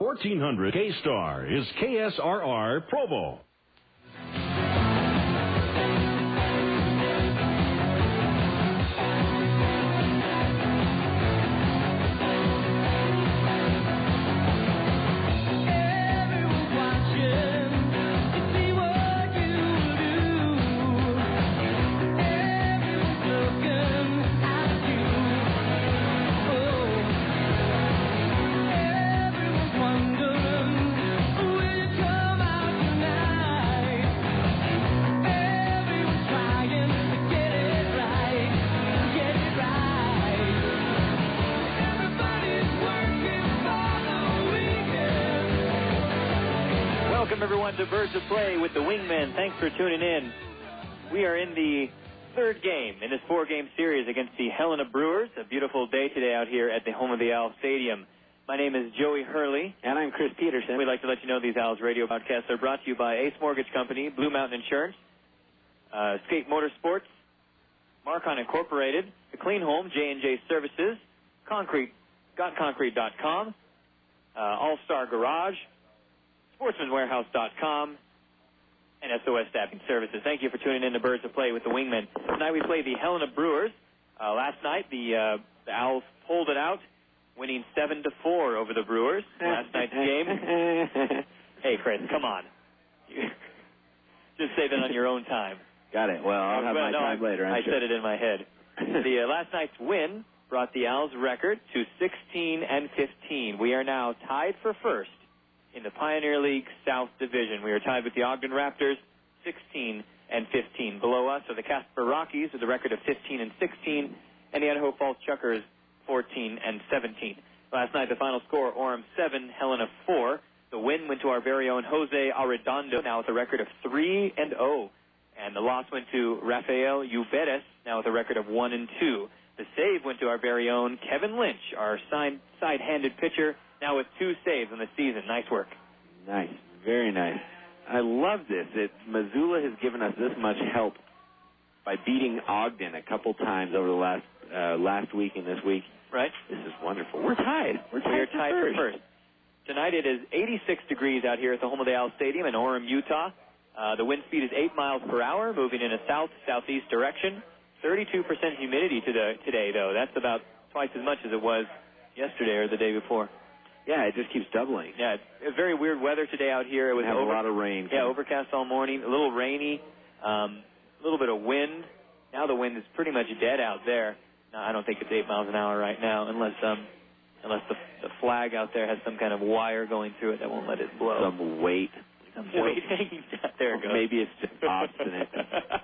1400 K-Star is KSRR Provo. To Birds of Play with the Wingmen. Thanks for tuning in. We are in the third game in this four-game series against the Helena Brewers. A beautiful day today out here at the home of the Owlz Stadium. My name is Joey Hurley. And I'm Chris Peterson. We'd like to let you know these Owlz radio broadcasts are brought to you by Ace Mortgage Company, Blue Mountain Insurance, Skate Motorsports, Marcon Incorporated, The Clean Home, J&J Services, GotConcrete.com, All-Star Garage, SportsmanWarehouse.com, and SOS Staffing Services. Thank you for tuning in to Birds of Play with the Wingmen. Tonight we play the Helena Brewers. Last night the Owls pulled it out, winning 7-4 over the Brewers. Last night's game. Hey, Chris, come on. Just say that on your own time. Got it. Well, I'll have my time later. I said it in my head. The last night's win brought the Owls record to 16-15. We are now tied for first in the Pioneer League South Division. We are tied with the Ogden Raptors, 16-15. Below us are the Casper Rockies with a record of 15-16, and the Idaho Falls Chuckers, 14-17. Last night, the final score: Orem 7, Helena 4. The win went to our very own Jose Arredondo, now with a record of 3-0, and the loss went to Rafael Uberes, now with a record of 1-2. The save went to our very own Kevin Lynch, our side-handed pitcher, now with 2 saves in the season. Nice work. Nice. Very nice. I love this. Missoula has given us this much help by beating Ogden a couple times over the last week and this week. Right. This is wonderful. We're tied. We're tied for first. Tonight it is 86 degrees out here at the home of the Owlz Stadium in Orem, Utah. The wind speed is 8 miles per hour, moving in a south-southeast direction. 32% humidity today, though. That's about twice as much as it was yesterday or the day before. Yeah, it just keeps doubling. Yeah, it's very weird weather today out here. It was a lot of rain. Yeah, overcast all morning, a little rainy, a little bit of wind. Now the wind is pretty much dead out there. No, I don't think it's 8 miles an hour right now, unless the flag out there has some kind of wire going through it that won't let it blow. Some weight. Hanging down. There it goes. Maybe it's just obstinate.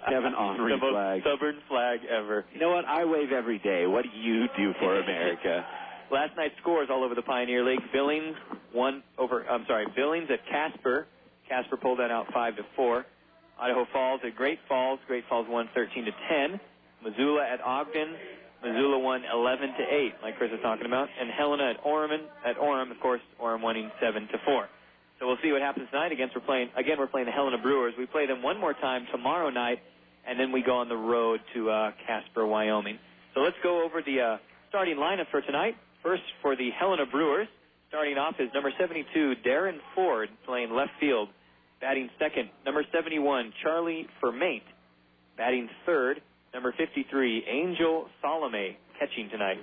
Have an honorary flag. The most stubborn flag ever. You know what? I wave every day. What do you do for America? Last night's scores all over the Pioneer League. Billings at Casper. Casper pulled that out 5-4. Idaho Falls at Great Falls. Great Falls won 13-10. Missoula at Ogden. Missoula won 11-8, like Chris was talking about. And Helena at Orem, of course, Orem winning 7-4. So we'll see what happens tonight. We're playing the Helena Brewers. We play them one more time tomorrow night, and then we go on the road to Casper, Wyoming. So let's go over the starting lineup for tonight. First, for the Helena Brewers, starting off is number 72, Darren Ford, playing left field. Batting second, number 71, Charlie Fermaint. Batting third, number 53, Ángel Sálome, catching tonight.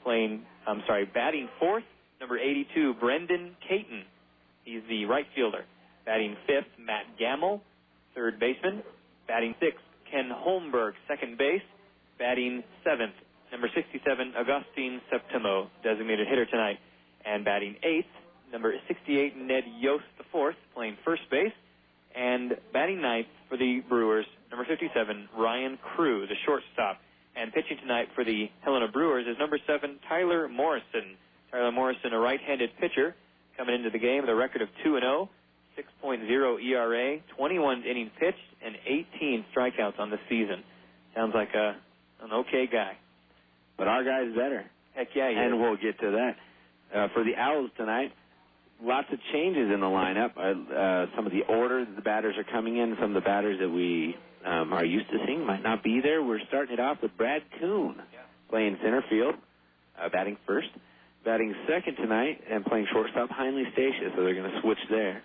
Batting fourth, number 82, Brendan Caton. He's the right fielder. Batting fifth, Mat Gamel, third baseman. Batting sixth, Ken Holmberg, second base. Batting seventh, number 67, Agustin Septimo, designated hitter tonight. And batting eighth, number 68, Ned Yost IV, playing first base. And batting ninth for the Brewers, number 57, Ryan Crew, the shortstop. And pitching tonight for the Helena Brewers is number 7, Tyler Morrison. Tyler Morrison, a right-handed pitcher, coming into the game with a record of 2-0, 6.0 ERA, 21 innings pitched, and 18 strikeouts on the season. Sounds like an okay guy. But our guy's better. Heck yeah, he is. And we'll get to that. For the Owls tonight, lots of changes in the lineup. Some of the order that the batters are coming in, some of the batters that we are used to seeing might not be there. We're starting it off with Brad Kuhn playing center field, batting first. batting second tonight and playing shortstop, Heinley Stacia, so they're going to switch there.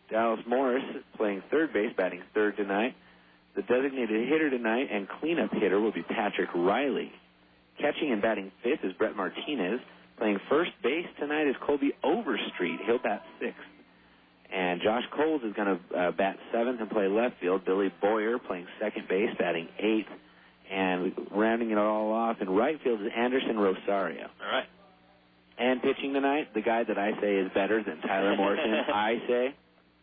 Dallas Morris playing third base, batting third tonight. The designated hitter tonight and cleanup hitter will be Patrick Riley. Catching and batting fifth is Brett Martinez. Playing first base tonight is Colby Overstreet. He'll bat sixth. And Josh Coles is going to bat seventh and play left field. Billy Boyer playing second base, batting eighth. And rounding it all off in right field is Anderson Rosario. All right. And pitching tonight, the guy that I say is better than Tyler Morrison, I say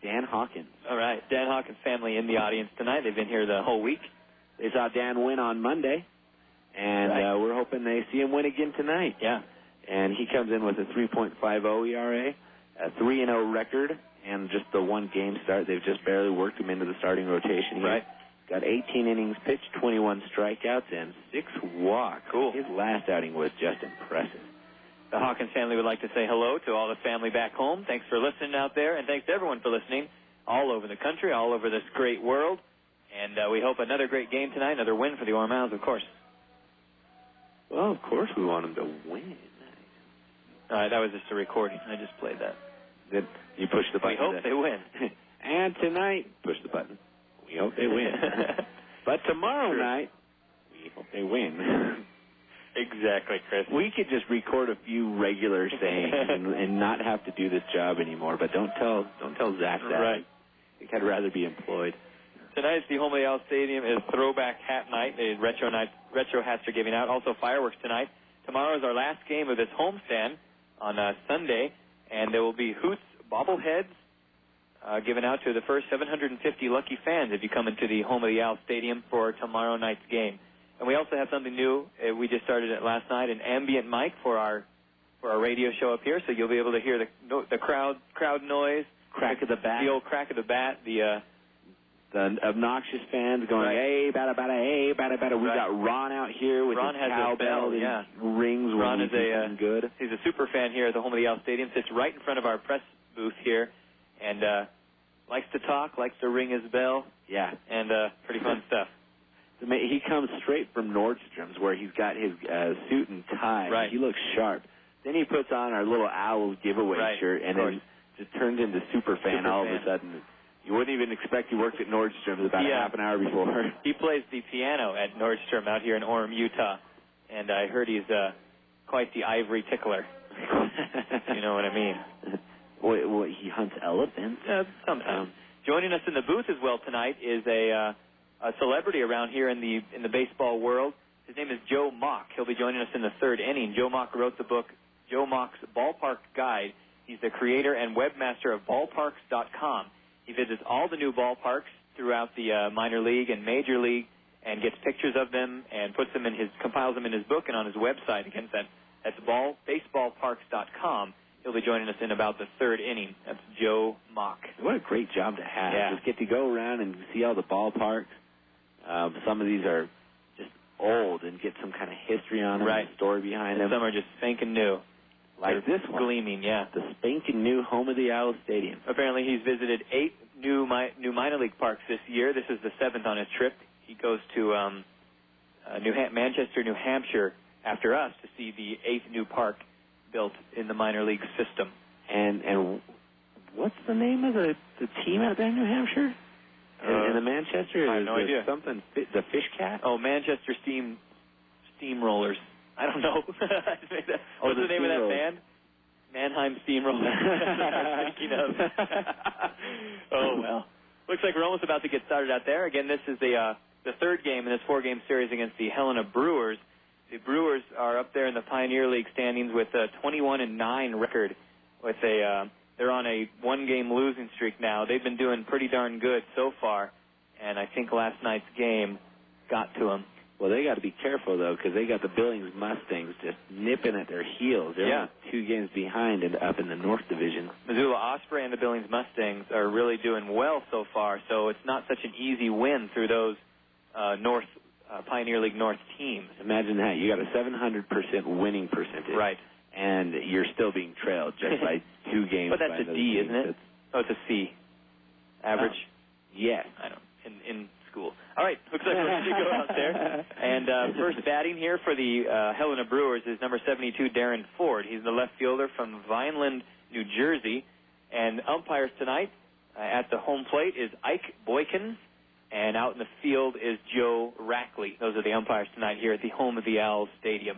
Dan Hawkins. All right. Dan Hawkins' family in the audience tonight. They've been here the whole week. They saw Dan win on Monday, and we're hoping they see him win again tonight. Yeah. And he comes in with a 3.50 ERA, a 3-0 record, and just the one game start. They've just barely worked him into the starting rotation here. Right. Got 18 innings pitched, 21 strikeouts, and 6 walks. Cool. His last outing was just impressive. The Hawkins family would like to say hello to all the family back home. Thanks for listening out there, and thanks to everyone for listening all over the country, all over this great world. And we hope another great game tonight, another win for the Orem Owlz, of course. Well, of course we want them to win. All right, that was just a recording. I just played that. Then you push the button. We hope they win. And tonight, push the button. We hope they win. But tomorrow night, we hope they win. Exactly, Chris. We could just record a few regular sayings and not have to do this job anymore. But don't tell Zach that. Right. I'd rather be employed. Tonight's the home of the Owlz Stadium is Throwback Hat Night. The retro hats are giving out. Also fireworks tonight. Tomorrow is our last game of this homestand on Sunday, and there will be Hoots bobbleheads given out to the first 750 lucky fans if you come into the home of the Owlz Stadium for tomorrow night's game. And we also have something new. We just started it last night, an ambient mic for our radio show up here, so you'll be able to hear the crowd noise, crack of the bat, the old crack of the bat, the obnoxious fans going, right. Hey, bada, bada, hey, bada, bada. We Right. got Ron out here with Ron his has cowbell bell, yeah. rings. Ron is good. He's a super fan here at the home of the Owlz Stadium. Sits right in front of our press booth here, and likes to talk, likes to ring his bell. Yeah, and pretty fun stuff. He comes straight from Nordstrom's where he's got his suit and tie. Right. He looks sharp. Then he puts on our little Owlz giveaway Right. shirt, and then just turns into super fan all of a sudden. You wouldn't even expect he worked at Nordstrom's about a half an hour before. He plays the piano at Nordstrom out here in Orem, Utah, and I heard he's quite the ivory tickler. You know what I mean? What, he hunts elephants? Sometimes. Joining us in the booth as well tonight is a celebrity around here in the baseball world. His name is Joe Mock. He'll be joining us in the third inning. Joe Mock wrote the book, Joe Mock's Ballpark Guide. He's the creator and webmaster of ballparks.com. He visits all the new ballparks throughout the minor league and major league and gets pictures of them and compiles them in his book and on his website. Again, that's baseballparks.com. He'll be joining us in about the third inning. That's Joe Mock. What a great job to have. Yeah. Just get to go around and see all the ballparks. Some of these are just old and get some kind of history on them, right. And story behind them. Some are just spanking new. Like They're this one. Gleaming, yeah. The spanking new home of the Owlz Stadium. Apparently he's visited 8 new minor league parks this year. This is the 7th on his trip. He goes to Manchester, New Hampshire after us to see the 8th new park built in the minor league system. And what's the name of the team out there in New Hampshire? In the Manchester? I have no idea. Something, the Fish Cat? Oh, Manchester Steamrollers. I don't know. What's the name of that band? Mannheim Steamrollers. I'm thinking of. Oh, well. Looks like we're almost about to get started out there. Again, this is the third game in this 4-game series against the Helena Brewers. The Brewers are up there in the Pioneer League standings with a 21-9 record. They're on a 1-game losing streak now. They've been doing pretty darn good so far, and I think last night's game got to them. Well, they got to be careful, though, because they got the Billings Mustangs just nipping at their heels. They're only 2 games behind and up in the North Division. Missoula Osprey and the Billings Mustangs are really doing well so far, so it's not such an easy win through those Pioneer League North teams. Imagine that. You got a 700% winning percentage. Right. And you're still being trailed just by 2 games. But that's a D, isn't it? Oh, it's a C. Average? Yes. I don't. In school. All right, looks like we're going to go out there. And first batting here for the Helena Brewers is number 72, Darren Ford. He's the left fielder from Vineland, New Jersey. And umpires tonight at the home plate is Ike Boykins, and out in the field is Joe Rackley. Those are the umpires tonight here at the home of the Owlz Stadium.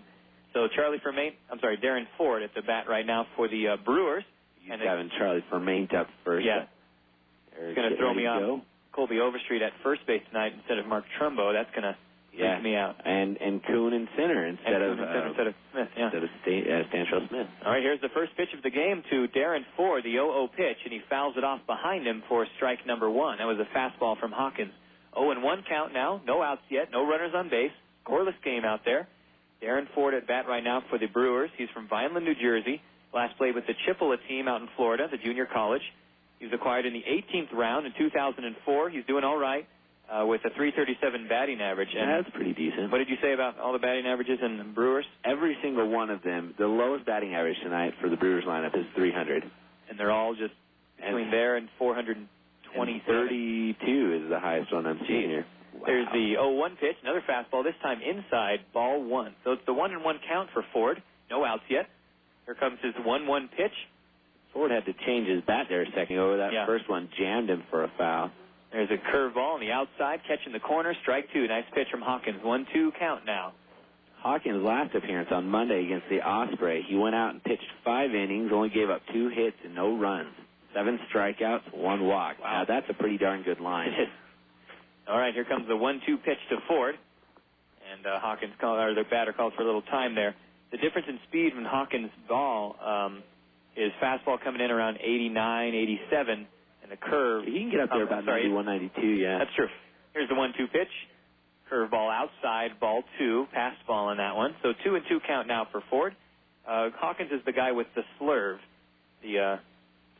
So Darren Ford at the bat right now for the Brewers. He's having Charlie Fermain up first. Yeah. He's going to throw me off Colby Overstreet at first base tonight instead of Mark Trumbo. That's going to freak me out. And Kuhn and Sinner instead of Smith. Yeah. Instead of Stantrell Smith. All right, here's the first pitch of the game to Darren Ford, the 0-0 pitch, and he fouls it off behind him for strike number one. That was a fastball from Hawkins. 0-1 count now. No outs yet. No runners on base. Scoreless game out there. Darren Ford at bat right now for the Brewers. He's from Vineland, New Jersey. Last played with the Chippewa team out in Florida, the junior college. He was acquired in the 18th round in 2004. He's doing all right with a .337 batting average. And that's pretty decent. What did you say about all the batting averages in the Brewers? Every single one of them. The lowest batting average tonight for the Brewers lineup is 300. And they're all just between there and 420. 32 is the highest one I'm seeing here. Wow. There's the 0-1 pitch, another fastball, this time inside, ball one. So it's the 1-1 count for Ford. No outs yet. Here comes his 1-1 pitch. Ford had to change his bat there a second ago. That first one jammed him for a foul. There's a curveball on the outside, catching the corner, strike two. Nice pitch from Hawkins. 1-2 count now. Hawkins' last appearance on Monday against the Osprey, he went out and pitched 5 innings, only gave up 2 hits and no runs. 7 strikeouts, 1 walk. Wow, now that's a pretty darn good line. All right, here comes the 1-2 pitch to Ford. And the batter called for a little time there. The difference in speed from Hawkins' ball is fastball coming in around 89, 87, and the curve. He can get up there about 91, 92, yeah. That's true. Here's the 1-2 pitch. Curveball outside, ball 2, pass ball on that one. So 2-2 count now for Ford. Hawkins is the guy with the slurve, the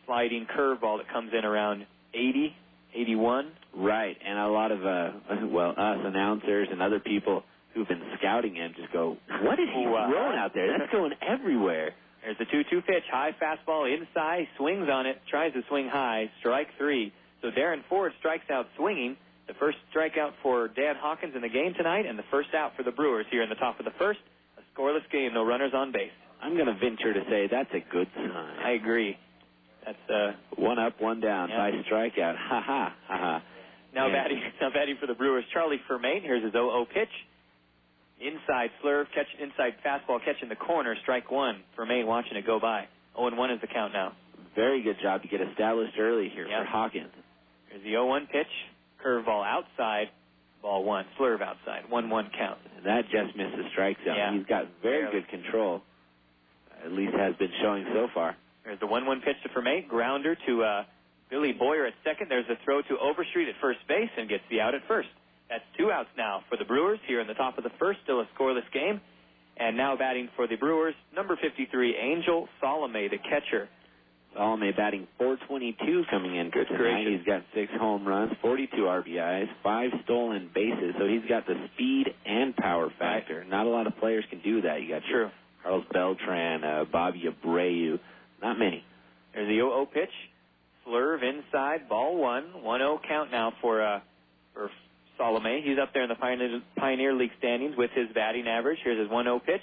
sliding curveball that comes in around 80, 81. Right, and a lot of, us announcers and other people who've been scouting him just go, what is he throwing out there? That's going everywhere. There's the 2-2 pitch, high fastball inside, swings on it, tries to swing high, strike 3. So Darren Ford strikes out swinging. The first strikeout for Dan Hawkins in the game tonight, and the first out for the Brewers here in the top of the first. A scoreless game, no runners on base. I'm going to venture to say that's a good sign. I agree. That's 1 up, 1 down by strikeout. Ha ha ha ha. Now batting for the Brewers, Charlie Fermain. Here's his 0-0 pitch. Inside slurve, inside fastball, catching the corner, strike 1. Fermain watching it go by. 0-1 is the count now. Very good job to get established early here for Hawkins. Here's the 0-1 pitch. Curveball outside, ball 1. Slurve outside. 1-1 count. And that just missed the strike zone. Yeah. He's got very good control. At least has been showing so far. There's the 1-1 pitch to Fermain. Grounder to Billy Boyer at second. There's a throw to Overstreet at first base and gets the out at first. That's 2 outs now for the Brewers here in the top of the first. Still a scoreless game. And now batting for the Brewers, number 53, Ángel Sálome, the catcher. Sálome batting .422 coming in tonight. He's got 6 home runs, 42 RBIs, 5 stolen bases. So he's got the speed and power factor. Right. Not a lot of players can do that. You got Carlos Beltran, Bobby Abreu. Not many. There's the 0-0 pitch. Slurve inside, ball 1. 1-0 count now for Sálome. He's up there in the Pioneer League standings with his batting average. Here's his 1-0 pitch.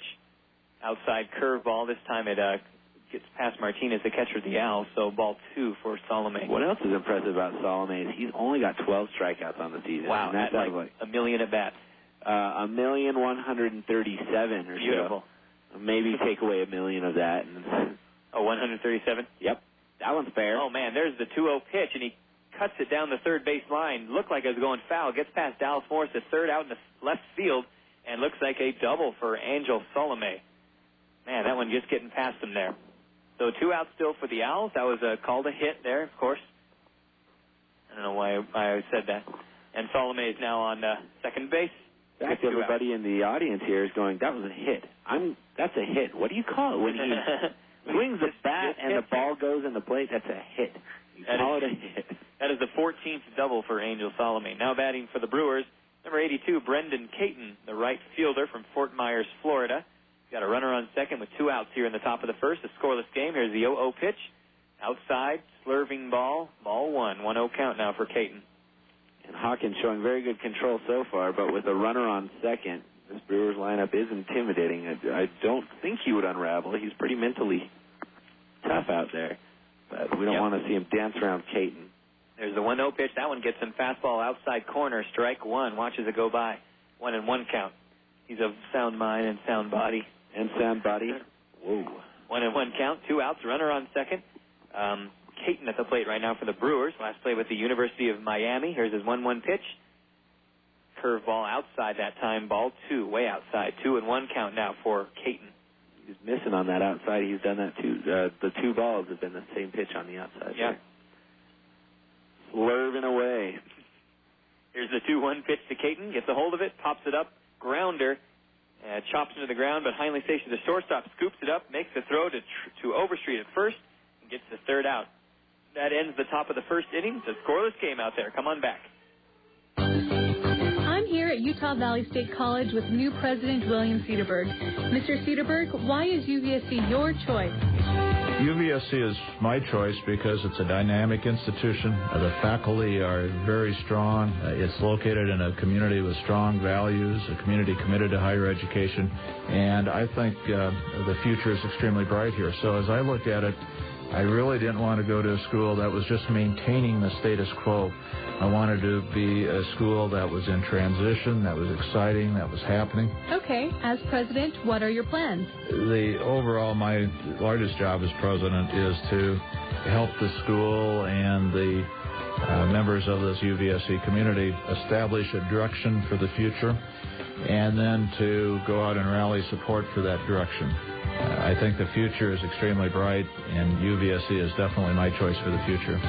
Outside curveball. This time it gets past Martinez, the catcher of the Owlz, so ball 2 for Sálome. What else is impressive about Sálome is he's only got 12 strikeouts on the season. Wow, and that's like a million at bats. 1,137 or Beautiful. So. Maybe take away 1 million of that. And 137? Yep. That one's fair. Oh, man, there's the 2-0 pitch, and he cuts it down the third base line. Looked like it was going foul. Gets past Dallas Morris at third, out in the left field, and looks like a double for Ángel Sálome. Man, that one just getting past him there. So 2 outs still for the Owlz. That was called a hit there, of course. I don't know why I said that. And Sálome is now on second base. Back to everybody in the audience here is going, that was a hit. That's a hit. What do you call it when he swings the bat and the ball goes in the plate? That's a hit. You call it a hit. That is the 14th double for Ángel Sálome. Now batting for the Brewers, number 82, Brendan Caton, the right fielder from Fort Myers, Florida. Got a runner on second with 2 outs here in the top of the first. A scoreless game. Here's the 0-0 pitch. Outside, slurving ball. Ball 1. 1-0 count now for Caton. And Hawkins showing very good control so far, but with a runner on second, this Brewers lineup is intimidating. I don't think he would unravel. He's pretty mentally tough out there, but we don't want to see him dance around Caton. There's the 1-0 pitch. That one gets him fastball outside corner, strike one. Watches it go by. 1-1 count. He's of sound mind and sound body. And sound body. Whoa. 1-1 count. 2 outs. Runner on second. Caton at the plate right now for the Brewers. Last play with the University of Miami. Here's his 1-1 pitch. Curveball outside that time. Ball 2, way outside. 2-1 count now for Caton. He's missing on that outside. He's done that too. The 2 balls have been the same pitch on the outside. Yeah. Swerving away. Here's the 2-1 pitch to Caton. Gets a hold of it. Pops it up. Grounder. Chops into the ground, but Heinle Station, the shortstop, scoops it up, makes the throw to Overstreet at first, and gets the third out. That ends the top of the first inning. It's a scoreless game out there. Come on back. I'm here at Utah Valley State College with new president William Cederberg. Mr. Cederberg, why is UVSC your choice? UVSC is my choice because it's a dynamic institution. The faculty are very strong. It's located in a community with strong values, a community committed to higher education, and I think the future is extremely bright here. So as I looked at it, I really didn't want to go to a school that was just maintaining the status quo. I wanted to be a school that was in transition, that was exciting, that was happening. Okay. As president, what are your plans? My largest job as president is to help the school and the members of this UVSC community establish a direction for the future, and then to go out and rally support for that direction. I think the future is extremely bright, and UVSC is definitely my choice for the future.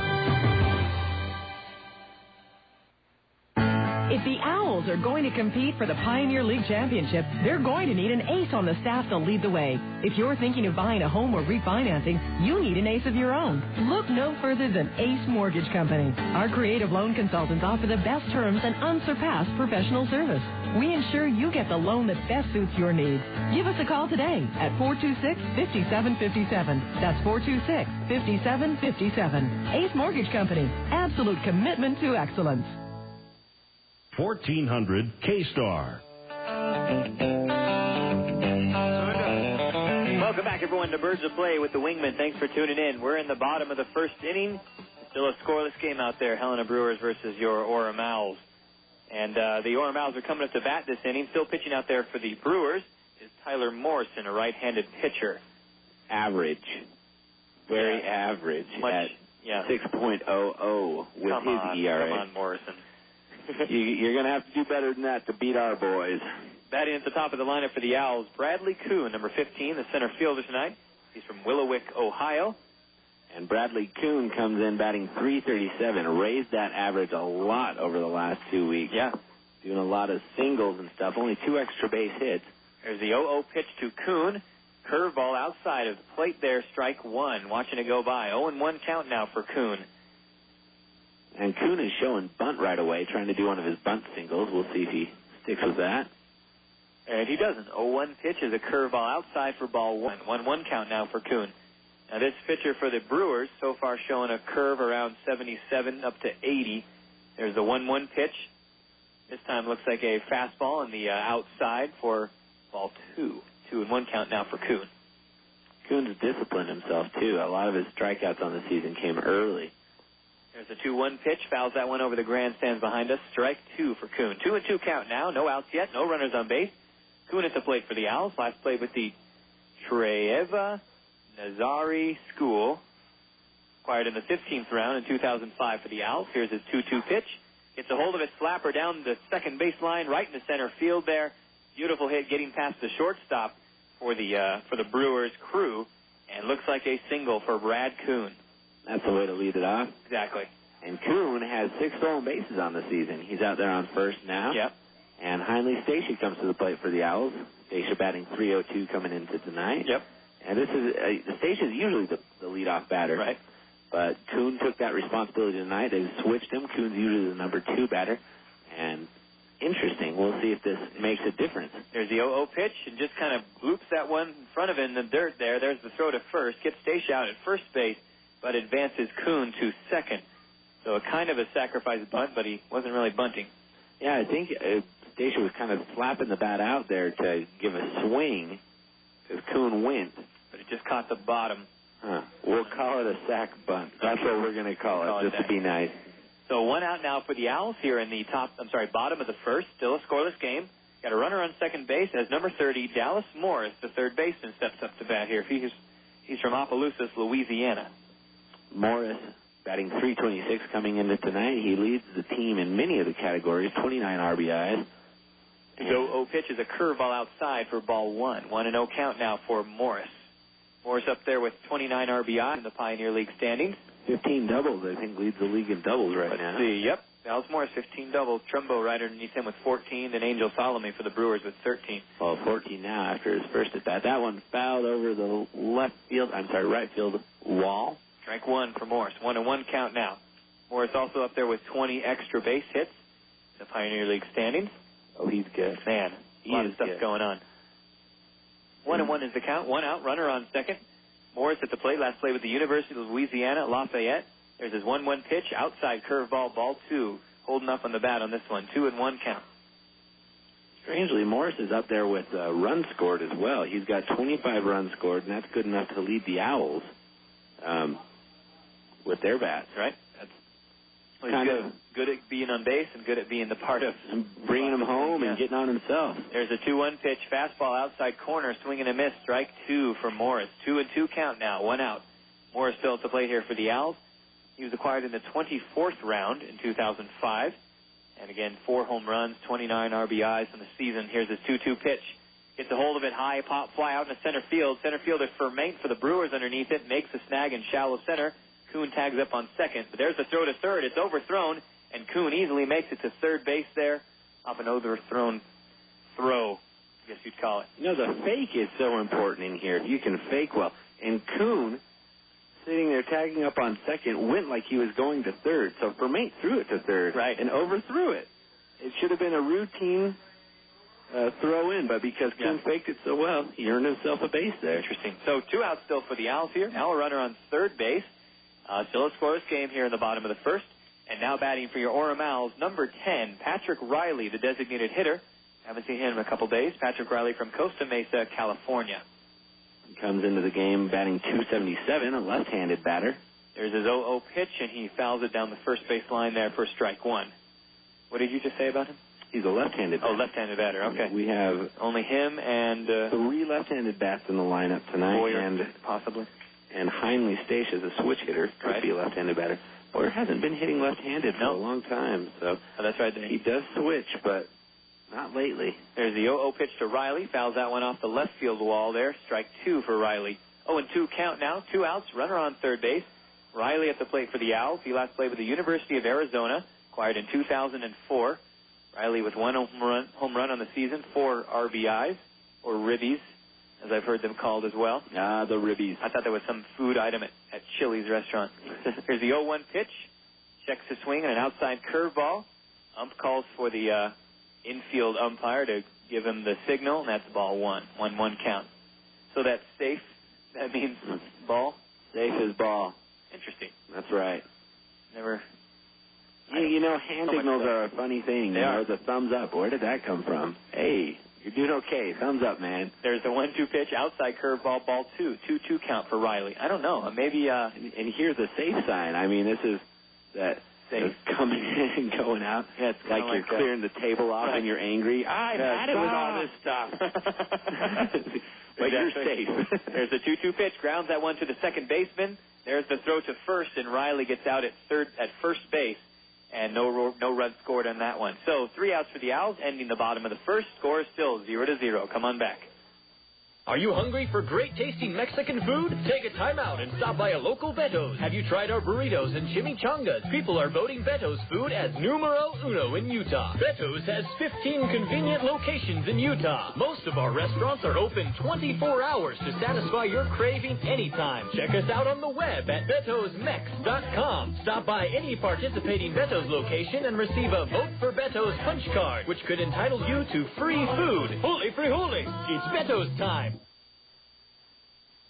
If the Owls are going to compete for the Pioneer League Championship, they're going to need an ace on the staff to lead the way. If you're thinking of buying a home or refinancing, you need an ace of your own. Look no further than Ace Mortgage Company. Our creative loan consultants offer the best terms and unsurpassed professional service. We ensure you get the loan that best suits your needs. Give us a call today at 426-5757. That's 426-5757. Ace Mortgage Company. Absolute commitment to excellence. 1400 K-Star. Welcome back, everyone, to Birds of Play with the Wingman. Thanks for tuning in. We're in the bottom of the first inning. Still a scoreless game out there. Helena Brewers versus your Orem Owlz. And the Orem Owlz are coming up to bat this inning. Still pitching out there for the Brewers is Tyler Morrison, a right-handed pitcher. Average. Very average. At 6.00 with his ERA. Come on, Morrison. You're going to have to do better than that to beat our boys. Batting at the top of the lineup for the Owls, Bradley Kuhn, number 15, the center fielder tonight. He's from Willowick, Ohio. And Bradley Kuhn comes in batting .337, raised that average a lot over the last 2 weeks. Yeah. Doing a lot of singles and stuff, only 2 extra base hits. There's the 0-0 pitch to Kuhn. Curveball outside of the plate there, strike one. Watching it go by. 0-1 count now for Kuhn. And Kuhn is showing bunt right away, trying to do one of his bunt singles. We'll see if he sticks with that. And he doesn't. 0-1 pitch is a curveball outside for ball one. 1-1 count now for Kuhn. Now this pitcher for the Brewers so far showing a curve around 77 up to 80. There's the 1-1 pitch. This time looks like a fastball on the outside for ball 2. 2-1 count now for Kuhn. Kuhn's disciplined himself, too. A lot of his strikeouts on the season came early. There's a 2-1 pitch. Fouls that one over the grandstands behind us. Strike 2 for Kuhn. 2-2 count now. No outs yet. No runners on base. Kuhn at the plate for the Owls. Last played with the Treyeva Nazari School. Acquired in the 15th round in 2005 for the Owls. Here's his 2-2 pitch. Gets a hold of it. Slapper down the second baseline, right in the center field there. Beautiful hit getting past the shortstop for the Brewers crew. And looks like a single for Brad Kuhn. That's the way to lead it off. Exactly. And Kuhn has 6 stolen bases on the season. He's out there on first now. Yep. And Heinle Station comes to the plate for the Owls. Station batting .302 coming into tonight. Yep. And this is the Station's usually the leadoff batter. Right. But Kuhn took that responsibility tonight. They switched him. Kuhn's usually the number 2 batter. And interesting. We'll see if this makes a difference. There's the 0-0 pitch, and just kind of bloops that one in front of him in the dirt there. There's the throw to first. Gets Station out at first base, but advances Kuhn to second. So a kind of a sacrifice bunt, but he wasn't really bunting. Yeah, I think Stacia was kind of slapping the bat out there to give a swing because Kuhn went. But it just caught the bottom. We'll call it a sack bunt. That's what we're going to call it, just to be nice. So one out now for the Owls here in the bottom of the first. Still a scoreless game. Got a runner on second base as number 30, Dallas Morris, the third baseman, steps up to bat here. He's from Opelousas, Louisiana. Morris batting .326 coming into tonight. He leads the team in many of the categories, 29 RBIs. The 0-0 pitch is a curveball outside for ball 1. 1-0 count now for Morris. Morris up there with 29 RBI in the Pioneer League standings. 15 doubles, I think, leads the league in doubles right now. Let's see, yep. Dallas Morris, 15 doubles. Trumbo right underneath him with 14, and Ángel Sálome for the Brewers with 13. Well, 14 now after his first at bat. That one fouled over the right field wall. Strike one for Morris. 1-1 count now. Morris also up there with 20 extra base hits in the Pioneer League standings. Oh, he's good. Man, a lot of stuff going on. 1-1 is the count. One out, runner on second. Morris at the plate. Last play with the University of Louisiana, Lafayette. There's his 1-1 pitch. Outside curveball, ball 2. Holding up on the bat on this one. 2-1 count. Strangely, Morris is up there with runs scored as well. He's got 25 runs scored, and that's good enough to lead the Owls with their bats. Right. He's good at being on base and good at being the part of bringing him home and getting on himself. There's a 2-1 pitch, fastball outside corner, swing and a miss, strike 2 for Morris. 2-2 count now, 1 out. Morris still at the plate here for the Owls. He was acquired in the 24th round in 2005. And again, 4 home runs, 29 RBIs in the season. Here's his 2-2 pitch. Gets a hold of it, high pop fly out in the center field. Center fielder Fermain for the Brewers underneath it, makes a snag in shallow center. Kuhn tags up on second, but there's the throw to third. It's overthrown, and Kuhn easily makes it to third base there off an overthrown throw, I guess you'd call it. You know, the fake is so important in here. If you can fake well. And Kuhn, sitting there tagging up on second, went like he was going to third. So Fermain threw it to third and overthrew it. It should have been a routine throw in, but because Kuhn faked it so well, he earned himself a base there. Interesting. So 2 outs still for the Owls here. Now a runner on third base. Still a scoreless game here in the bottom of the first. And now batting for your Orem Owls, number 10, Patrick Riley, the designated hitter. Haven't seen him in a couple days. Patrick Riley from Costa Mesa, California. He comes into the game batting .277, a left-handed batter. There's his 0-0 pitch, and he fouls it down the first base line there for strike 1. What did you just say about him? He's a left-handed batter. Oh, left-handed batter, okay. We have only him and 3 left-handed bats in the lineup tonight. Boyer, and possibly. And Heinle Stacia is a switch hitter. Could be a left-handed batter. Boyer hasn't been hitting left-handed for a long time. So that's right. He does switch, but not lately. There's the 0-0 pitch to Riley. Fouls that one off the left field wall there. Strike 2 for Riley. 0-2 count now. 2 outs. Runner on third base. Riley at the plate for the Owls. He last played with the University of Arizona. Acquired in 2004. Riley with 1 home run on the season. 4 RBIs, or ribbies, as I've heard them called as well. The ribbies. I thought there was some food item at Chili's restaurant. Here's the 0-1 pitch. Checks the swing and an outside curveball. Ump calls for the infield umpire to give him the signal, and that's ball 1. 1-1 count. So that's safe. That means ball? Safe is ball. Interesting. That's right. Never. You know, hand signals are a funny thing. They are. The thumbs up. Where did that come from? Hey, you're doing okay. Thumbs up, man. There's the 1-2 pitch, outside curveball, ball 2. 2-2 count for Riley. I don't know. Maybe. And here's a safe sign. I mean, this is that safe coming in and going out. Yeah, it's like you're clearing the table off and you're angry. I've had it with all this stuff. But you're safe. There's the 2-2 pitch. Grounds that one to the second baseman. There's the throw to first, and Riley gets out at first base. And no runs scored on that one. So 3 outs for the Owls, ending the bottom of the first. Score is still 0-0. Come on back. Are you hungry for great tasting Mexican food? Take a time out and stop by a local Beto's. Have you tried our burritos and chimichangas? People are voting Beto's food as numero uno in Utah. Beto's has 15 convenient locations in Utah. Most of our restaurants are open 24 hours to satisfy your craving anytime. Check us out on the web at betosmex.com. Stop by any participating Beto's location and receive a Vote for Beto's punch card, which could entitle you to free food. Holy frijole! It's Beto's time.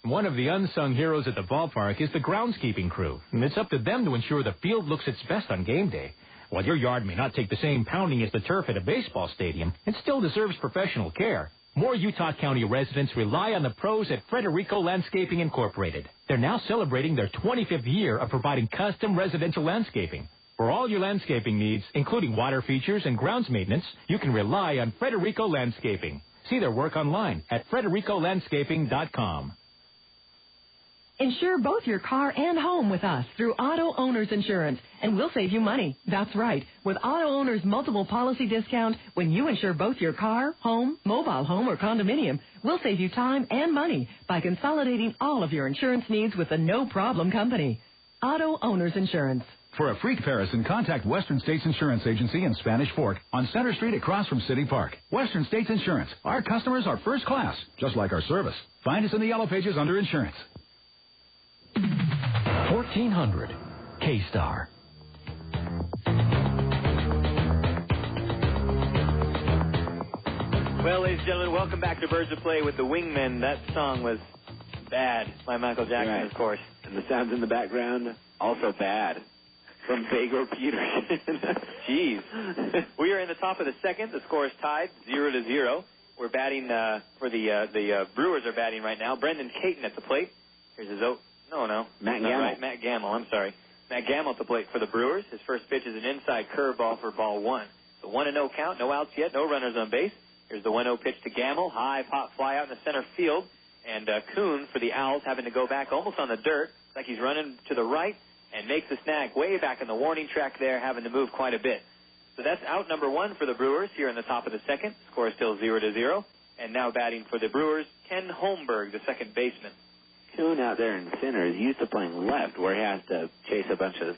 One of the unsung heroes at the ballpark is the groundskeeping crew, and it's up to them to ensure the field looks its best on game day. While your yard may not take the same pounding as the turf at a baseball stadium, it still deserves professional care. More Utah County residents rely on the pros at Frederico Landscaping Incorporated. They're now celebrating their 25th year of providing custom residential landscaping. For all your landscaping needs, including water features and grounds maintenance, you can rely on Frederico Landscaping. See their work online at fredericolandscaping.com. Insure both your car and home with us through Auto Owners Insurance, and we'll save you money. That's right. With Auto Owners Multiple Policy Discount, when you insure both your car, home, mobile home, or condominium, we'll save you time and money by consolidating all of your insurance needs with a no-problem company. Auto Owners Insurance. For a free comparison, contact Western States Insurance Agency in Spanish Fork on Center Street across from City Park. Western States Insurance. Our customers are first class, just like our service. Find us in the yellow pages under insurance. 1400 K-Star. Well, ladies and gentlemen, welcome back to Birds of Play with the Wingmen. That song was Bad by Michael Jackson, right. Of course. And the sounds in the background, also bad. From Bago Peterson. Jeez. We are in the top of the second. The score is tied, 0-0. We're batting for the Brewers are batting right now. Brendan Caton at the plate. Here's his Mat Gamel. Right. Mat Gamel, I'm sorry. Mat Gamel at the plate for the Brewers. His first pitch is an inside curveball for ball one. The 1-0 count, no outs yet, no runners on base. Here's the 1-0 pitch to Gamel. High pop fly out in the center field. And Kuhn for the Owlz having to go back almost on the dirt. Like he's running to the right and makes the snag way back in the warning track there, having to move quite a bit. So that's out number one for the Brewers here in the top of the second. Score is still 0-0. And now batting for the Brewers, Ken Holmberg, the second baseman. Kuhn out there in center is used to playing left, where he has to chase a bunch of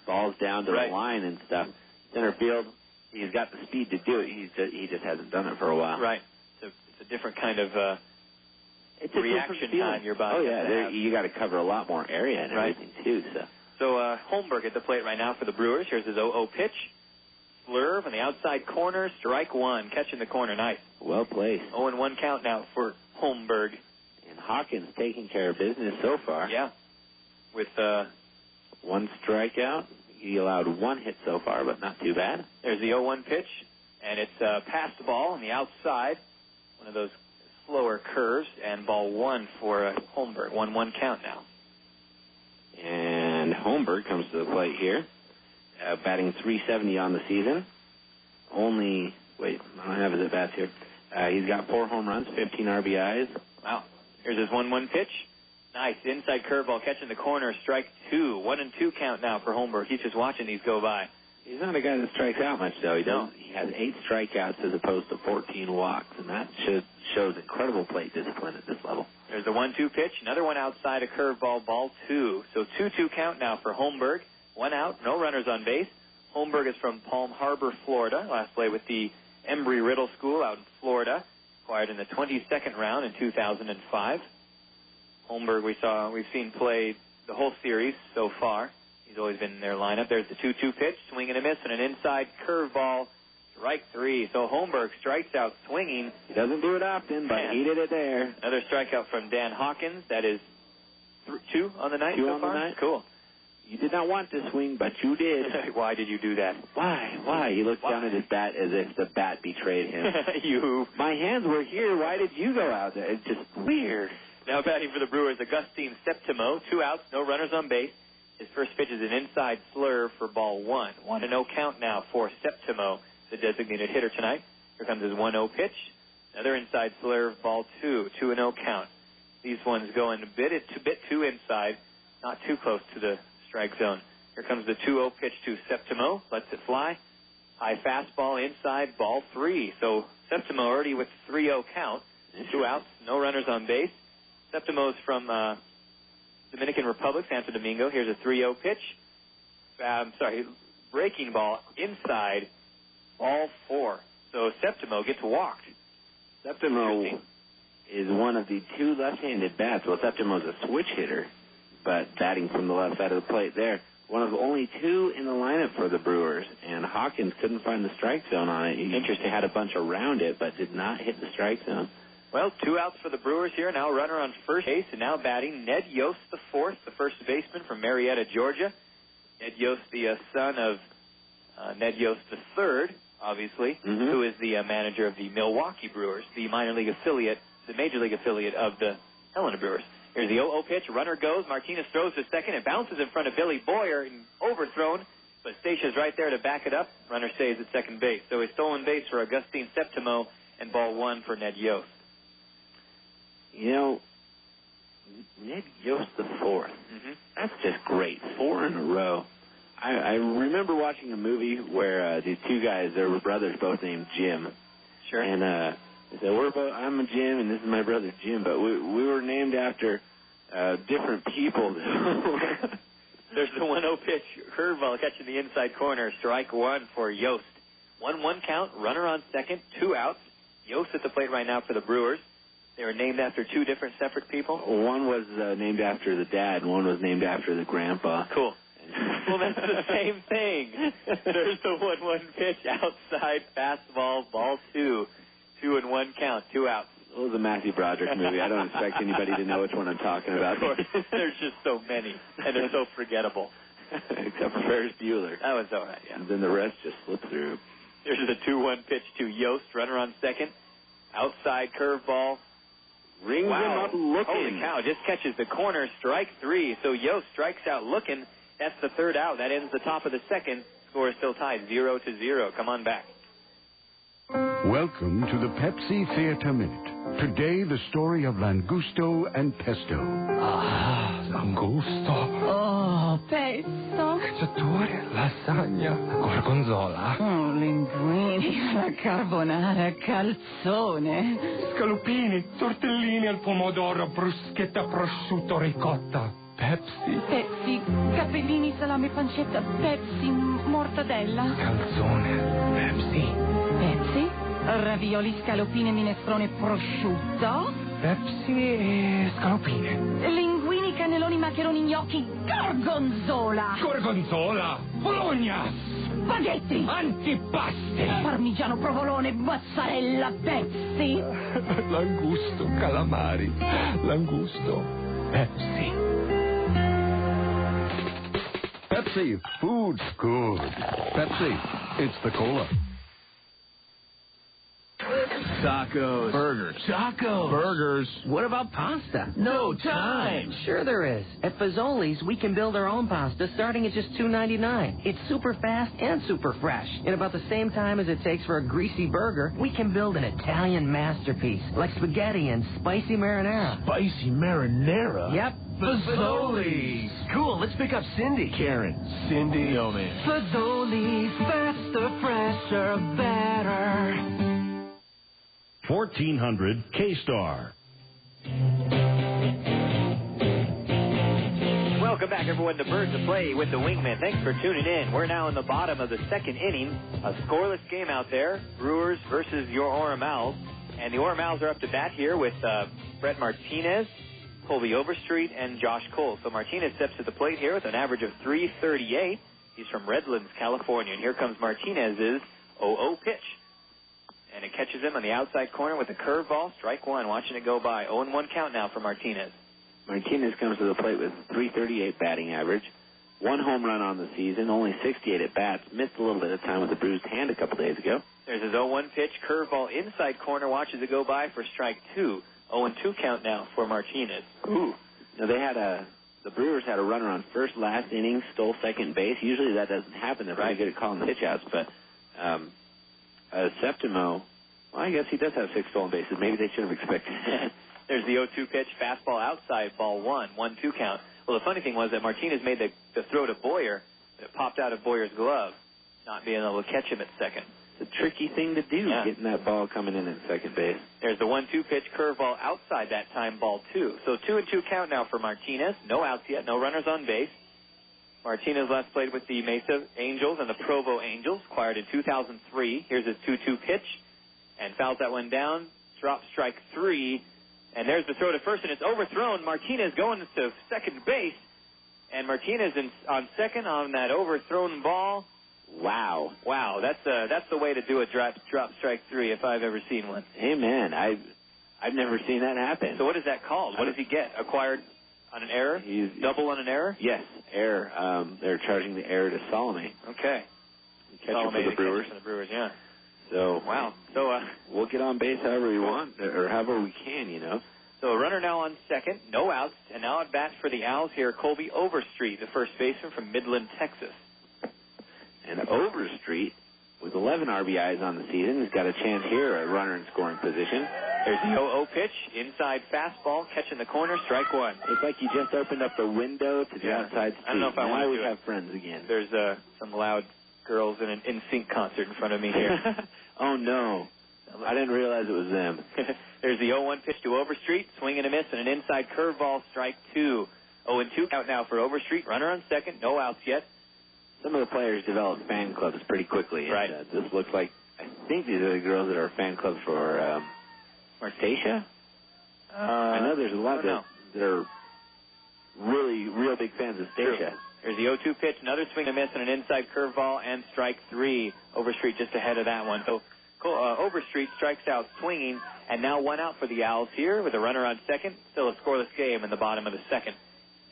balls down to the line and stuff. Center field, he's got the speed to do it. He just hasn't done it for a while. Right. So it's a different kind of it's reaction time your body. Oh yeah, you got to cover a lot more area and everything too. So Holmberg at the plate right now for the Brewers. Here's his 0-0 pitch. Slurve on the outside corner, strike one, catching the corner, nice. Well placed. 0-1 count now for Holmberg. And Hawkins taking care of business so far. Yeah. With one strikeout. He allowed one hit so far, but not too bad. There's the 0-1 pitch, and it's past the ball on the outside. One of those slower curves, and ball one for Holmberg. 1-1 count now. And Holmberg comes to the plate here, batting .370 on the season. I don't have his at-bats here. He's got 4 home runs, 15 RBIs. Wow. Here's his 1-1 pitch. Nice. Inside curveball catching the corner. Strike two. 1-2 count now for Holmberg. He's just watching these go by. He's not a guy that strikes out much, though. He has 8 strikeouts as opposed to 14 walks, and that shows incredible plate discipline at this level. There's the 1-2 pitch. Another one outside, a curveball, ball 2. So 2-2 count now for Holmberg. 1 out, no runners on base. Holmberg is from Palm Harbor, Florida. Last played with the Embry-Riddle School out in Florida. Acquired in the 22nd round in 2005. Holmberg we've seen play the whole series so far. He's always been in their lineup. There's the 2-2 pitch, swing and a miss, and an inside curveball, strike 3. So Holmberg strikes out swinging. He doesn't do it often, but he did it there. Another strikeout from Dan Hawkins. That is 2 on the night 2 so on far? The night. Cool. You did not want to swing, but you did. Why did you do that? Why? He looked down at his bat as if the bat betrayed him. My hands were here. Why did you go out there? It's just weird. Now batting for the Brewers, Augustine Septimo. 2 outs, no runners on base. His first pitch is an inside slurve for ball 1. 1-0 count now for Septimo, the designated hitter tonight. Here comes his 1-0 pitch. Another inside slurve, ball 2. 2-0 count. These ones going a bit too inside, not too close to the strike zone. Here comes the 2-0 pitch to Septimo. Lets it fly. High fastball inside, ball 3. So Septimo already with 3-0 count. 2 outs, no runners on base. Septimo's from Dominican Republic, Santo Domingo. Here's a 3-0 pitch. Breaking ball inside, ball 4. So Septimo gets walked. Septimo is one of the 2 left-handed bats. Well, Septimo's a switch hitter, but batting from the left side of the plate there. One of only 2 in the lineup for the Brewers, and Hawkins couldn't find the strike zone on it. Interesting, had a bunch around it, but did not hit the strike zone. Well, 2 outs for the Brewers here. Now runner on first base, and now batting Ned Yost the fourth, the first baseman from Marietta, Georgia. Ned Yost, the son of Ned Yost the third, obviously, who is the manager of the Milwaukee Brewers, the minor league affiliate, the major league affiliate of the Helena Brewers. Here's the 0-0 pitch. Runner goes. Martinez throws to second. It bounces in front of Billy Boyer and overthrown, but Statia's right there to back it up. Runner stays at second base. So a stolen base for Augustine Septimo and ball 1 for Ned Yost. You know, Ned Yost the fourth. That's just great. 4 in a row. I remember watching a movie where these two guys, they were brothers, both named Jim. Sure. And they said, I'm a Jim, and this is my brother Jim, but we were named after different people. There's the 1-0 pitch. Curveball catching the inside corner. Strike 1 for Yost. 1-1 count. Runner on second. 2 outs. Yost at the plate right now for the Brewers. They were named after 2 different separate people. One was named after the dad, and one was named after the grandpa. Cool. Well, that's the same thing. There's the 1-1 pitch outside fastball, ball 2. 2-1 count, 2 outs. It was a Matthew Broderick movie. I don't expect anybody to know which one I'm talking about. Of course. There's just so many, and they're so forgettable. Except for Ferris Bueller. That was all right, yeah. And then the rest just slipped through. There's the 2-1 pitch to Yost. Runner on second. Outside curveball. Rings him up looking. Holy cow, just catches the corner. Strike 3. So Yost strikes out looking. That's the third out. That ends the top of the second. Score is still tied 0-0. Come on back. Welcome to the Pepsi Theater Minute. Today, the story of Langusto and Pesto. Ah, Langusto. Oh, pesto. Cacciatore, lasagna, gorgonzola. Oh, linguini, la carbonara, calzone. Scalupini, tortellini al pomodoro, bruschetta, prosciutto, ricotta. Pepsi. Pepsi, cappellini, salame, pancetta. Pepsi, mortadella. Calzone. Pepsi. Pepsi, ravioli, scalopine, minestrone, prosciutto. Pepsi e scalopine. Linguini, cannelloni, maccheroni, gnocchi, gorgonzola. Gorgonzola. Bologna. Spaghetti. Antipasti. Parmigiano, provolone, mozzarella, Pepsi. Langusto, calamari. Langusto. Pepsi. Pepsi, food's good. Pepsi, it's the cola. Tacos. Burgers. Tacos. Burgers. What about pasta? No time. Sure there is. At Fazoli's, we can build our own pasta starting at just $2.99. It's super fast and super fresh. In about the same time as it takes for a greasy burger, we can build an Italian masterpiece like spaghetti and spicy marinara. Spicy marinara? Yep. Fazoli's. Cool, let's pick up Cindy. Karen. Cindy. Oh, man. Fazoli's, faster, fresher, better. 1400 K-Star. Welcome back, everyone, to Birds of Play with the Wingman. Thanks for tuning in. We're now in the bottom of the second inning. A scoreless game out there. Brewers versus your Orem Owlz. And the Orem Owlz are up to bat here with Brett Martinez, Colby Overstreet, and Josh Cole. So Martinez steps to the plate here with an average of .338. He's from Redlands, California. And here comes Martinez's 0-0 pitch. And it catches him on the outside corner with a curveball. Strike 1. Watching it go by. 0-1 count now for Martinez. Martinez comes to the plate with .338 batting average. 1 home run on the season. Only 68 at bats. Missed a little bit of time with a bruised hand a couple days ago. There's his 0-1 pitch. Curveball inside corner. Watches it go by for strike 2. 0-2 count now for Martinez. Ooh. Now the Brewers had a runner on first last inning, stole second base. Usually that doesn't happen. They're very good at calling pitch outs, but Septimo, well, I guess he does have 6 stolen bases. Maybe they should have expected that. There's the 0-2 pitch, fastball outside, ball 1, 1-2 count. Well, the funny thing was that Martinez made the throw to Boyer, but it popped out of Boyer's glove, not being able to catch him at second. It's a tricky thing to do, getting that ball coming in at second base. There's the 1-2 pitch, curveball outside that time, ball 2. So 2-2 count now for Martinez. No outs yet, no runners on base. Martinez last played with the Mesa Angels and the Provo Angels, acquired in 2003. Here's his 2-2 pitch, and fouls that one down. Drop strike 3, and there's the throw to first, and it's overthrown. Martinez going to second base, and Martinez on second on that overthrown ball. Wow, that's the way to do a drop strike 3 if I've ever seen one. Hey, man, I've never seen that happen. So what is that called? What does he get? Acquired on an error? Double on an error? Yes, error. They're charging the error to Sálome. Okay. Catcher for the Brewers. For the Brewers, yeah. So wow. So we'll get on base however we want, or however we can, you know. So a runner now on second, no outs, and now at bat for the Owls here, Colby Overstreet, the first baseman from Midland, Texas. And Overstreet, with 11 RBIs on the season, has got a chance here, a runner in scoring position. There's the 0-0 pitch, inside fastball, catching the corner, strike one. It's like you just opened up the window to the outside street. I don't know if I want to have friends again. There's some loud girls in an NSYNC concert in front of me here. Oh, no. I didn't realize it was them. There's the 0-1 pitch to Overstreet, swing and a miss, and an inside curveball, strike two. 0-2 out now for Overstreet, runner on second, no outs yet. Some of the players develop fan clubs pretty quickly. Right. And, this looks like, I think these are the girls that are fan clubs for Martasia. I know there's a lot that are really real big fans of Stacia. There's the 0-2 pitch, another swing and a miss, and an inside curveball, and strike three. Overstreet just ahead of that one. So Overstreet strikes out swinging, and now one out for the Owls here with a runner on second. Still a scoreless game in the bottom of the second.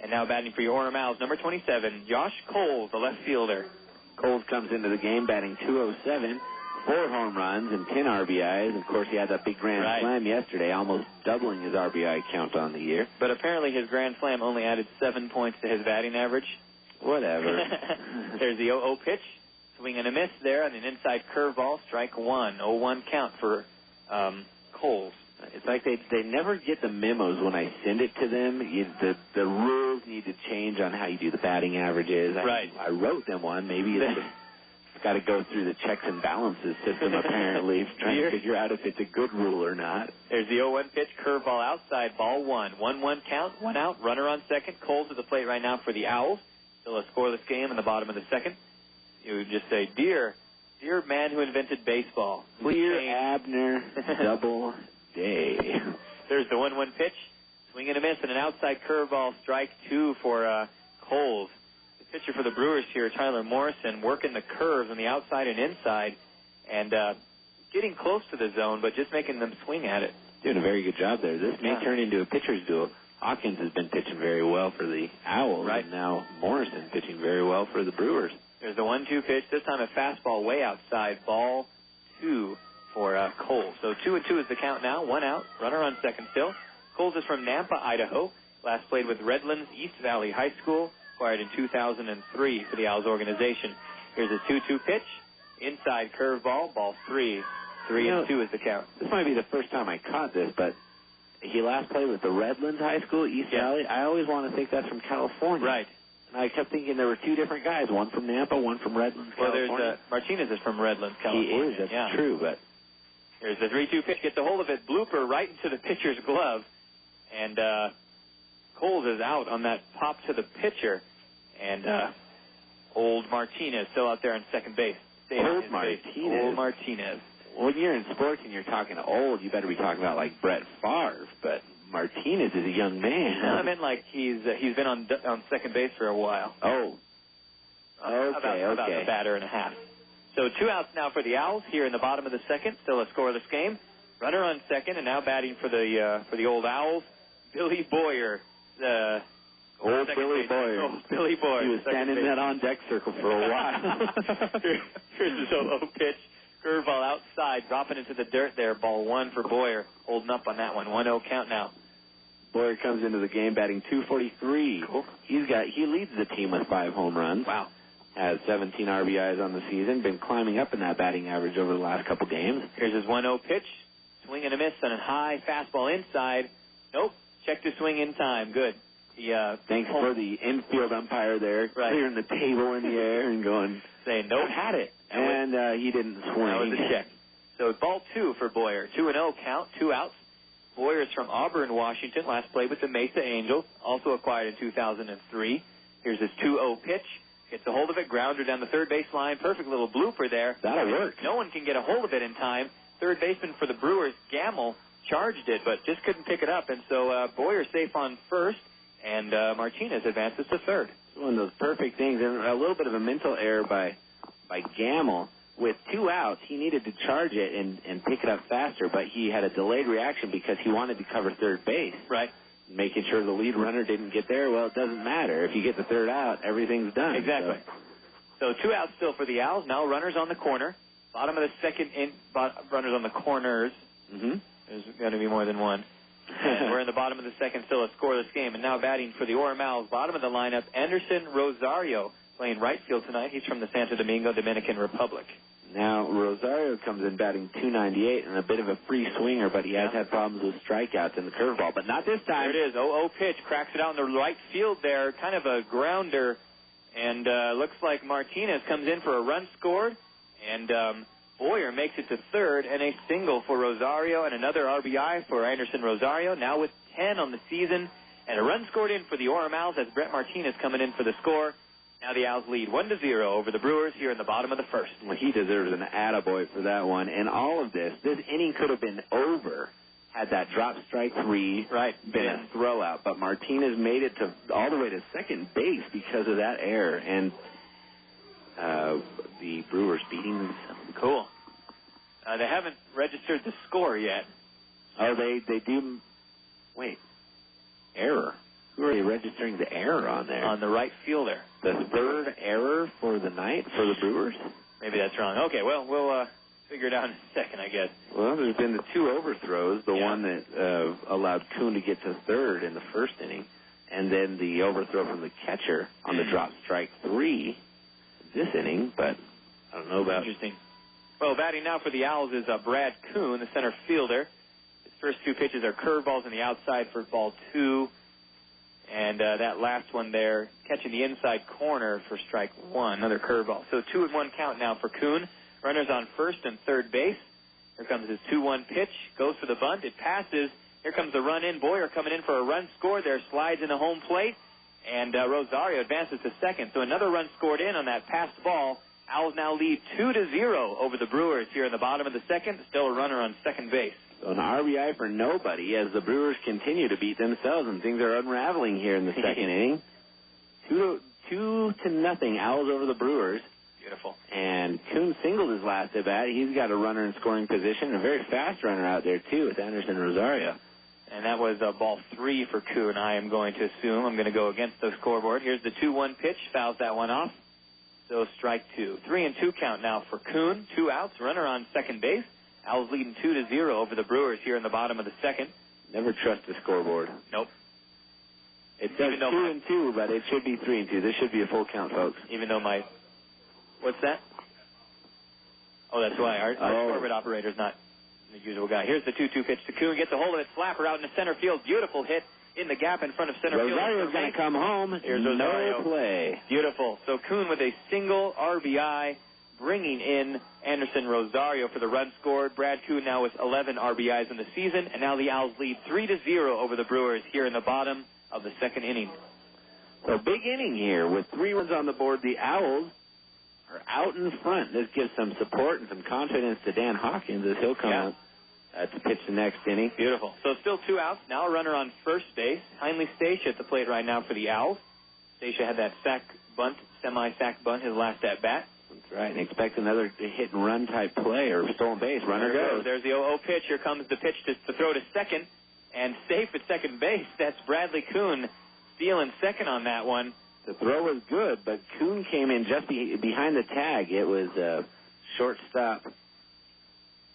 And now batting for your Orem Owls, number 27, Josh Coles, the left fielder. Coles comes into the game batting .207, 4 home runs and 10 RBIs. Of course, he had that big grand slam yesterday, almost doubling his RBI count on the year. But apparently his grand slam only added 7 points to his batting average. Whatever. There's the 0-0 pitch. Swing and a miss there on an inside curveball, strike one. 0-1 count for Coles. It's like they never get the memos when I send it to them. The rules need to change on how you do the batting averages. I wrote them one. Maybe it's got to go through the checks and balances system, apparently, trying to figure out if it's a good rule or not. There's the 0-1 pitch, curveball outside, ball one. 1-1 count, one out, runner on second. Coles at the plate right now for the Owls. Still a scoreless game in the bottom of the second. You would just say, dear man who invented baseball. Dear Abner Double Day. There's the 1-1 pitch, swing and a miss, and an outside curveball, strike two for Coles. The pitcher for the Brewers here, Tyler Morrison, working the curves on the outside and inside, and getting close to the zone, but just making them swing at it. Doing a very good job there. This may turn into a pitcher's duel. Hawkins has been pitching very well for the Owls, and now Morrison pitching very well for the Brewers. There's the 1-2 pitch, this time a fastball way outside, ball two for Coles. So 2-2 is the count now, one out, runner on second still. Coles is from Nampa, Idaho. Last played with Redlands East Valley High School, acquired in 2003 for the Owls organization. Here's a 2-2 pitch, inside curveball, ball three. 3-2 is the count. This might be the first time I caught this, but he last played with the Redlands High School, East Valley. I always want to think that's from California. Right. And I kept thinking there were two different guys, one from Nampa, one from Redlands, California. Well, there's Martinez is from Redlands, California. He is, that's true, but... Here's the 3-2 pitch, gets a hold of it, blooper right into the pitcher's glove, and Coles is out on that pop to the pitcher, and old Martinez still out there on second base. Old Martinez. Well, when you're in sports and you're talking old, you better be talking about like Brett Favre, but Martinez is a young man. No, I meant like he's been on second base for a while. Oh. Okay, about a batter and a half. So 2 outs now for the Owls here in the bottom of the second. Still a scoreless game. Runner on second, and now batting for the old Owls, Billy Boyer. Old Billy Boyer. Oh, Billy Boyer. He was standing in that on-deck circle for a while. Here's the solo pitch. Curveball outside, dropping into the dirt there. Ball one for Boyer, holding up on that one. 1-0 count now. Boyer comes into the game batting .243. Cool. He leads the team with 5 home runs. Wow. Has 17 RBIs on the season. Been climbing up in that batting average over the last couple games. Here's his 1-0 pitch. Swing and a miss on a high fastball inside. Nope. Check the swing in time. Good. Thanks for the infield umpire there, clearing the table in the air and going, saying, nope. Had it. And he didn't swing. That was a check. So ball two for Boyer. 2-0 count, 2 outs. Boyer is from Auburn, Washington. Last played with the Mesa Angels. Also acquired in 2003. Here's his 2-0 pitch. Gets a hold of it, grounder down the third base line. Perfect little blooper there. That'll work. No one can get a hold of it in time. Third baseman for the Brewers, Gamel, charged it, but just couldn't pick it up. And so Boyer safe on first, and Martinez advances to third. One of those perfect things, and a little bit of a mental error by Gamel. with 2 outs, he needed to charge it and pick it up faster, but he had a delayed reaction because he wanted to cover third base. Right. Making sure the lead runner didn't get there, well, it doesn't matter. If you get the third out, everything's done. Exactly. So 2 outs still for the Owls. Now runners on the corner. Bottom of the second, runners on the corners. Mm-hmm. There's going to be more than one. We're in the bottom of the second, still a scoreless game. And now batting for the Orem Owls, bottom of the lineup, Anderson Rosario, playing right field tonight. He's from the Santo Domingo, Dominican Republic. Now, Rosario comes in batting .298 and a bit of a free swinger, but he has had problems with strikeouts in the curveball, but not this time. There it is. 0-0 pitch. Cracks it out in the right field there. Kind of a grounder. And looks like Martinez comes in for a run scored. And Boyer makes it to third, and a single for Rosario and another RBI for Anderson Rosario, now with 10 on the season. And a run scored in for the Orem Owls as Brett Martinez coming in for the score. Now the Owls lead 1-0 over the Brewers here in the bottom of the first. Well, he deserves an attaboy for that one. And all of this inning could have been over had that drop strike 3 been a throwout. But Martinez made it to all the way to second base because of that error. And the Brewers beating themselves. Cool. They haven't registered the score yet. Oh, they do. Wait. Error. Who are they registering the error on there? On the right fielder. The third error for the night for the Brewers? Maybe that's wrong. Okay, well, we'll figure it out in a second, I guess. Well, there's been the 2 overthrows, the one that allowed Kuhn to get to third in the first inning, and then the overthrow from the catcher on the drop strike 3 this inning, but I don't know about... Interesting. Well, batting now for the Owls is Brad Kuhn, the center fielder. His first 2 pitches are curveballs on the outside for ball 2. And that last one there, catching the inside corner for strike 1, another curveball. So 2-1 count now for Kuhn. Runners on first and third base. Here comes his 2-1 pitch. Goes for the bunt. It passes. Here comes the run in. Boyer coming in for a run score there. Slides in the home plate. And Rosario advances to second. So another run scored in on that passed ball. Owls now lead 2-0 over the Brewers here in the bottom of the second. Still a runner on second base. So an RBI for nobody as the Brewers continue to beat themselves, and things are unraveling here in the second inning. 2-0 Owls over the Brewers. Beautiful. And Kuhn singled his last at bat. He's got a runner in scoring position, a very fast runner out there, too, with Anderson Rosario. And that was ball 3 for Kuhn, I am going to assume. I'm going to go against the scoreboard. Here's the 2-1 pitch. Fouls that one off. So strike 2. 3-2 count now for Kuhn. 2 outs. Runner on second base. Owls leading 2-0 over the Brewers here in the bottom of the second. Never trust the scoreboard. Nope. It says 2-2, but it should be 3-2. This should be a full count, folks. Even though my... What's that? Oh, that's why. Our scoreboard operator's not the usual guy. Here's the 2-2 pitch to Kuhn. Gets a hold of it. Flapper out in the center field. Beautiful hit in the gap in front of center field. Rosario's going to come home. Here's Rosario. No play. Beautiful. So Kuhn with a single RBI, bringing in Anderson Rosario for the run scored. Brad Kuhn now with 11 RBIs in the season, and now the Owls lead 3-0 over the Brewers here in the bottom of the second inning. So big inning here with 3 runs on the board. The Owls are out in front. This gives some support and some confidence to Dan Hawkins as he'll come up to pitch the next inning. Beautiful. So still 2 outs. Now a runner on first base. Heinley Stacia at the plate right now for the Owls. Stacia had that semi-sack bunt his last at-bat. That's right, and expect another hit-and-run type play or stolen base. Runner goes. There's the 0-0 pitch. Here comes the pitch to throw to second, and safe at second base. That's Bradley Kuhn stealing second on that one. The throw was good, but Kuhn came in just behind the tag. It was shortstop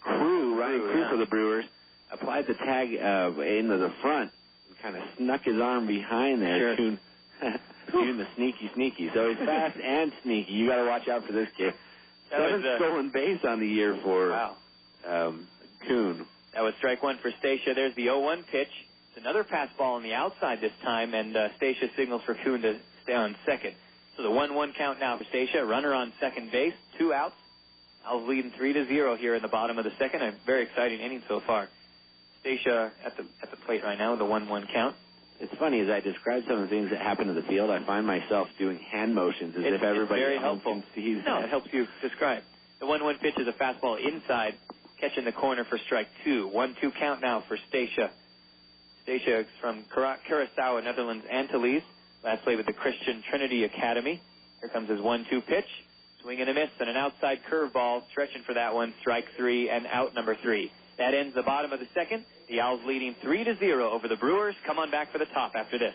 Ryan Crew for the Brewers. Applied the tag into the front and kind of snuck his arm behind there. Sure. Kuhn the sneaky. So he's fast and sneaky. You got to watch out for this kid. 7 stolen base on the year for Kuhn. That was strike 1 for Stacia. There's the 0-1 pitch. It's another pass ball on the outside this time, and Stacia signals for Kuhn to stay on second. So the 1-1 count now for Stacia. Runner on second base. 2 outs. Owls leading 3-0 here in the bottom of the second. A very exciting inning so far. Stacia at the plate right now with a 1-1 count. It's funny, as I describe some of the things that happen in the field, I find myself doing hand motions as if everybody very helpful. Sees that. It helps you describe. The 1-1 pitch is a fastball inside, catching the corner for strike 2. 1-2 count now for Stacia. Stacia is from Curaçao, Netherlands, Antilles. Last played with the Christian Trinity Academy. Here comes his 1-2 pitch. Swing and a miss and an outside curveball. Stretching for that one. Strike 3 and out number 3. That ends the bottom of the second. The Owls leading 3-0 over the Brewers. Come on back for the top after this.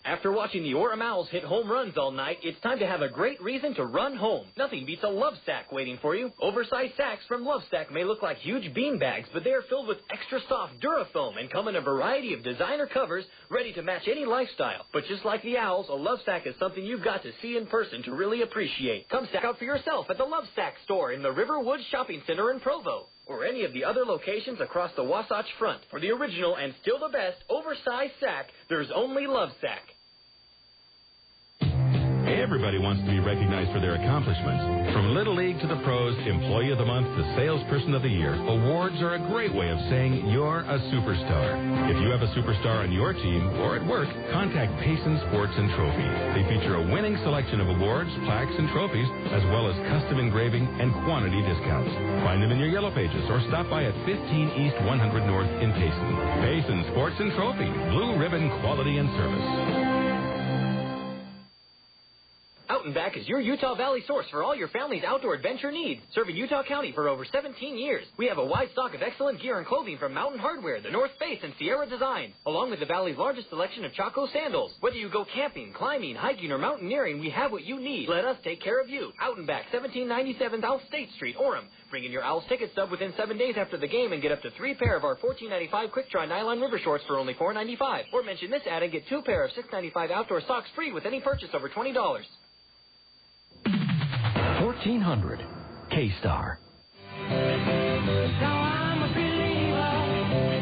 After watching the Orem Owls hit home runs all night, it's time to have a great reason to run home. Nothing beats a Love Sack waiting for you. Oversized sacks from Love Sack may look like huge bean bags, but they are filled with extra soft Durafoam and come in a variety of designer covers ready to match any lifestyle. But just like the Owls, a Love Sack is something you've got to see in person to really appreciate. Come sack out for yourself at the Love Sack store in the Riverwood Shopping Center in Provo, or any of the other locations across the Wasatch Front. For the original and still the best oversized sack, there's only Love Sack. Everybody wants to be recognized for their accomplishments. From Little League to the pros, Employee of the Month to Salesperson of the Year, awards are a great way of saying you're a superstar. If you have a superstar on your team or at work, contact Payson Sports and Trophy. They feature a winning selection of awards, plaques, and trophies, as well as custom engraving and quantity discounts. Find them in your Yellow Pages or stop by at 15 East 100 North in Payson. Payson Sports and Trophy, blue ribbon quality and service. Out and Back is your Utah Valley source for all your family's outdoor adventure needs. Serving Utah County for over 17 years. We have a wide stock of excellent gear and clothing from Mountain Hardware, the North Face, and Sierra Designs, along with the Valley's largest selection of Chaco sandals. Whether you go camping, climbing, hiking, or mountaineering, we have what you need. Let us take care of you. Out and Back, 1797 South State Street, Orem. Bring in your Owls ticket stub within 7 days after the game and get up to 3 pair of our $14.95 Quick Dry Nylon River Shorts for only $4.95. Or mention this ad and get 2 pair of $6.95 outdoor socks free with any purchase over $20. 1400 K-Star.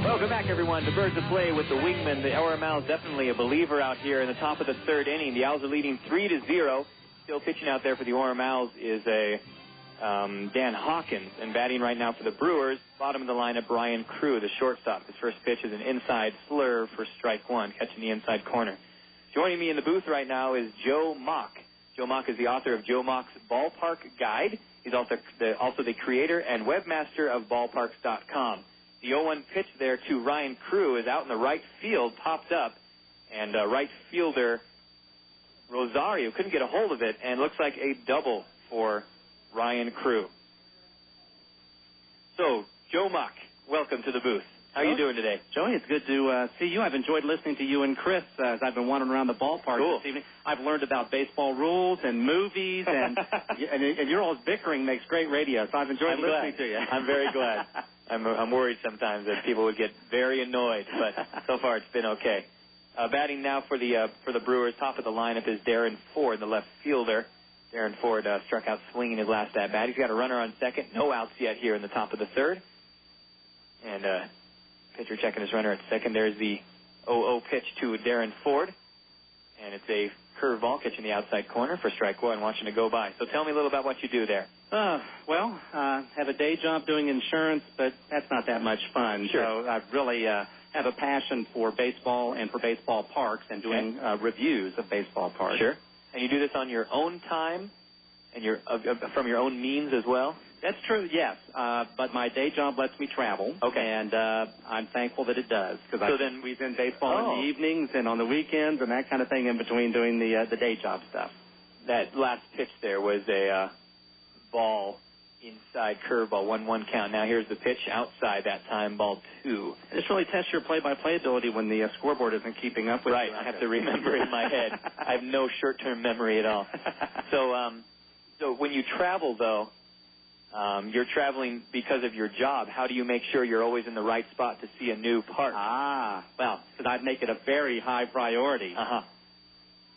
Welcome back, everyone, to Birds of Play with the Wingman. The Orem Owls definitely a believer out here in the top of the third inning. The Owls are leading 3-0. Still pitching out there for the Orem Owls is Dan Hawkins, and batting right now for the Brewers, bottom of the lineup, Brian Crew, the shortstop. His first pitch is an inside slurve for strike 1, catching the inside corner. Joining me in the booth right now is Joe Mock. Joe Mock is the author of Joe Mock's Ballpark Guide. He's also the creator and webmaster of ballparks.com. The 0-1 pitch there to Ryan Crew is out in the right field, popped up, and right fielder Rosario couldn't get a hold of it, and looks like a double for Ryan Crew. So, Joe Mock, welcome to the booth. How are you doing today? Joey, it's good to see you. I've enjoyed listening to you and Chris as I've been wandering around the ballpark this evening. I've learned about baseball rules and movies, and you're always bickering makes great radio, so I've enjoyed listening to you. I'm very glad. I'm worried sometimes that people would get very annoyed, but so far it's been okay. Batting now for the Brewers, top of the lineup is Darren Ford, the left fielder. Darren Ford struck out swinging his last at-bat. He's got a runner on second. No outs yet here in the top of the third. And pitcher checking his runner at second. There's the 0-0 pitch to Darren Ford. And it's a curveball catching the outside corner for strike 1, watching it go by. So tell me a little about what you do there. Have a day job doing insurance, but that's not that much fun. Sure. So I really have a passion for baseball and for baseball parks and doing reviews of baseball parks. Sure. And you do this on your own time and from your own means as well? That's true, yes. But my day job lets me travel. Okay. And I'm thankful that it does. Because I squeeze in baseball in the evenings and on the weekends and that kind of thing in between doing the day job stuff. That last pitch there was a ball inside curveball, 1-1 count. Now here's the pitch outside that time, ball 2. This really tests your play-by-play ability when the scoreboard isn't keeping up with you. Right, I have to remember in my head. I have no short-term memory at all. So when you travel, though, you're traveling because of your job. How do you make sure you're always in the right spot to see a new park? Well, because I make it a very high priority.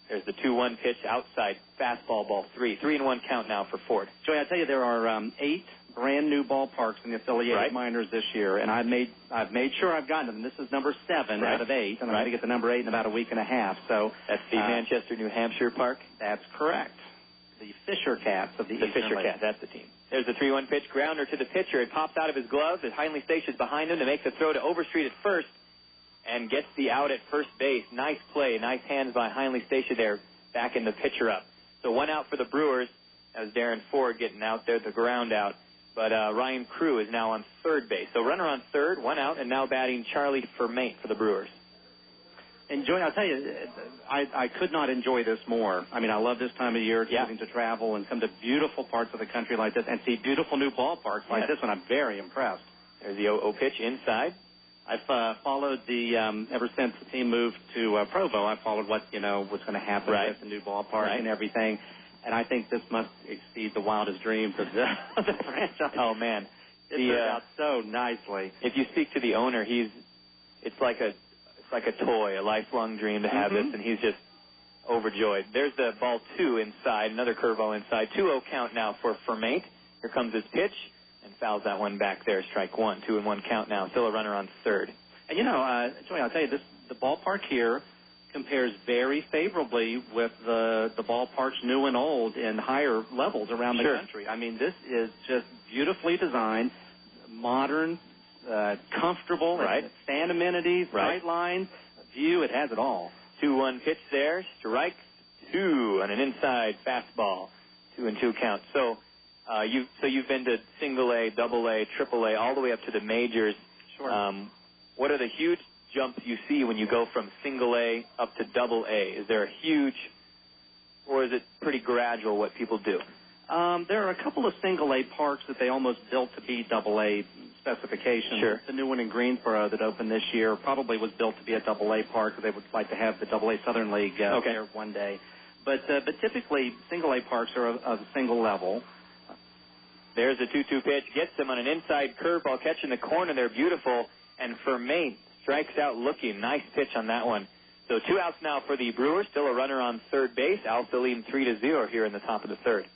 There's the 2-1 pitch outside fastball, ball 3. 3-1 count now for Ford. Joey, I tell you, there are 8 brand new ballparks in the affiliated minors this year, and I've made sure I've gotten them. This is number 7 out of 8, and I'm going to get the number 8 in about a week and a half. So that's the Manchester, New Hampshire Park. That's correct. The Fisher Cats of the Fisher Cats. That's the team. There's the 3-1 pitch, grounder to the pitcher. It pops out of his glove as Heinley Station is behind him to make the throw to Overstreet at first and gets the out at first base. Nice play, nice hands by Heinley Station there, backing the pitcher up. So 1 out for the Brewers. That was Darren Ford getting out there, the ground out. But Ryan Crew is now on third base. So runner on third, 1 out, and now batting Charlie Fermain for the Brewers. I'll tell you, I could not enjoy this more. I mean, I love this time of year, getting to travel and come to beautiful parts of the country like this and see beautiful new ballparks like this one. I'm very impressed. There's the 0-0 pitch inside. I've followed ever since the team moved to Provo, I followed what's going to happen with the new ballpark and everything. And I think this must exceed the wildest dreams of the franchise. Oh, man. It turned out so nicely. If you speak to the owner, it's like a toy, a lifelong dream to have this, and he's just overjoyed. There's the ball 2 inside, another curveball inside. 2-0 count now for Fermate. Here comes his pitch, and fouls that one back there. Strike 1, 2-1 count now. Still a runner on third. And Joey, I'll tell you, the ballpark here compares very favorably with the ballparks new and old in higher levels around the country. I mean, this is just beautifully designed, modern, comfortable, stand amenities, bright lines, view. It has it all. 2-1 pitch there, strike 2 on an inside fastball, 2-2 count. So you've been to single A, double A, triple A, all the way up to the majors. Sure. What are the huge jumps you see when you go from single A up to double A? Is there a huge, or is it pretty gradual what people do? There are a couple of single A parks that they almost built to be double A specifications. Sure. The new one in Greensboro that opened this year probably was built to be a double A park. They would like to have the double A Southern League there one day. But typically single A parks are of a single level. There's a 2-2 pitch, gets him on an inside curveball, catching the corner there, beautiful. And Fermate strikes out looking. Nice pitch on that one. So 2 outs now for the Brewers. Still a runner on third base. Owlz still leading 3-0 here in the top of the third.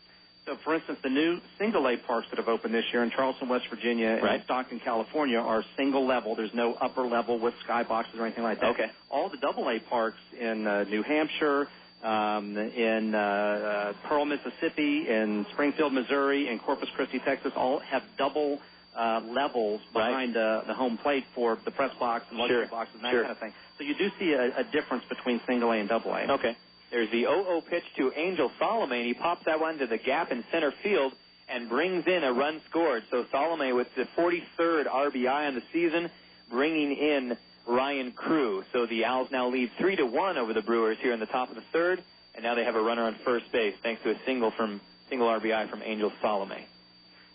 So, for instance, the new single-A parks that have opened this year in Charleston, West Virginia, and Stockton, California, are single level. There's no upper level with skyboxes or anything like that. Okay. All the double-A parks in New Hampshire, in Pearl, Mississippi, in Springfield, Missouri, and Corpus Christi, Texas, all have double levels behind the home plate for the press box and luxury boxes and that kind of thing. So you do see a difference between single A and double A. Okay. There's the 0-0 pitch to Ángel Sálome, and he pops that one to the gap in center field and brings in a run scored. So Sálome with the 43rd RBI on the season, bringing in Ryan Crew. So the Owls now lead 3-1 over the Brewers here in the top of the third, and now they have a runner on first base thanks to a single RBI from Ángel Sálome.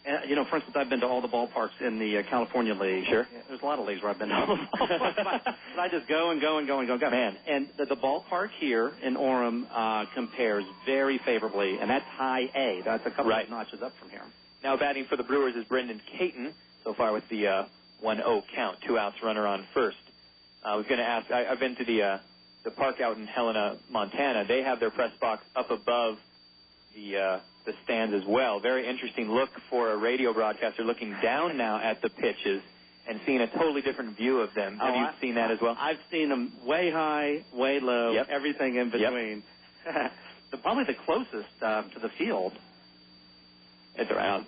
And, for instance, I've been to all the ballparks in the California League. Sure. There's a lot of leagues where I've been to all the ballparks. But I just go and go. Man. And the ballpark here in Orem compares very favorably, and that's high A. That's a couple of notches up from here. Now batting for the Brewers is Brendan Caton, so far with the 1-0 count, 2 outs, runner on first. I was going to ask, I've been to the park out in Helena, Montana. They have their press box up above the stands as well. Very interesting look for a radio broadcaster looking down now at the pitches and seeing a totally different view of them. Have you seen that as well? I've seen them way high, way low, everything in between. Probably the closest to the field. It's around.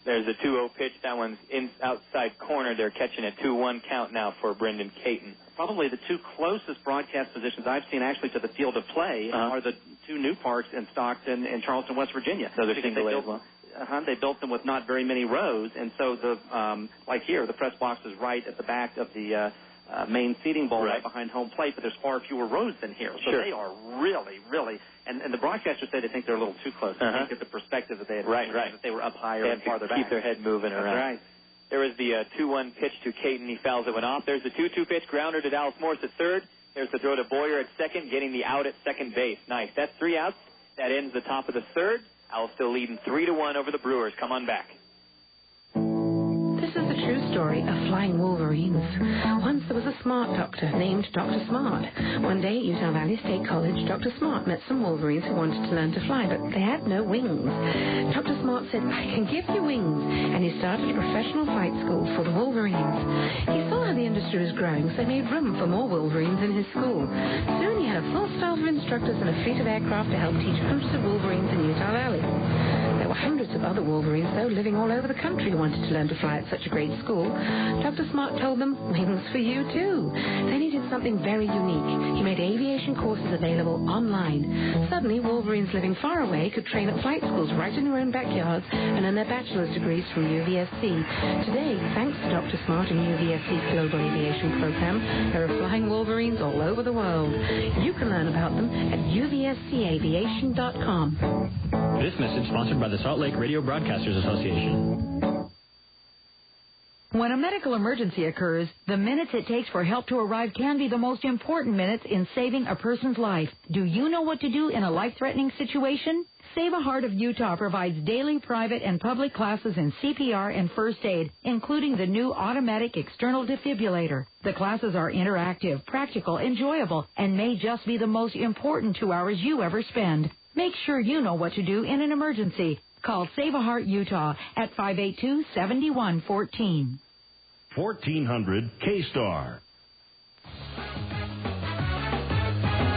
There's a 2-0 pitch. That one's outside corner. They're catching a 2-1 count now for Brendan Caton. Probably the 2 closest broadcast positions I've seen actually to the field of play are the 2 new parks in Stockton and Charleston, West Virginia. Those are single A as well. They built them with not very many rows, and so like here, the press box is right at the back of the main seating bowl right behind home plate, but there's far fewer rows than here. So they are really, and the broadcasters say they think they're a little too close. They think that the perspective that they had that they were up higher and farther back. Keep their head moving around. Right. There was the 2-1 pitch to Caton. He fouls it, went off. There's the 2-2 pitch, grounder to Dallas Morris at third. There's the throw to Boyer at second, getting the out at second base. Nice. That's 3 outs. That ends the top of the third. Owlz still leading 3-1 over the Brewers. Come on back. This is the true story of flying wolverines. Once there was a smart doctor named Dr. Smart. One day at Utah Valley State College, Dr. Smart met some wolverines who wanted to learn to fly, but they had no wings. Dr. Smart said, "I can give you wings," and he started a professional flight school for the wolverines. He saw how the industry was growing, so he made room for more wolverines in his school. Soon he had a full staff of instructors and a fleet of aircraft to help teach hundreds of wolverines in Utah Valley. There were hundreds of Other Wolverines, though, living all over the country, wanted to learn to fly at such a great school. Dr. Smart told them, wings for you too. Then he did something very unique. He made aviation courses available online. Suddenly, Wolverines living far away could train at flight schools right in their own backyards and earn their bachelor's degrees from UVSC. Today, thanks to Dr. Smart and UVSC's Global Aviation Program, there are flying Wolverines all over the world. You can learn about them at uvscaviation.com. This message sponsored by the Salt Lake Radio Broadcasters Association. When a medical emergency occurs, the minutes it takes for help to arrive can be the most important minutes in saving a person's life. Do you know what to do in a life-threatening situation? Save a Heart of Utah provides daily private and public classes in CPR and first aid, including the new automatic external defibrillator. The classes are interactive, practical, enjoyable, and may just be the most important 2 hours you ever spend. Make sure you know what to do in an emergency. Call Save a Heart Utah at 582-7114. 1400 K-Star.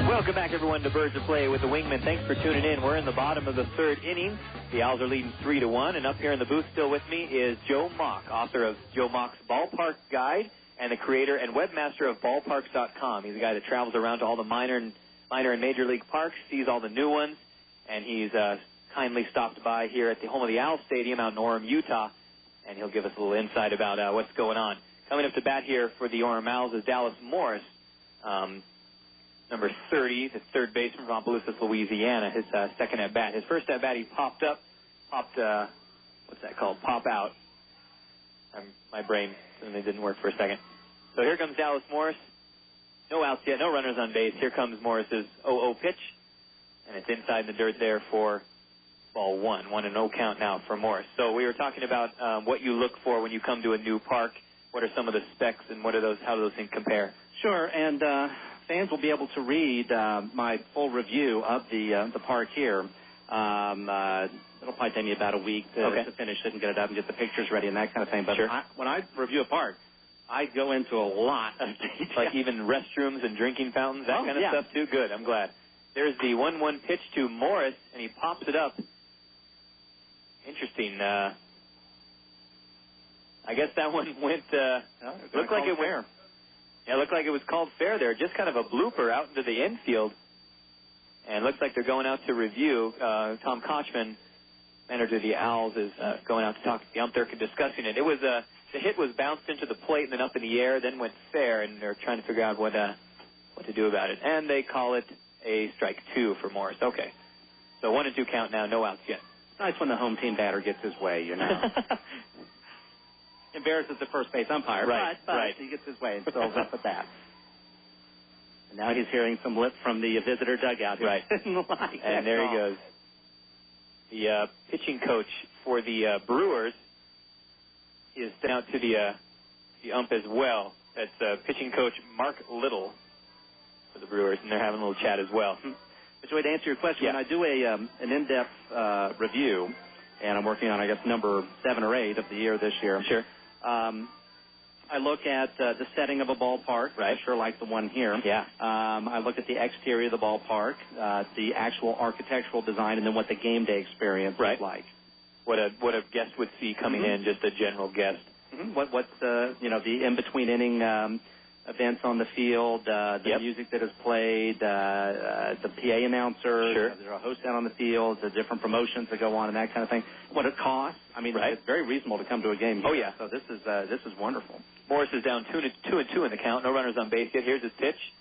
Welcome back, everyone, to Birds of Play with the Wingman. Thanks for tuning in. We're in the bottom of the third inning. The Owls are leading 3-1, and up here in the booth still with me is Joe Mock, author of Joe Mock's Ballpark Guide and the creator and webmaster of ballparks.com. He's a guy that travels around to all the minor and major league parks, sees all the new ones, and he's kindly stopped by here at the home of the Owls Stadium out in Orem, Utah, and he'll give us a little insight about what's going on. Coming up to bat here for the Orem Owls is Dallas Morris, number 30, the third baseman from Opelousas, Louisiana, his second at-bat. His first at-bat, he popped out. My brain suddenly didn't work for a second. So here comes Dallas Morris. No outs yet, no runners on base. Here comes Morris's 0-0 pitch, and it's inside the dirt there for ball one. 1-0 count now for Morris. So we were talking about what you look for when you come to a new park. What are some of the specs, and how do those things compare? Sure, and fans will be able to read my full review of the park here. It'll probably take me about a week to finish it and get it up and get the pictures ready and that kind of thing. But sure. When I review a park, I go into a lot of detail. Like even restrooms and drinking fountains, that kind of stuff too? Good, I'm glad. There's the 1-1 pitch to Morris, and he pops it up. Interesting. I guess that one went, looked like it went. Yeah, it looked like it was called fair there. Just kind of a blooper out into the infield. And it looks like they're going out to review. Tom Kochman, manager of the Owls, is going out to talk to the ump. They're discussing it. It was the hit was bounced into the plate and then up in the air, then went fair, and they're trying to figure out what to do about it. And they call it a strike two for Morris. Okay. So 1-2 count now, no outs yet. Nice when the home team batter gets his way, you know. Embarrasses the first base umpire, but he gets his way and fills up at that. And now he's hearing some lip from the visitor dugout. Right. And there he goes. The pitching coach for the Brewers is down to the ump as well. That's pitching coach Mark Little for the Brewers, and they're having a little chat as well. But to answer your question, when I do an in-depth review, and I'm working on, I guess, number 7 or 8 of the year this year. Sure. I look at the setting of a ballpark, right? Sure, like the one here. Yeah. I look at the exterior of the ballpark, the actual architectural design, and then what the game day experience is like. What a guest would see coming in, just a general guest. What's the in-between inning events on the field, the music that is played, the PA announcer, there's a host out on the field, the different promotions that go on, and that kind of thing. What it costs. I mean, it's very reasonable to come to a game here. Oh, yeah. So this is wonderful. Morris is down 2-2 in the count. No runners on base yet. Here's his pitch.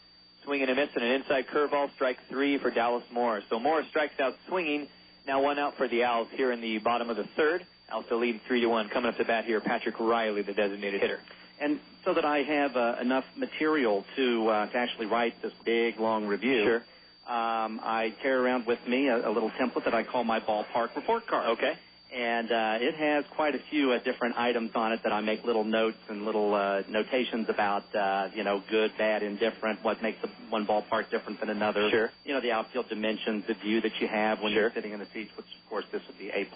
Swing and a miss and an inside curveball. Strike 3 for Dallas Morris. So Morris strikes out swinging. Now 1 out for the Owls here in the bottom of the third. Owls still leading 3-1. Coming up to bat here, Patrick Riley, the designated hitter. And so that I have enough material to actually write this big, long review, sure. I carry around with me a little template that I call my ballpark report card. Okay. And it has quite a few different items on it that I make little notes and little notations about, good, bad, indifferent, what makes one ballpark different than another. Sure. The outfield dimensions, the view that you have when you're sitting in the seats, which, of course, this would be A++++.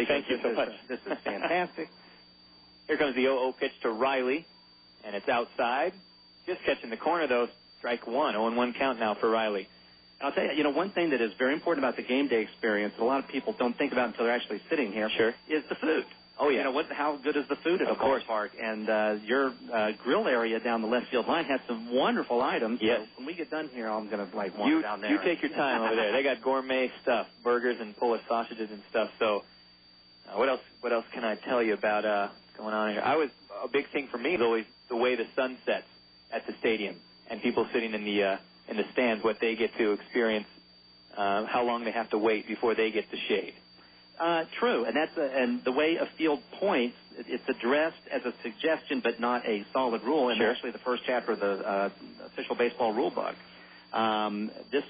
Thank you so much. This is fantastic. Here comes the 0-0 pitch to Riley, and it's outside. Just catching the corner, though. Strike 1. 0-1 count now for Riley. I'll tell you, one thing that is very important about the game day experience that a lot of people don't think about until they're actually sitting here is the food. Oh, yeah. How good is the food at a ballpark? And your grill area down the left field line has some wonderful items. Yes. So when we get done here, I'm going to wander down there. You take your time over there. They got gourmet stuff, burgers and Polish sausages and stuff. So what else can I tell you about what's going on here? A big thing for me is always the way the sun sets at the stadium and people sitting in the stands, what they get to experience, how long they have to wait before they get the shade. True, and and the way a field points, it's addressed as a suggestion, but not a solid rule. And actually, the first chapter of the official baseball rule book. This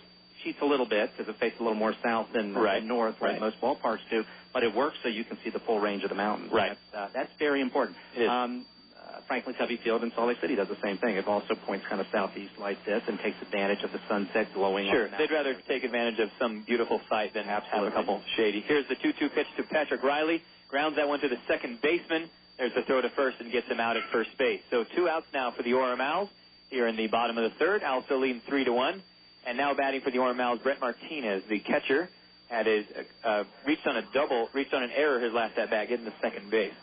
cheats a little bit because it faces a little more south than north, like most ballparks do. But it works so you can see the full range of the mountains. Right. That's very important. It is. Frankly, Covey Field in Salt Lake City does the same thing. It also points kind of southeast like this and takes advantage of the sunset glowing. Sure, they'd rather take advantage of some beautiful sight than have a couple shady. Here's the 2-2 pitch to Patrick Riley. Grounds that one to the second baseman. There's the throw to first and gets him out at first base. So 2 outs now for the Orem Owlz here in the bottom of the third. Owlz still leading 3-1. And now batting for the Orem Owlz, Brett Martinez, the catcher, had reached on an error his last at bat, getting to second base.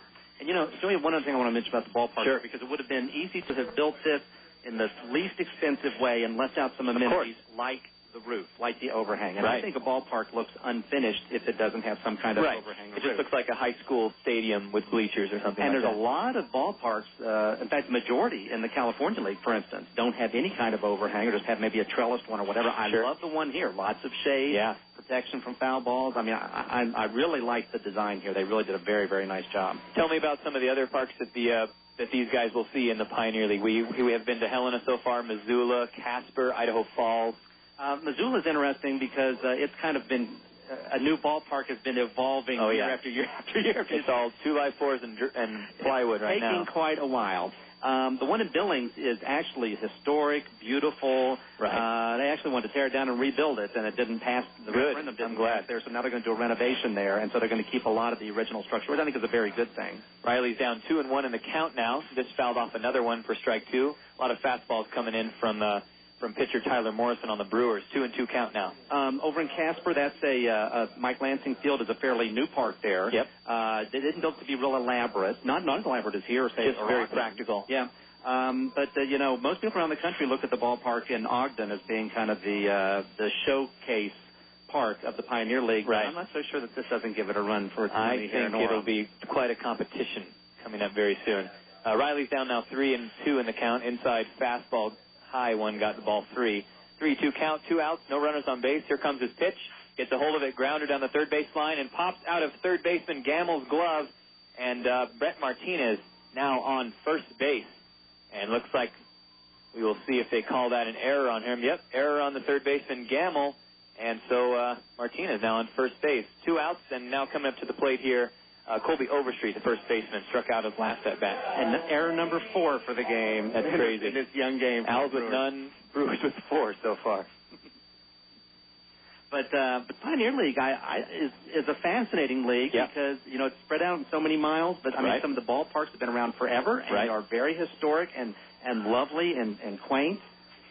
And, Joey, one other thing I want to mention about the ballpark, because it would have been easy to have built this in the least expensive way and left out some amenities like the roof, like the overhang. And I think a ballpark looks unfinished if it doesn't have some kind of overhang. It just looks like a high school stadium with bleachers or something and like that. And there's a lot of ballparks, in fact, the majority in the California League, for instance, don't have any kind of overhang or just have maybe a trellised one or whatever. I love the one here. Lots of shade, protection from foul balls. I mean, I really like the design here. They really did a very, very nice job. Tell me about some of the other parks that these guys will see in the Pioneer League. We have been to Helena so far, Missoula, Casper, Idaho Falls. Missoula is interesting because it's kind of been a new ballpark has been evolving year after year after year. It's all 2x4s and plywood right now. It's taking quite a while. The one in Billings is actually historic, beautiful. Right. They actually wanted to tear it down and rebuild it, and it didn't pass. The referendum didn't pass there, so now they're going to do a renovation there, and so they're going to keep a lot of the original structure, which I think is a very good thing. Riley's down 2-1 in the count now. Just fouled off another one for strike 2. A lot of fastballs coming in from pitcher Tyler Morrison on the Brewers. 2-2 count now. Over in Casper, that's Mike Lansing Field is a fairly new park there. Yep. They didn't build to be real elaborate. Not as elaborate as here, say. Just very practical. Yeah. But most people around the country look at the ballpark in Ogden as being kind of the showcase park of the Pioneer League. Right. I'm not so sure that this doesn't give it a run for its money here in I think it'll be quite a competition coming up very soon. Riley's down now 3-2 in the count. Inside fastball. High one got the ball 3. 3-2 count, 2 outs, no runners on base. Here comes his pitch. Gets a hold of it, grounded down the third base line, and pops out of third baseman Gamel's glove. And Brett Martinez now on first base. And looks like we will see if they call that an error on him. Yep, error on the third baseman Gamel. And so Martinez now on first base. 2 outs, and now coming up to the plate here, Colby Overstreet, the first baseman, struck out his last at bat. And error number 4 for the game. That's crazy. In this young game. Owlz with none, Brewers with 4 so far. But Pioneer League is a fascinating league because it's spread out in so many miles. But I mean, some of the ballparks have been around forever and are very historic and lovely and quaint.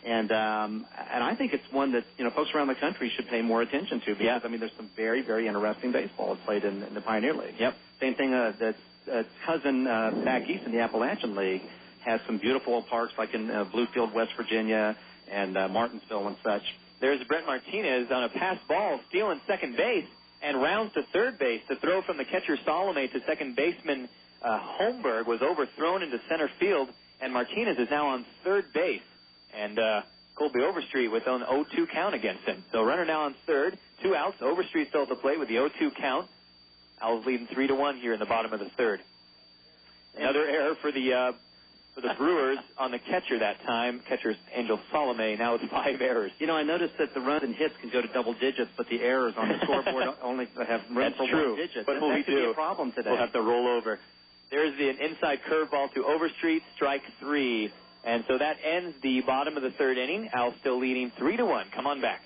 And I think it's one that folks around the country should pay more attention to because I mean there's some very, very interesting baseball that's played in the Pioneer League. Yep. Same thing. That cousin back east in the Appalachian League has some beautiful parks like in Bluefield, West Virginia, and Martinsville and such. There's Brett Martinez on a pass ball, stealing second base, and rounds to third base. The throw from the catcher Sálome to second baseman Holmberg was overthrown into center field, and Martinez is now on third base. And Colby Overstreet with an 0-2 count against him. So runner now on third, 2 outs. Overstreet still at the plate with the 0-2 count. Owlz leading 3-1 here in the bottom of the third. Another error for the Brewers on the catcher that time. Catcher's Ángel Sálome now with 5 errors. I noticed that the runs and hits can go to double digits, but the errors on the scoreboard only have runs for 1 digit. But that could be a problem today. We'll have to roll over. There's an inside curveball to Overstreet, strike 3. And so that ends the bottom of the third inning. Owlz still leading 3-1. Come on back.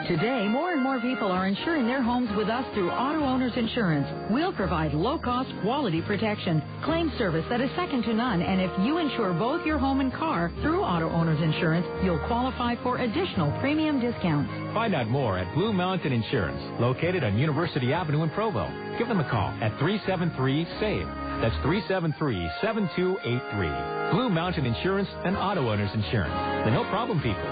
Today, more and more people are insuring their homes with us through Auto Owners Insurance. We'll provide low-cost, quality protection, claim service that is second to none, and if you insure both your home and car through Auto Owners Insurance, you'll qualify for additional premium discounts. Find out more at Blue Mountain Insurance, located on University Avenue in Provo. Give them a call at 373-SAVE. That's 373-7283. Blue Mountain Insurance and Auto Owners Insurance. The no problem people.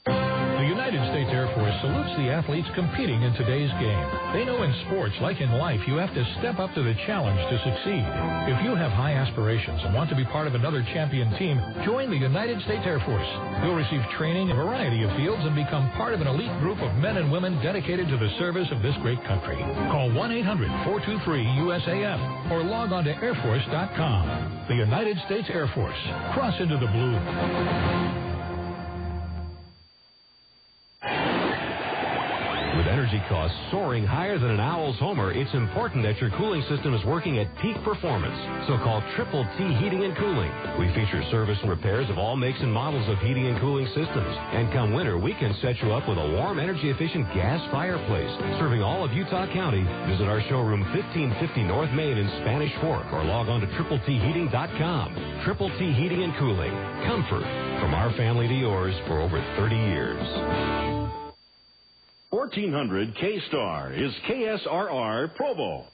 The United States Air Force salutes the athletes competing in today's game. They know in sports, like in life, you have to step up to the challenge to succeed. If you have high aspirations and want to be part of another champion team, join the United States Air Force. You'll receive training in a variety of fields and become part of an elite group of men and women dedicated to the service of this great country. Call 1-800-423-USAF or log on to airforce.com. The United States Air Force. Cross into the blue. With energy costs soaring higher than an Owlz homer, it's important that your cooling system is working at peak performance. So call Triple T Heating and Cooling. We feature service and repairs of all makes and models of heating and cooling systems. And come winter, we can set you up with a warm, energy-efficient gas fireplace. Serving all of Utah County, visit our showroom 1550 North Main in Spanish Fork or log on to TripleTHeating.com. Triple T Heating and Cooling. Comfort from our family to yours for over 30 years. 1400 K-Star is KSRR Provo.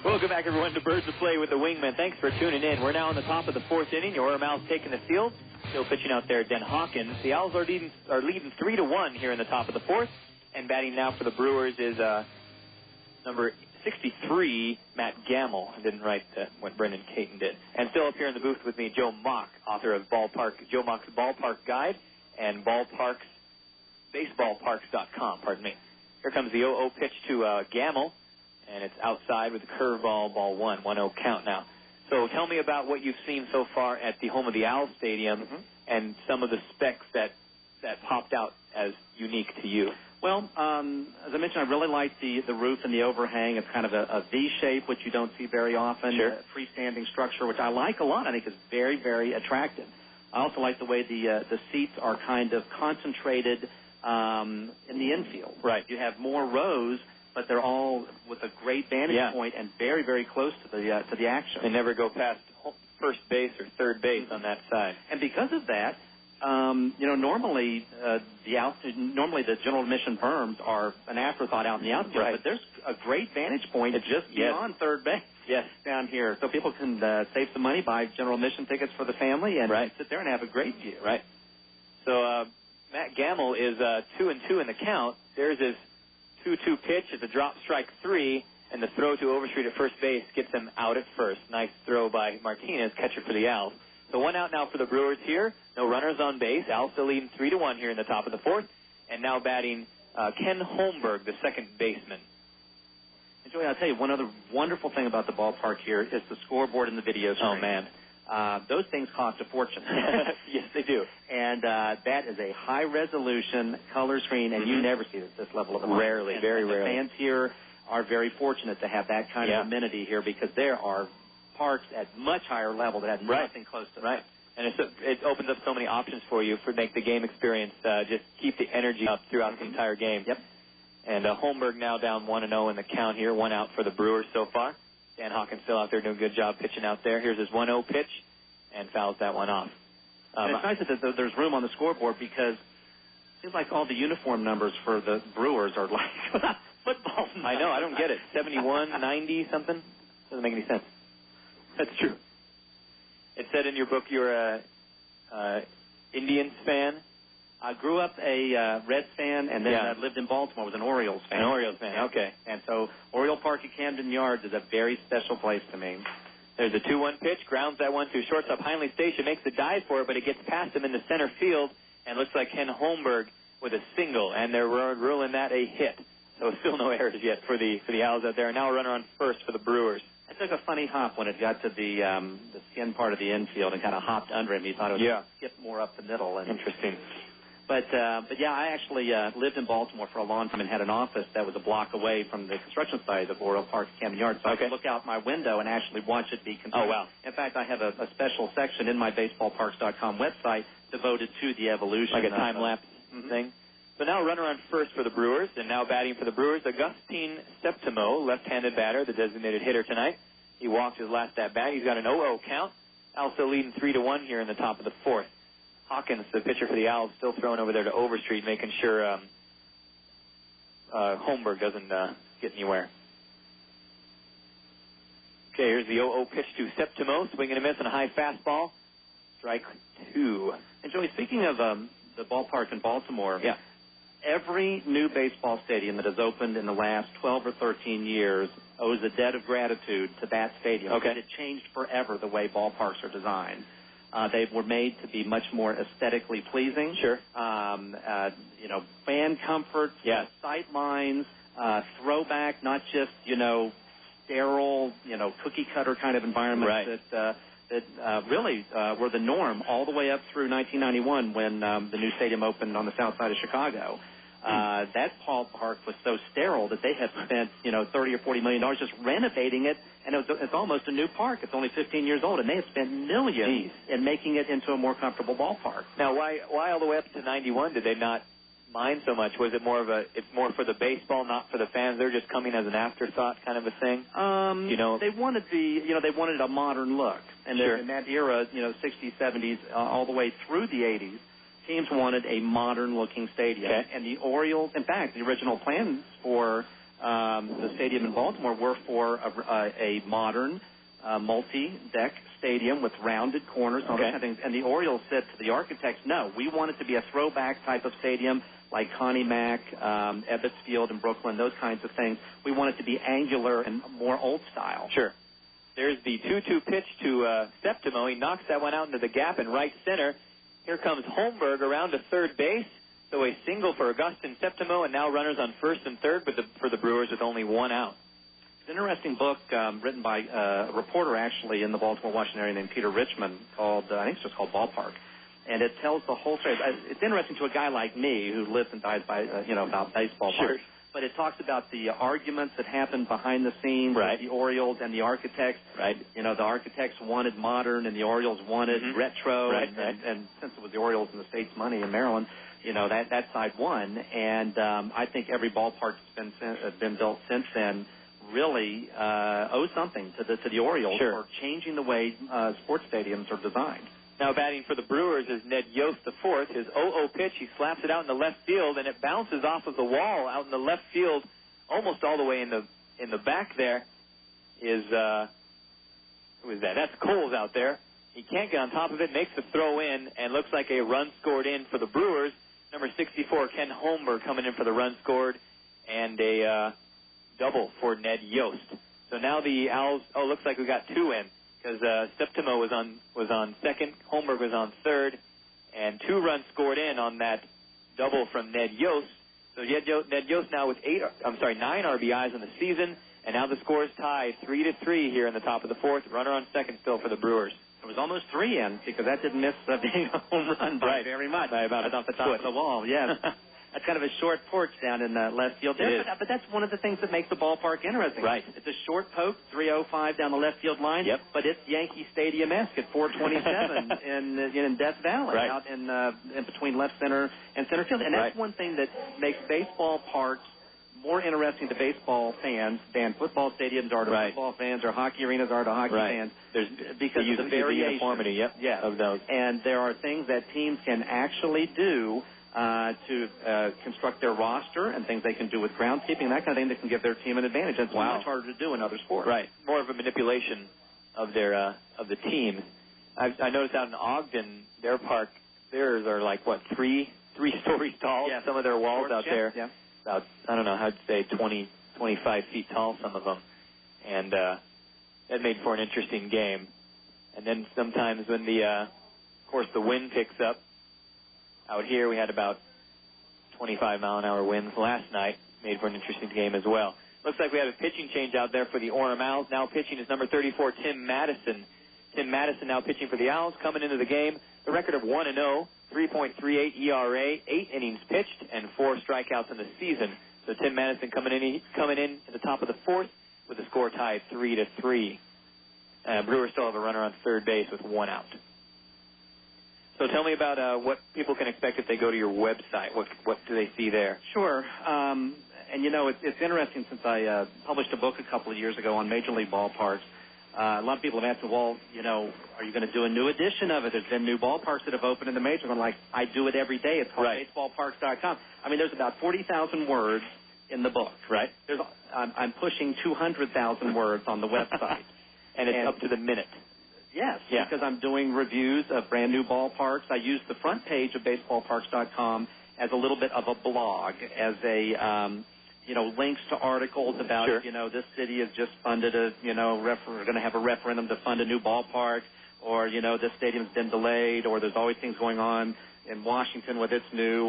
Welcome back, everyone, to Birds of Play with the Wingman. Thanks for tuning in. We're now on the top of the fourth inning. Orem taking the field. Still pitching out there, Den Hawkins. The Owls are leading 3-1 here in the top of the fourth. And batting now for the Brewers is number 63, Mat Gamel. I didn't write what Brendan Caton did. And still up here in the booth with me, Joe Mock, author of Joe Mock's Ballpark Guide and baseballparks.com, pardon me. Here comes the 0-0 pitch to Gamel, and it's outside with the curveball, ball one, 1-0 count now. So tell me about what you've seen so far at the home of the Owlz Stadium and some of the specs that popped out as unique to you. Well, as I mentioned, I really like the roof and the overhang. It's kind of a V shape, which you don't see very often. Sure. Freestanding structure, which I like a lot. I think is very, very attractive. I also like the way the seats are kind of concentrated in the infield. Right. You have more rows, but they're all with a great vantage point and very, very close to the action. They never go past first base or third base on that side. And because of that, normally the general admission berms are an afterthought out in the outfield, right. But there's a great vantage point just beyond third base. Yes. Down here. So people can save some money, buy general admission tickets for the family, and sit there and have a great view. Right. So Mat Gamel is 2-2 in the count. There's his 2-2 pitch. It's a drop strike 3, and the throw to Overstreet at first base gets him out at first. Nice throw by Martinez, catcher for the Owls. So 1 out now for the Brewers here. No runners on base. Owls still leading 3-1 here in the top of the fourth. And now batting Ken Holmberg, the second baseman. And Joey, I'll tell you one other wonderful thing about the ballpark here is the scoreboard and the video screen. Oh, man. Those things cost a fortune. Yes, they do. And that is a high-resolution color screen, and you never see this level of amount. Rarely, very rarely. The fans here are very fortunate to have that kind of amenity here because there are parks at much higher level that have nothing close to that. Right. And it opens up so many options for you for make the game experience. Just keep the energy up throughout the entire game. Yep. And Holmberg now down 1-0 in the count here. 1 out for the Brewers so far. Dan Hawkins still out there doing a good job pitching out there. Here's his 1-0 pitch, and fouls that one off. And it's nice that there's room on the scoreboard because it seems like all the uniform numbers for the Brewers are like football numbers. I know. I don't get it. 71, 90, something? Doesn't make any sense. That's true. It said in your book you're a Indians fan. I grew up a Reds fan, and then I lived in Baltimore. Was an Orioles fan. An Orioles fan, okay. And so Oriole Park at Camden Yards is a very special place to me. There's a 2-1 pitch, grounds that one to shortstop Heinley Station, makes the dive for it, but it gets past him in the center field, and looks like Ken Holmberg with a single, and they're ruling that a hit. So still no errors yet for the Owls out there. Now a runner on first for the Brewers. It took a funny hop when it got to the skin part of the infield and kind of hopped under him. He thought it would skip more up the middle. And interesting. But yeah, I actually lived in Baltimore for a long time and had an office that was a block away from the construction site of Oriole Park, Camden Yards. So I could look out my window and actually watch it be constructed. Oh, wow. In fact, I have a special section in my baseballparks.com website devoted to the evolution. Like a time-lapse thing. So now runner on first for the Brewers, and now batting for the Brewers, Augustine Septimo, left-handed batter, the designated hitter tonight. He walked his last at-bat. He's got an 0-0 count. Also leading 3-1 here in the top of the fourth. Hawkins, the pitcher for the Owls, still throwing over there to Overstreet, making sure Holmberg doesn't get anywhere. Okay, here's the 0-0 pitch to Septimo, swing and a miss on a high fastball. Strike 2. And Joey, speaking of the ballpark in Baltimore, every new baseball stadium that has opened in the last 12 or 13 years owes a debt of gratitude to that stadium. Okay. It changed forever the way ballparks are designed. They were made to be much more aesthetically pleasing. Sure. Fan comfort, sight lines, throwback, not just, sterile, cookie cutter kind of environments that really were the norm all the way up through 1991 when the new stadium opened on the south side of Chicago. That ballpark was so sterile that they had spent, $30 or $40 million just renovating it, and it's almost a new park. It's only 15 years old, and they had spent millions in making it into a more comfortable ballpark. Now, why all the way up to 91 did they not mind so much? Was it it's more for the baseball, not for the fans? They're just coming as an afterthought kind of a thing? They wanted they wanted a modern look, and in that era, 60s, 70s, all the way through the 80s. Teams wanted a modern-looking stadium, and the Orioles, in fact, the original plans for the stadium in Baltimore were for a modern, multi-deck stadium with rounded corners, all those kind of things. And the Orioles said to the architects, no, we want it to be a throwback type of stadium like Connie Mack, Ebbets Field in Brooklyn, those kinds of things. We want it to be angular and more old style. Sure. There's the 2-2 pitch to Septimo. He knocks that one out into the gap in right center. Here comes Holmberg around to third base. So a single for Augustine Septimo, and now runners on first and third for the Brewers with only one out. It's an interesting book written by a reporter actually in the Baltimore, Washington area named Peter Richmond called, I think it's just called Ballpark. And it tells the whole story. It's interesting to a guy like me who lives and dies by, about baseball parks. But it talks about the arguments that happened behind the scenes with the Orioles and the architects. The architects wanted modern and the Orioles wanted retro. And since it was the Orioles and the state's money in Maryland, that side won. And I think every ballpark that's been built since then really owes something to the Orioles for changing the way sports stadiums are designed. Now batting for the Brewers is Ned Yost, the fourth. His 0-0 pitch, he slaps it out in the left field, and it bounces off of the wall out in the left field, almost all the way in the back there. Who is that? That's Coles out there. He can't get on top of it, makes the throw in, and looks like a run scored in for the Brewers. Number 64, Ken Holmberg, coming in for the run scored, and a double for Ned Yost. So now the Owls, looks like we got two in. Because Septimo was on second, Holmberg was on third, and 2 runs scored in on that double from Ned Yost. So Ned Yost now with 9 RBIs in the season, and now the score is tied 3-3 here in the top of the fourth. Runner on second still for the Brewers. It was almost 3 in because that didn't miss being a home run by very much. By about off the top of the wall, yes. That's kind of a short porch down in left field there, but that's one of the things that makes the ballpark interesting. Right. It's a short poke, 305 down the left field line, but it's Yankee Stadium-esque at 427 in Death Valley, out in between left center and center field. And that's one thing that makes baseball parks more interesting to baseball fans than football stadiums are to football fans or hockey arenas are to hockey fans. Because of the variation. Uniformity, of those. And there are things that teams can actually do to construct their roster and things they can do with groundskeeping and that kind of thing that can give their team an advantage. That's much harder to do in other sports. Right. More of a manipulation of the team. I noticed out in Ogden, their park, theirs are like, 3 stories tall? Yeah. Some of their walls out there. Yeah. About, I don't know, I'd say 20, 25 feet tall, some of them. And that made for an interesting game. And then sometimes when of course, the wind picks up, out here, we had about 25-mile-an-hour winds last night. Made for an interesting game as well. Looks like we have a pitching change out there for the Orem Owls. Now pitching is number 34, Tim Madison. Tim Madison now pitching for the Owls, coming into the game. The record of 1-0. 3.38 ERA, 8 innings pitched, and 4 strikeouts in the season. So Tim Madison coming in at the top of the fourth with the score tied 3-3. Brewers still have a runner on third base with 1 out. So tell me about what people can expect if they go to your website. What do they see there? Sure. And, you know, it's interesting since I published a book a couple of years ago on Major League ballparks. A lot of people have asked me, well, you know, are you going to do a new edition of it? There's been new ballparks that have opened in the majors. I'm like, I do it every day. It's called baseballparks.com. I mean, there's about 40,000 words in the book. Right. I'm pushing 200,000 words on the website. And it's up to the minute. Yes, because I'm doing reviews of brand new ballparks. I use the front page of baseballparks.com as a little bit of a blog, as a, you know, links to articles about, you know, this city has just funded a, you know, we're going to have a referendum to fund a new ballpark, or, you know, this stadium's been delayed, or there's always things going on in Washington with its new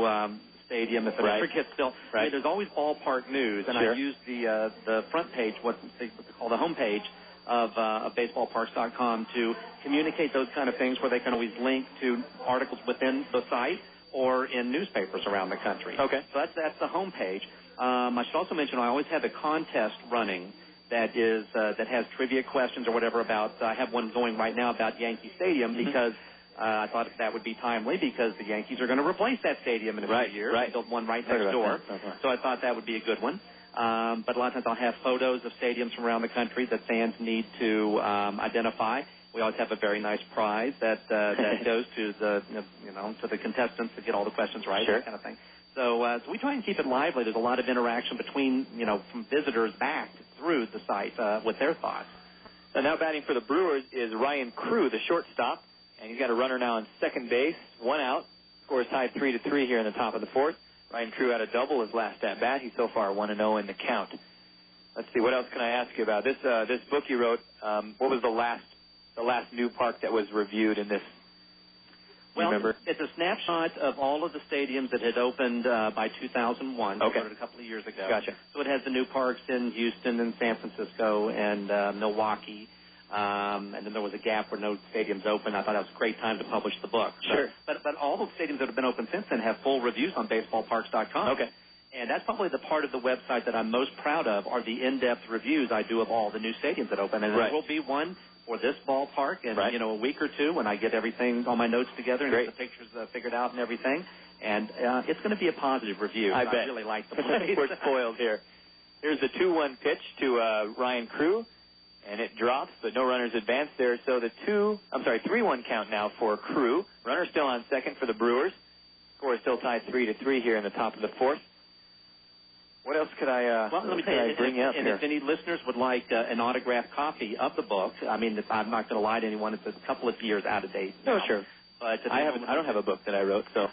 stadium. If it ever gets built, I mean, there's always ballpark news, and I use the front page, what they call the home page, of baseballparks.com to communicate those kind of things where they can always link to articles within the site or in newspapers around the country. Okay. So that's the home page. I should also mention I always have a contest running that is that has trivia questions or whatever about. I have one going right now about Yankee Stadium because I thought that would be timely because the Yankees are going to replace that stadium in a few years. They built one right next door. So I thought that would be a good one. But a lot of times I'll have photos of stadiums from around the country that fans need to identify. We always have a very nice prize that goes to the to the contestants that get all the questions right, that kind of thing. So we try and keep it lively. There's a lot of interaction between from visitors back through the site with their thoughts. So now batting for the Brewers is Ryan Crew, the shortstop, and he's got a runner now on second base, 1 out. Score is tied 3-3 here in the top of the fourth. Ryan Crew had a double his last at bat. He's so far 1-0 in the count. Let's see, what else can I ask you about? This book you wrote, what was the last new park that was reviewed in this? Well, it's a snapshot of all of the stadiums that had opened by 2001. Okay. A couple of years ago. Gotcha. So it has the new parks in Houston and San Francisco and Milwaukee. And then there was a gap where no stadiums open. I thought that was a great time to publish the book. Sure. But all the stadiums that have been open since then have full reviews on baseballparks.com. Okay. And that's probably the part of the website that I'm most proud of are the in-depth reviews I do of all the new stadiums that open. And there will be one for this ballpark in a week or two when I get everything, all my notes together and get the pictures figured out and everything. And it's going to be a positive review. I bet. really like the place. We're spoiled here. Here's the 2-1 pitch to Ryan Crew. And it drops, but no runners advance there. So the 3-1 count now for Crew. Runner still on second for the Brewers. Score is still tied 3-3 here in the top of the fourth. What else could I bring up here? If any listeners would like an autographed copy of the book, I mean, I'm not going to lie to anyone. It's a couple of years out of date. No, sure. But I don't have a book that I wrote, so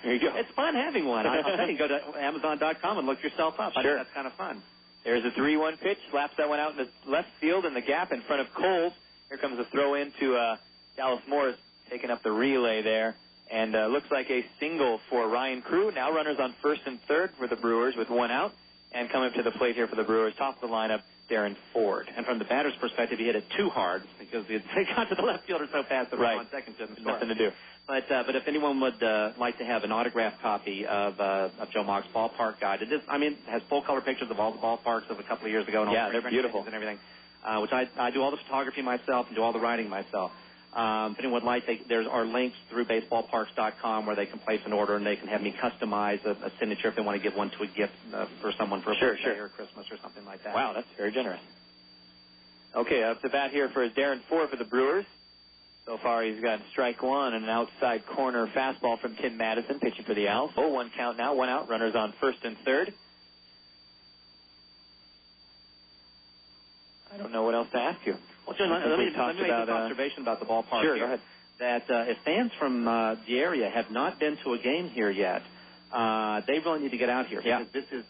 here you go. It's fun having one. I'll tell you, go to Amazon.com and look yourself up. I think that's kind of fun. There's a 3-1 pitch. Slaps that one out in the left field in the gap in front of Coles. Here comes a throw in to Dallas Morris taking up the relay there. And looks like a single for Ryan Crew. Now runners on first and third for the Brewers with 1 out. And coming up to the plate here for the Brewers, top of the lineup, Darren Ford. And from the batter's perspective, he hit it too hard because they got to the left fielder so fast that on second to nothing to do. But if anyone would like to have an autographed copy of Joe Mock's Ballpark Guide, it has full color pictures of all the ballparks of a couple of years ago. And all they're beautiful and everything. Which I do all the photography myself and do all the writing myself. If anyone would like, there are links through baseballparks.com where they can place an order and they can have me customize a signature if they want to give one to a gift for someone for a birthday or Christmas or something like that. Wow, that's very generous. Okay, up to bat here for Darren Ford for the Brewers. So far he's got strike one and an outside corner fastball from Tim Madison pitching for the Owlz. 0-1 count now, 1 out, runners on first and third. I don't know what else to ask you. Well, John, let me make this observation about the ballpark here. Go ahead. That if fans from the area have not been to a game here yet, they really need to get out here. Yeah. Because this is,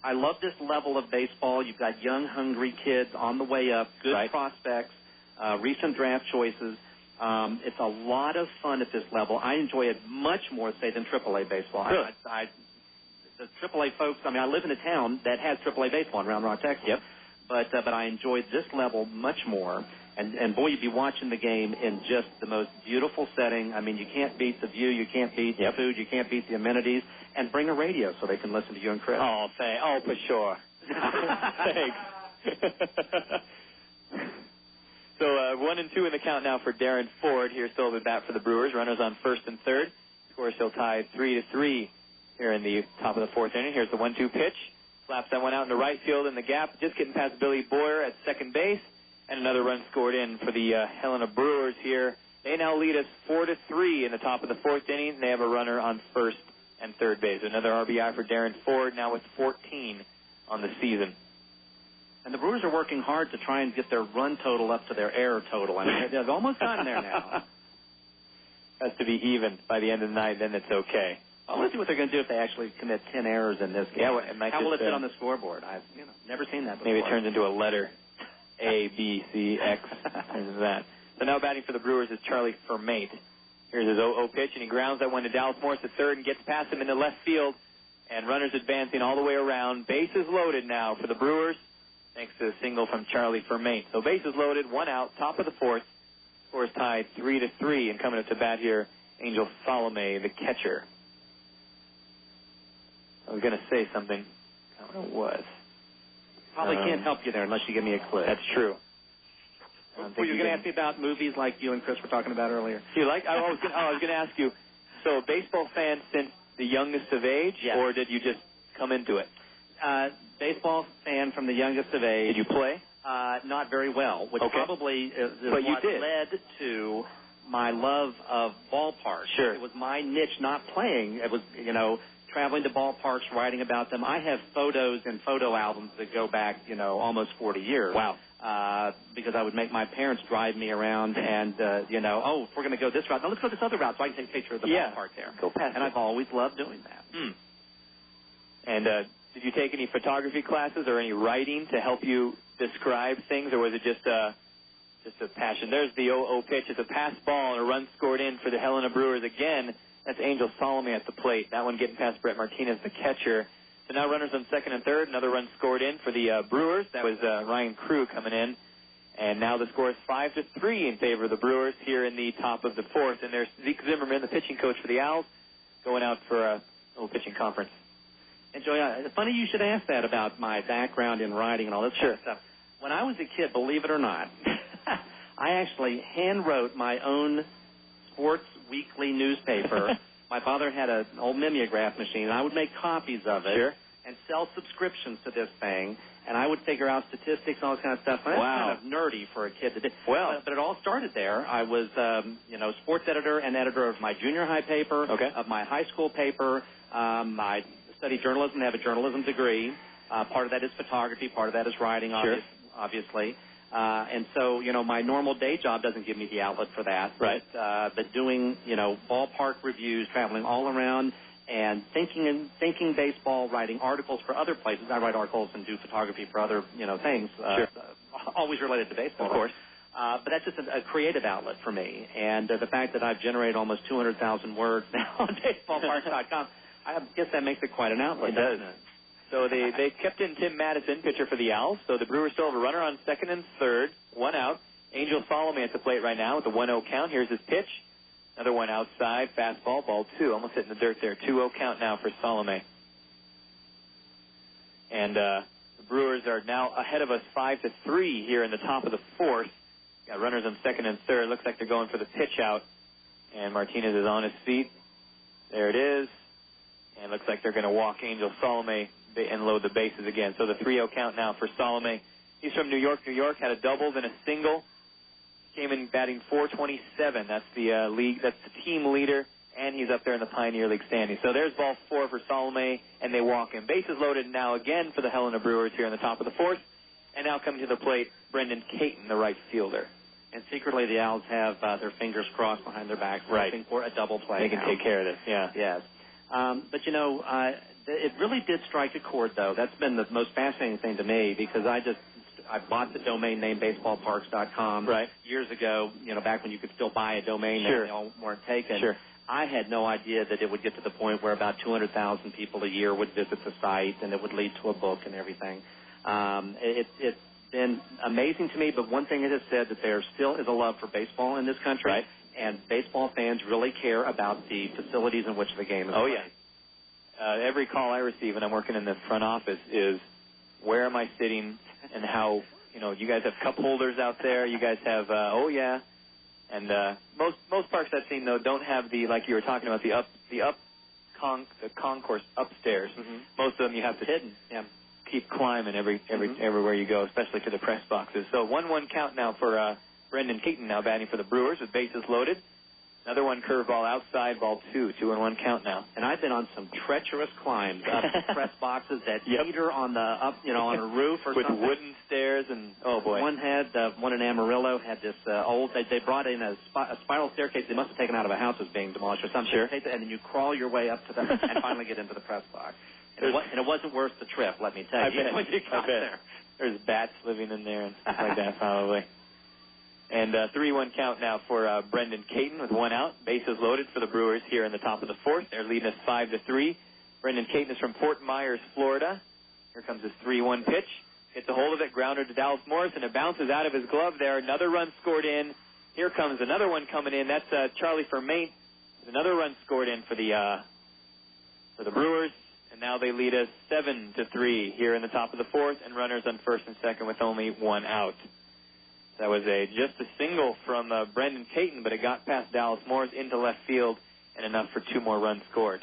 I love this level of baseball. You've got young, hungry kids on the way up, good prospects, recent draft choices. It's a lot of fun at this level. I enjoy it much more, say, than AAA baseball. Really? The AAA folks, I live in a town that has AAA baseball in Round Rock, Texas. Yep. But I enjoyed this level much more. And boy, you'd be watching the game in just the most beautiful setting. I mean, you can't beat the view, you can't beat the food, you can't beat the amenities, and bring a radio so they can listen to you and Chris. Oh, for sure. Thanks. So 1 and 2 in the count now for Darren Ford. Here still at bat for the Brewers. Runners on first and third. Score still tied 3-3 here in the top of the fourth inning. Here's the 1-2 pitch. Slaps that one out into right field in the gap. Just getting past Billy Boyer at second base. And another run scored in for the Helena Brewers here. They now lead us 4-3 in the top of the fourth inning. They have a runner on first and third base. Another RBI for Darren Ford, now with 14 on the season. And the Brewers are working hard to try and get their run total up to their error total. I mean, they've almost gotten there now. Has to be even by the end of the night, then it's okay. Well, let's see what they're going to do if they actually commit 10 errors in this game. Yeah, how will it fit on the scoreboard? I've never seen that before. Maybe it turns into a letter. A, B, C, X, and that. So now batting for the Brewers is Charlie Fermate. Here's his 0-0 pitch, and he grounds that one to Dallas Morris at third and gets past him into left field. And runners advancing all the way around. Bases loaded now for the Brewers, thanks to a single from Charlie Fermate. So bases loaded, one out, top of the fourth. Score is tied 3-3, and coming up to bat here, Ángel Sálome, the catcher. I was going to say something. I don't know what it was. Probably can't help you there unless you give me a clue. That's true. Were you going to ask me about movies like you and Chris were talking about earlier? Do you like? I was going to ask you. So, baseball fan since the youngest of age, or did you just come into it? Baseball fan from the youngest of age. Did you play? Not very well, which probably is what led to my love of ballparks. Sure. It was my niche, not playing. It was, traveling to ballparks, writing about them. I have photos and photo albums that go back, almost 40 years. Wow. Because I would make my parents drive me around and, if we're going to go this route, now let's go this other route so I can take a picture of the ballpark there. Go past and I've always loved doing that. And did you take any photography classes or any writing to help you describe things, or was it just a passion? There's the 0-0 pitch. It's a pass ball and a run scored in for the Helena Brewers again. That's Ángel Sálome at the plate. That one getting past Brett Martinez, the catcher. So now runners on second and third. Another run scored in for the Brewers. That was Ryan Crew coming in. And now the score is 5-3 in favor of the Brewers here in the top of the fourth. And there's Zeke Zimmerman, the pitching coach for the Owls, going out for a little pitching conference. And Joey, funny you should ask that about my background in writing and all this kind of stuff. When I was a kid, believe it or not, I actually hand wrote my own sports weekly newspaper. My father had an old mimeograph machine, and I would make copies of it and sell subscriptions to this thing, and I would figure out statistics and all this kind of stuff. And that's kind of nerdy for a kid to do. Well, but it all started there. I was, sports editor and editor of my junior high paper, of my high school paper. I studied journalism and have a journalism degree. Part of that is photography. Part of that is writing, obviously. And so, my normal day job doesn't give me the outlet for that. Right. But doing, ballpark reviews, traveling all around, and thinking baseball, writing articles for other places. I write articles and do photography for other, things. Always related to baseball, of course. But that's just a creative outlet for me. And the fact that I've generated almost 200,000 words now on baseballparks.com, I guess that makes it quite an outlet, doesn't it? So they kept in Tim Madison, pitcher for the Owls. So the Brewers still have a runner on second and third, one out. Ángel Sálome at the plate right now with a 1-0 count. Here's his pitch. Another one outside, fastball, ball two. Almost hitting the dirt there. 2-0 count now for Sálome. And the Brewers are now ahead of us 5-3 here in the top of the fourth. Got runners on second and third. Looks like they're going for the pitch out. And Martinez is on his feet. There it is. And looks like they're going to walk Ángel Sálome and load the bases again. So the 3-0 count now for Sálome. He's from New York, had a double, then a single. Came in batting .427. That's the league. That's the team leader, and he's up there in the Pioneer League standings. So there's ball four for Sálome, and they walk him. Bases loaded now again for the Helena Brewers here in the top of the fourth. And now coming to the plate, Brendan Caton, the right fielder. And secretly, the Owls have their fingers crossed behind their backs, hoping for a double play. They can take care of this. Yes. But, it really did strike a chord, though. That's been the most fascinating thing to me because I bought the domain name baseballparks.com years ago, back when you could still buy a domain name. They all weren't taken. I had no idea that it would get to the point where about 200,000 people a year would visit the site and it would lead to a book and everything. been amazing to me, but one thing it has said that there still is a love for baseball in this country, right. and baseball fans really care about the facilities in which the game is played. Yeah. Every call I receive when I'm working in the front office is, where am I sitting, and how, you guys have cup holders out there, you guys have, and most parks I've seen, though, don't have the, like you were talking about, the concourse upstairs. Mm-hmm. Most of them you have to keep climbing everywhere you go, especially to the press boxes. So 1-1 count now for Brendan Keaton now batting for the Brewers with bases loaded. Another one curveball outside, ball 2, 2-1 count now. And I've been on some treacherous climbs up the press boxes that heater on the on a roof or with something. wooden stairs and One in Amarillo had this old. They brought in a spiral staircase. They must have taken out of a house that was being demolished or something. Sure. And then you crawl your way up to the and finally get into the press box. And it wasn't worth the trip, let me tell you. When you got there. There's bats living in there and stuff like that, probably. And 3-1 count now for Brendan Caton with 1 out. Bases loaded for the Brewers here in the top of the 4th. They're leading us 5-3. Brendan Caton is from Fort Myers, Florida. Here comes his 3-1 pitch. Gets a hold of it, grounded to Dallas Morris, and it bounces out of his glove there. Another run scored in. Here comes another one coming in. That's Charlie Fermain. Another run scored in for the Brewers. And now they lead us 7-3 here in the top of the 4th, and runners on first and second with only 1 out. That was just a single from Brendan Caton, but it got past Dallas Morris into left field and enough for 2 more runs scored.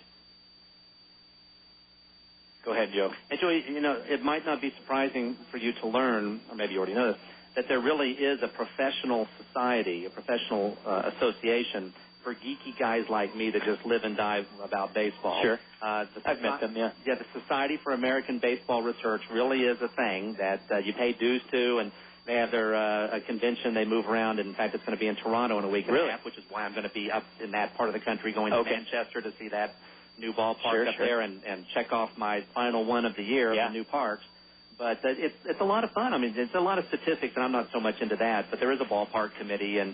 Go ahead, Joe. And Joey, it might not be surprising for you to learn, or maybe you already know this, that there really is a professional society, a professional association for geeky guys like me that just live and die about baseball. Sure. I've met them, yeah. Yeah, the Society for American Baseball Research really is a thing that you pay dues to, and they have their a convention. They move around. And in fact, it's going to be in Toronto in a week and a half, which is why I'm going to be up in that part of the country going to Manchester to see that new ballpark up there and check off my final one of the year of the new parks. But it's a lot of fun. I mean, it's a lot of statistics, and I'm not so much into that. But there is a ballpark committee and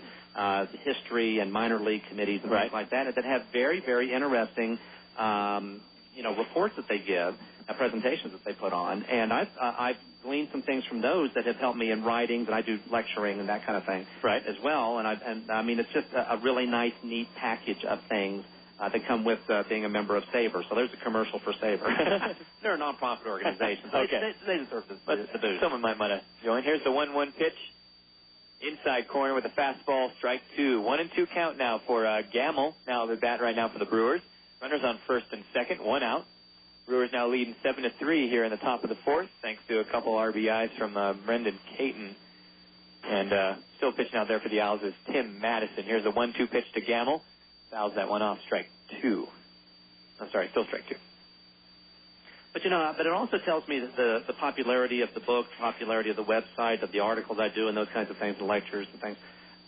history and minor league committees and things like that have very, very interesting, reports that they give, presentations that they put on. And I've gleaned some things from those that have helped me in writings, and I do lecturing and that kind of thing as well. And I mean, it's just a really nice, neat package of things that come with being a member of SABR. So there's a commercial for SABR. They're a non-profit organization. So they deserve the boost. Someone might want to join. Here's the 1-1 pitch. Inside corner with a fastball, strike 2. 1-2 count now for Gamel. Now the bat right now for the Brewers. Runners on first and second, 1 out. Brewers now leading 7-3 here in the top of the 4th, thanks to a couple RBIs from Brendan Caton. And still pitching out there for the Owlz is Tim Madison. Here's a 1-2 pitch to Gamel. Fouls that one off, strike 2. I'm sorry, still strike 2. But but it also tells me that the popularity of the book, the popularity of the website, of the articles I do, and those kinds of things, and lectures and things,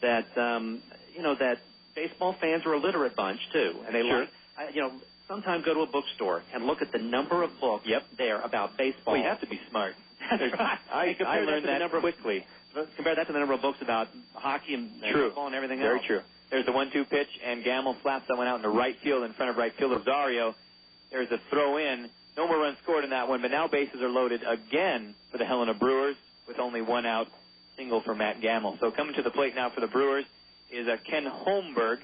that that baseball fans are a literate bunch too, and they sometimes go to a bookstore and look at the number of books there about baseball. Well, you have to be smart. I learned that quickly. Compare that to the number of books about hockey and football and everything else. Very true. There's the 1-2 pitch, and Gamel slaps that one out into right field in front of right fielder Rosario. There's a throw in. No more runs scored in that one, but now bases are loaded again for the Helena Brewers with only 1 out, single for Mat Gamel. So coming to the plate now for the Brewers is Ken Holmberg,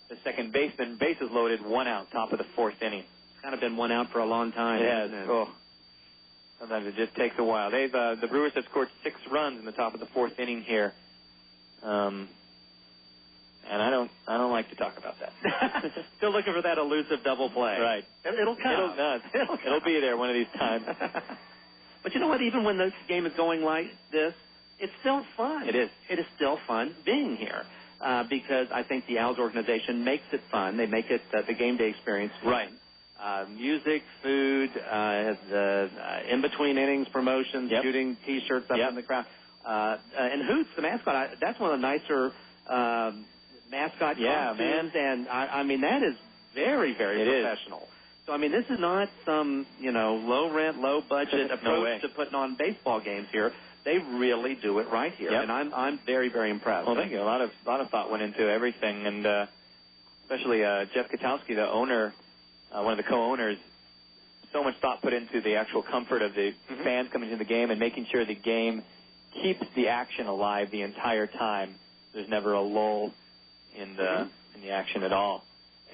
the second baseman. Bases loaded, 1 out, top of the 4th inning. It's kind of been 1 out for a long time. It has. Sometimes it just takes a while. The Brewers have scored 6 runs in the top of the 4th inning here. And I don't like to talk about that. Still looking for that elusive double play. Right. It'll come. It'll be there one of these times. But you know what? Even when this game is going like this, it's still fun. It is. It is still fun being here because I think the Owlz organization makes it fun. They make it the game day experience fun. Right. Music, food, in-between innings promotions, shooting T-shirts up in the crowd. And Hoots, the mascot, that's one of the nicer mascot costumes, and I mean that is very, very professional. So I mean this is not some low rent, low budget approach to putting on baseball games here. They really do it right here, and I'm very, very impressed. Well, thank you. A lot of thought went into everything, and especially Jeff Katowski, the owner, one of the co-owners. So much thought put into the actual comfort of the fans coming to the game and making sure the game keeps the action alive the entire time. There's never a lull in the action at all.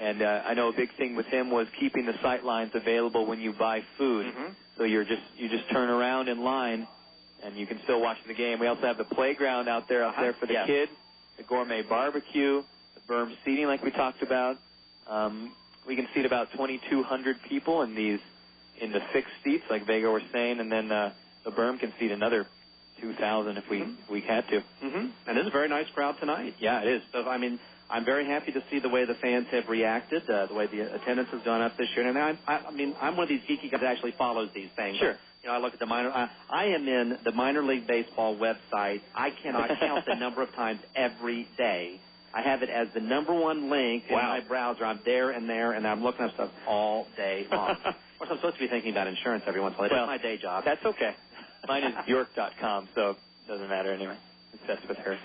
And I know a big thing with him was keeping the sight lines available when you buy food. So you just turn around in line, and you can still watch the game. We also have the playground out there for the kids, the gourmet barbecue, the berm seating like we talked about. We can seat about 2,200 people in the fixed seats like Vega was saying, and then the berm can seat another 2,000 if we had to. And it's a very nice crowd tonight. Yeah, it is. So, I mean, I'm very happy to see the way the fans have reacted, the way the attendance has gone up this year. And I'm one of these geeky guys that actually follows these things. Sure. You know, I look at the minor. I am in the minor league baseball website. I cannot count the number of times every day. I have it as the number one link in my browser. I'm there, and I'm looking up stuff all day long. Of course, I'm supposed to be thinking about insurance every once in a while. That's my day job. That's okay. Mine is York.com, so it doesn't matter anyway. That's with her.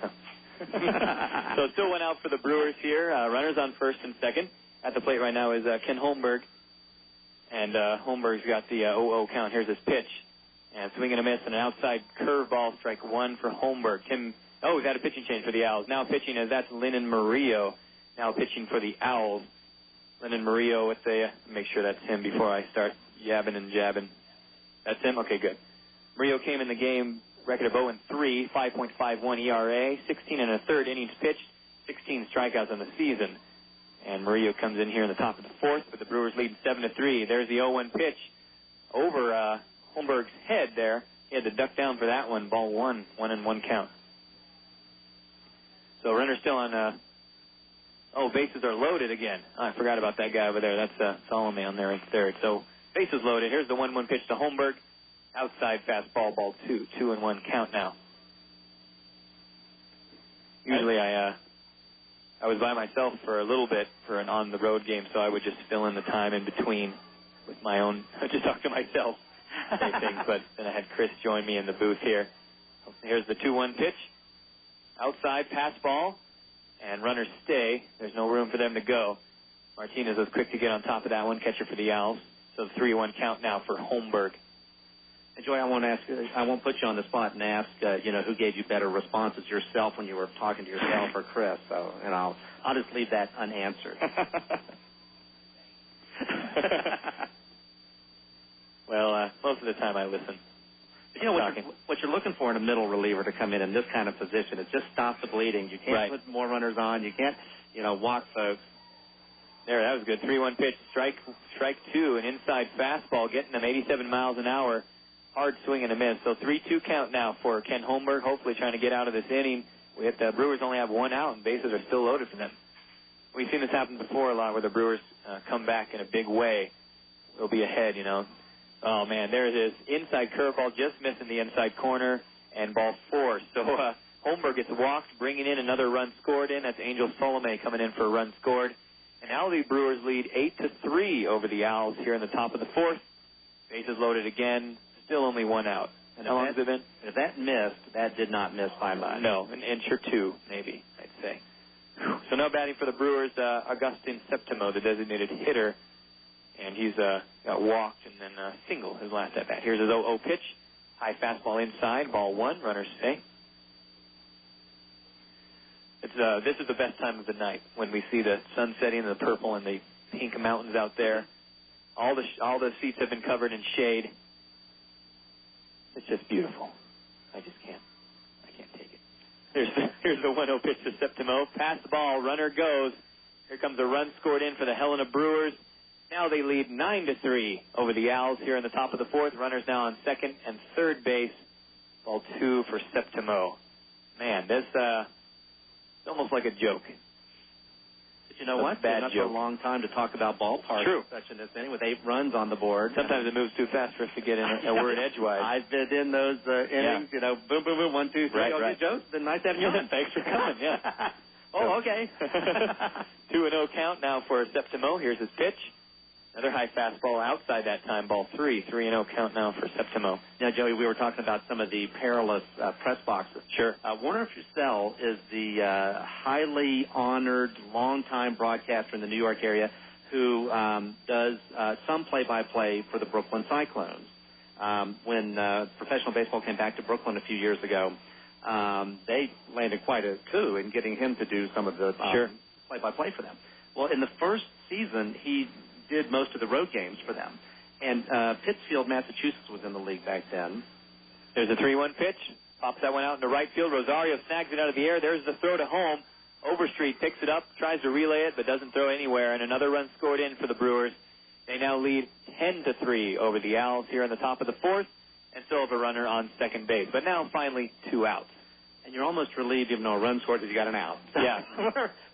So still one out for the Brewers here. Runners on first and second. At the plate right now is Ken Holmberg. And Holmberg's got the 0-0 count. Here's his pitch. And swing and a miss and an outside curveball, strike one for Holmberg. We've had a pitching change for the Owls. Now pitching that's Lennon Murillo. Now pitching for the Owls. Lennon Murillo with make sure that's him before I start yabbing and jabbing. That's him? Okay, good. Murillo came in the game, record of 0-3, 5.51 ERA, 16 and a third innings pitched, 16 strikeouts on the season. And Murillo comes in here in the top of the fourth, with the Brewers leading 7-3. There's the 0-1 pitch over Holmberg's head there. He had to duck down for that one. Ball 1 1-1 count. So runner still on. Bases are loaded again. I forgot about that guy over there. That's Sálome on there in third. So bases loaded. Here's the 1-1 pitch to Holmberg. Outside fastball, ball 2. 2-1 count now. Usually I was by myself for a little bit for an on-the-road game, so I would just fill in the time in between with my own, just talk to myself, say things. But then I had Chris join me in the booth here. Here's the 2-1 pitch. Outside fastball, and runners stay. There's no room for them to go. Martinez was quick to get on top of that one, catcher for the Owls. So the 3-1 count now for Holmberg. And Joy, I won't put you on the spot and ask, who gave you better responses, yourself when you were talking to yourself or Chris. So, and I'll just leave that unanswered. Well, most of the time I listen. You know, what you're looking for in a middle reliever to come in this kind of position is just stop the bleeding. You can't put more runners on. You can't, walk folks. There, that was good. 3-1 pitch, strike 2, an inside fastball, getting them 87 miles an hour. Hard swing and a miss. So 3-2 count now for Ken Holmberg, hopefully trying to get out of this inning. The Brewers only have one out, and bases are still loaded for them. We've seen this happen before a lot where the Brewers come back in a big way. They'll be ahead, Oh, man, there it is. Inside curveball, just missing the inside corner, and ball 4. So Holmberg gets walked, bringing in another run scored in. That's Ángel Sálome coming in for a run scored. And now the Brewers lead 8-3 over the Owls here in the top of the fourth. Bases loaded again. Still only one out. And how long has it been? If that missed, that did not miss by much. No, an inch or two, maybe, I'd say. So now batting for the Brewers, Agustin Septimo, the designated hitter. And he's got walked and then single his last at bat. Here's his 0-0 pitch. High fastball inside, ball 1, runners stay. This is the best time of the night when we see the sun setting and the purple and the pink mountains out there. All the seats have been covered in shade. It's just beautiful. I can't take it. Here's the 1-0 pitch to Septimo. Pass the ball, runner goes. Here comes a run scored in for the Helena Brewers. Now they lead 9-3 over the Owls here in the top of the fourth. Runners now on second and third base. Ball 2 for Septimo. Man, this it's almost like a joke. But you know what? Bad joke. Not a long time to talk about ballparks. True. Such in this inning with 8 runs on the board. Sometimes it moves too fast for us to get in a word edgewise. I've been in those innings, boom, boom, boom, 1, 2, 3. Right. Joe, it's been nice having you on. Thanks for coming, yeah. Oh, okay. 2-0 count now for Septimo. Here's his pitch. Another high fastball outside that time, ball 3. 3-0 count now for Septimo. Now, Joey, we were talking about some of the perilous press boxes. Sure. Warner Fussell is the highly honored, longtime broadcaster in the New York area who does some play-by-play for the Brooklyn Cyclones. when professional baseball came back to Brooklyn a few years ago, they landed quite a coup in getting him to do some of the play-by-play for them. Well, in the first season, he did most of the road games for them. And Pittsfield, Massachusetts was in the league back then. There's a 3-1 pitch. Pops that one out into right field. Rosario snags it out of the air. There's the throw to home. Overstreet picks it up, tries to relay it, but doesn't throw anywhere. And another run scored in for the Brewers. They now lead 10-3 over the Owls here in the top of the fourth, and still have a runner on second base. But now finally 2 outs. And you're almost relieved even though a run scored because you got an out. Yeah.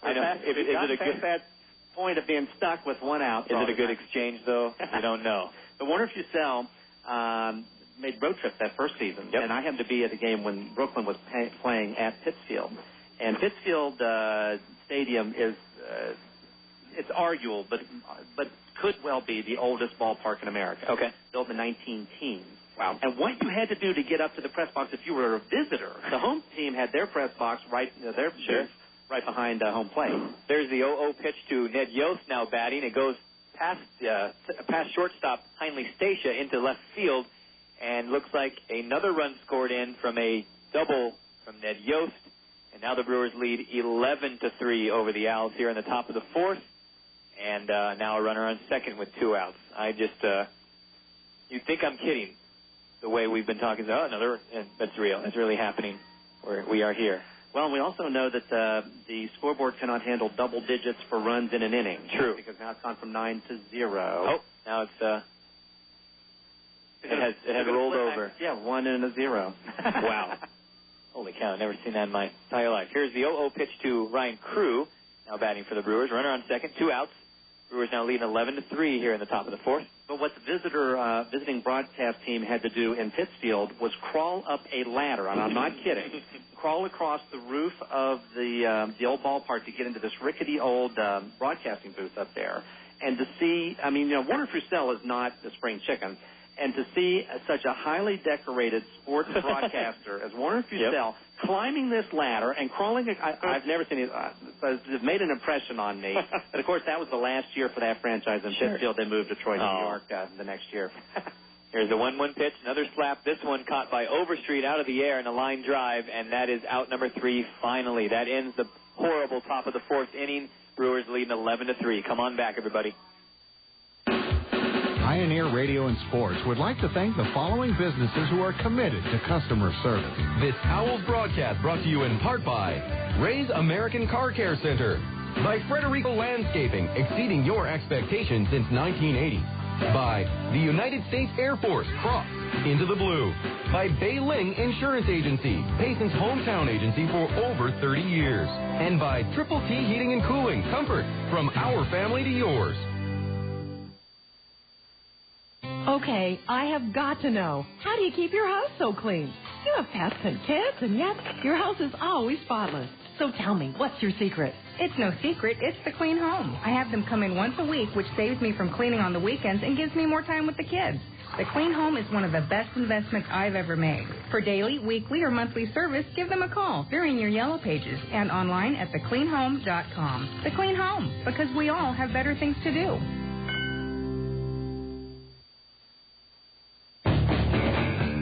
I know. Is it a good that point of being stuck with 1 out? Is it a good exchange, though? I don't know. The Warner Fussell made road trips that first season, and I happened to be at the game when Brooklyn was playing at Pittsfield. And Pittsfield Stadium is it's arguable, but could well be the oldest ballpark in America. Okay. Built in the 1910s. Wow. And what you had to do to get up to the press box if you were a visitor, the home team had their press box right right behind home plate. There's the 0-0 pitch to Ned Yost now batting. It goes past shortstop Heinley Stacia into left field, and looks like another run scored in from a double from Ned Yost. And now the Brewers lead 11-3 over the Owls here in the top of the fourth. And now a runner on second with 2 outs. You'd think I'm kidding the way we've been talking about another, and that's real. It's really happening where we are here. Well, we also know that the scoreboard cannot handle double digits for runs in an inning. True. Because now it's gone from 9 to 0. Oh, now it's it has rolled over. Yeah, 1 and a 0. Wow. Holy cow, I've never seen that in my entire life. Here's the 0-0 pitch to Ryan Crew, now batting for the Brewers. Runner on second, 2 outs. Brewers now leading 11-3 here in the top of the fourth. But what the visiting broadcast team had to do in Pittsfield was crawl up a ladder, and I'm not kidding, crawl across the roof of the old ballpark to get into this rickety old broadcasting booth up there. And to see, Warner Fussell is not the spring chicken, and to see such a highly decorated sports broadcaster as Warner Fussell climbing this ladder and crawling, I've never seen it. It made an impression on me. But, of course, that was the last year for that franchise in Pittsfield. They moved to Troy, New York the next year. Here's the 1-1 pitch, another slap. This one caught by Overstreet out of the air in a line drive, and that is out number 3 finally. That ends the horrible top of the fourth inning. Brewers leading 11-3. Come on back, everybody. Pioneer Radio and Sports would like to thank the following businesses who are committed to customer service. This Owlz broadcast brought to you in part by Ray's American Car Care Center, by Frederico Landscaping, exceeding your expectations since 1980, by the United States Air Force, Cross, Into the Blue, by Bay Ling Insurance Agency, Payson's hometown agency for over 30 years, and by Triple T Heating and Cooling, comfort from our family to yours. Okay, I have got to know. How do you keep your house so clean? You have pets and kids, and yet your house is always spotless. So tell me, what's your secret? It's no secret. It's the Clean Home. I have them come in once a week, which saves me from cleaning on the weekends and gives me more time with the kids. The Clean Home is one of the best investments I've ever made. For daily, weekly, or monthly service, give them a call. They're in your yellow pages and online at thecleanhome.com. The Clean Home, because we all have better things to do.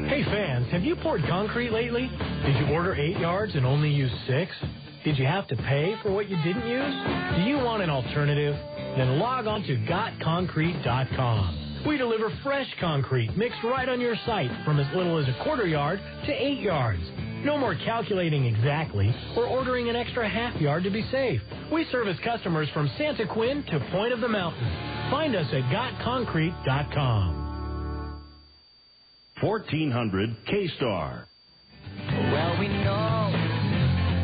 Hey fans, have you poured concrete lately? Did you order 8 yards and only use 6? Did you have to pay for what you didn't use? Do you want an alternative? Then log on to gotconcrete.com. We deliver fresh concrete mixed right on your site from as little as a quarter yard to 8 yards. No more calculating exactly or ordering an extra half yard to be safe. We service customers from Santa Quinn to Point of the Mountain. Find us at gotconcrete.com. 1400 K-Star. Well, we know.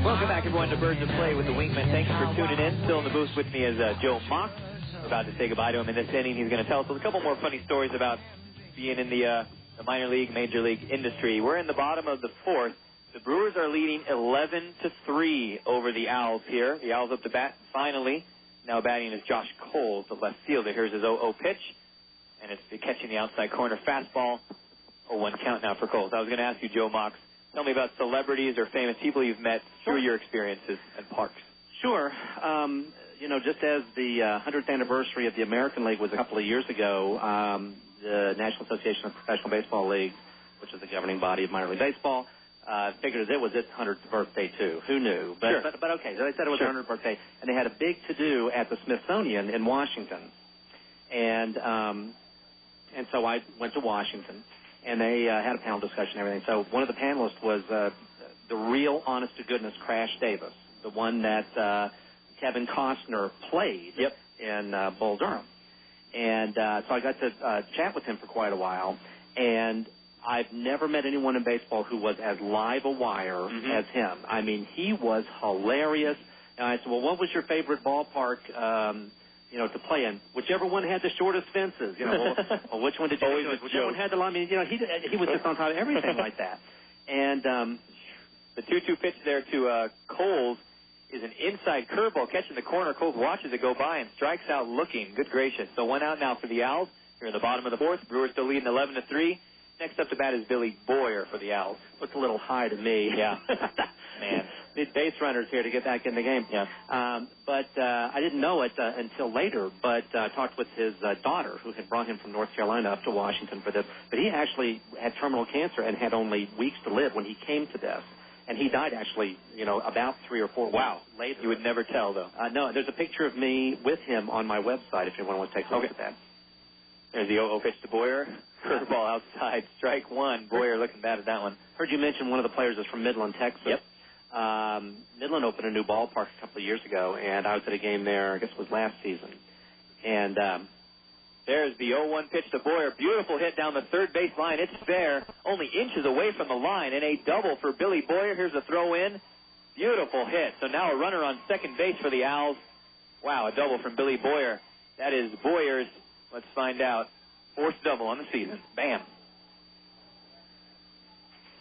Welcome back, everyone, to Birds of Play with the Wingman. Thanks for tuning in. Still in the booth with me is Joe Mock. We're about to say goodbye to him in this inning. He's going to tell us a couple more funny stories about being in the minor league, major league industry. We're in the bottom of the fourth. The Brewers are leading 11-3 over the Owls here. The Owls up to bat finally. Now batting is Josh Cole, the left fielder. Here's his 0-0 pitch, and it's catching the outside corner fastball. 0-1 count now for Coles. I was going to ask you, Joe Mox, tell me about celebrities or famous people you've met through your experiences at parks. Sure. just as the 100th anniversary of the American League was a couple of years ago, the National Association of Professional Baseball Leagues, which is the governing body of minor league baseball, figured it was its 100th birthday, too. Who knew? But okay, so they said it was their 100th birthday, and they had a big to-do at the Smithsonian in Washington. And so I went to Washington, and they had a panel discussion and everything. So one of the panelists was the real honest-to-goodness Crash Davis, the one that Kevin Costner played in Bull Durham. And so I got to chat with him for quite a while, and I've never met anyone in baseball who was as live a wire as him. I mean, he was hilarious. And I said, well, what was your favorite ballpark, to play in? Whichever one had the shortest fences. Well, which one did you choose? Whichever one had the line. I mean, he was just on top of everything like that. And the 2-2 pitch there to Coles is an inside curveball catching the corner. Coles watches it go by and strikes out looking. Good gracious. So 1 out now for the Owls. Here in the bottom of the fourth. Brewers still leading 11-3. Next up to bat is Billy Boyer for the Owls. Looks a little high to me. Yeah. Man. The base runners here to get back in the game. Yeah. But I didn't know it until later, but I talked with his daughter, who had brought him from North Carolina up to Washington for this. But he actually had terminal cancer and had only weeks to live when he came to this. And he died actually, about 3 or 4 weeks later. You would never tell, though. No, there's a picture of me with him on my website if you want to take a look at that. There's the 0-0 pitch to Boyer. Curveball outside, strike one. Boyer looking bad at that one. Heard you mention one of the players is from Midland, Texas. Yep. Midland opened a new ballpark a couple of years ago, and I was at a game there, I guess it was last season. And there's the 0-1 pitch to Boyer. Beautiful hit down the third base line. It's fair, only inches away from the line, and a double for Billy Boyer. Here's a throw in. Beautiful hit. So now a runner on second base for the Owls. Wow, a double from Billy Boyer. That is Boyer's, let's find out, fourth double on the season. Bam.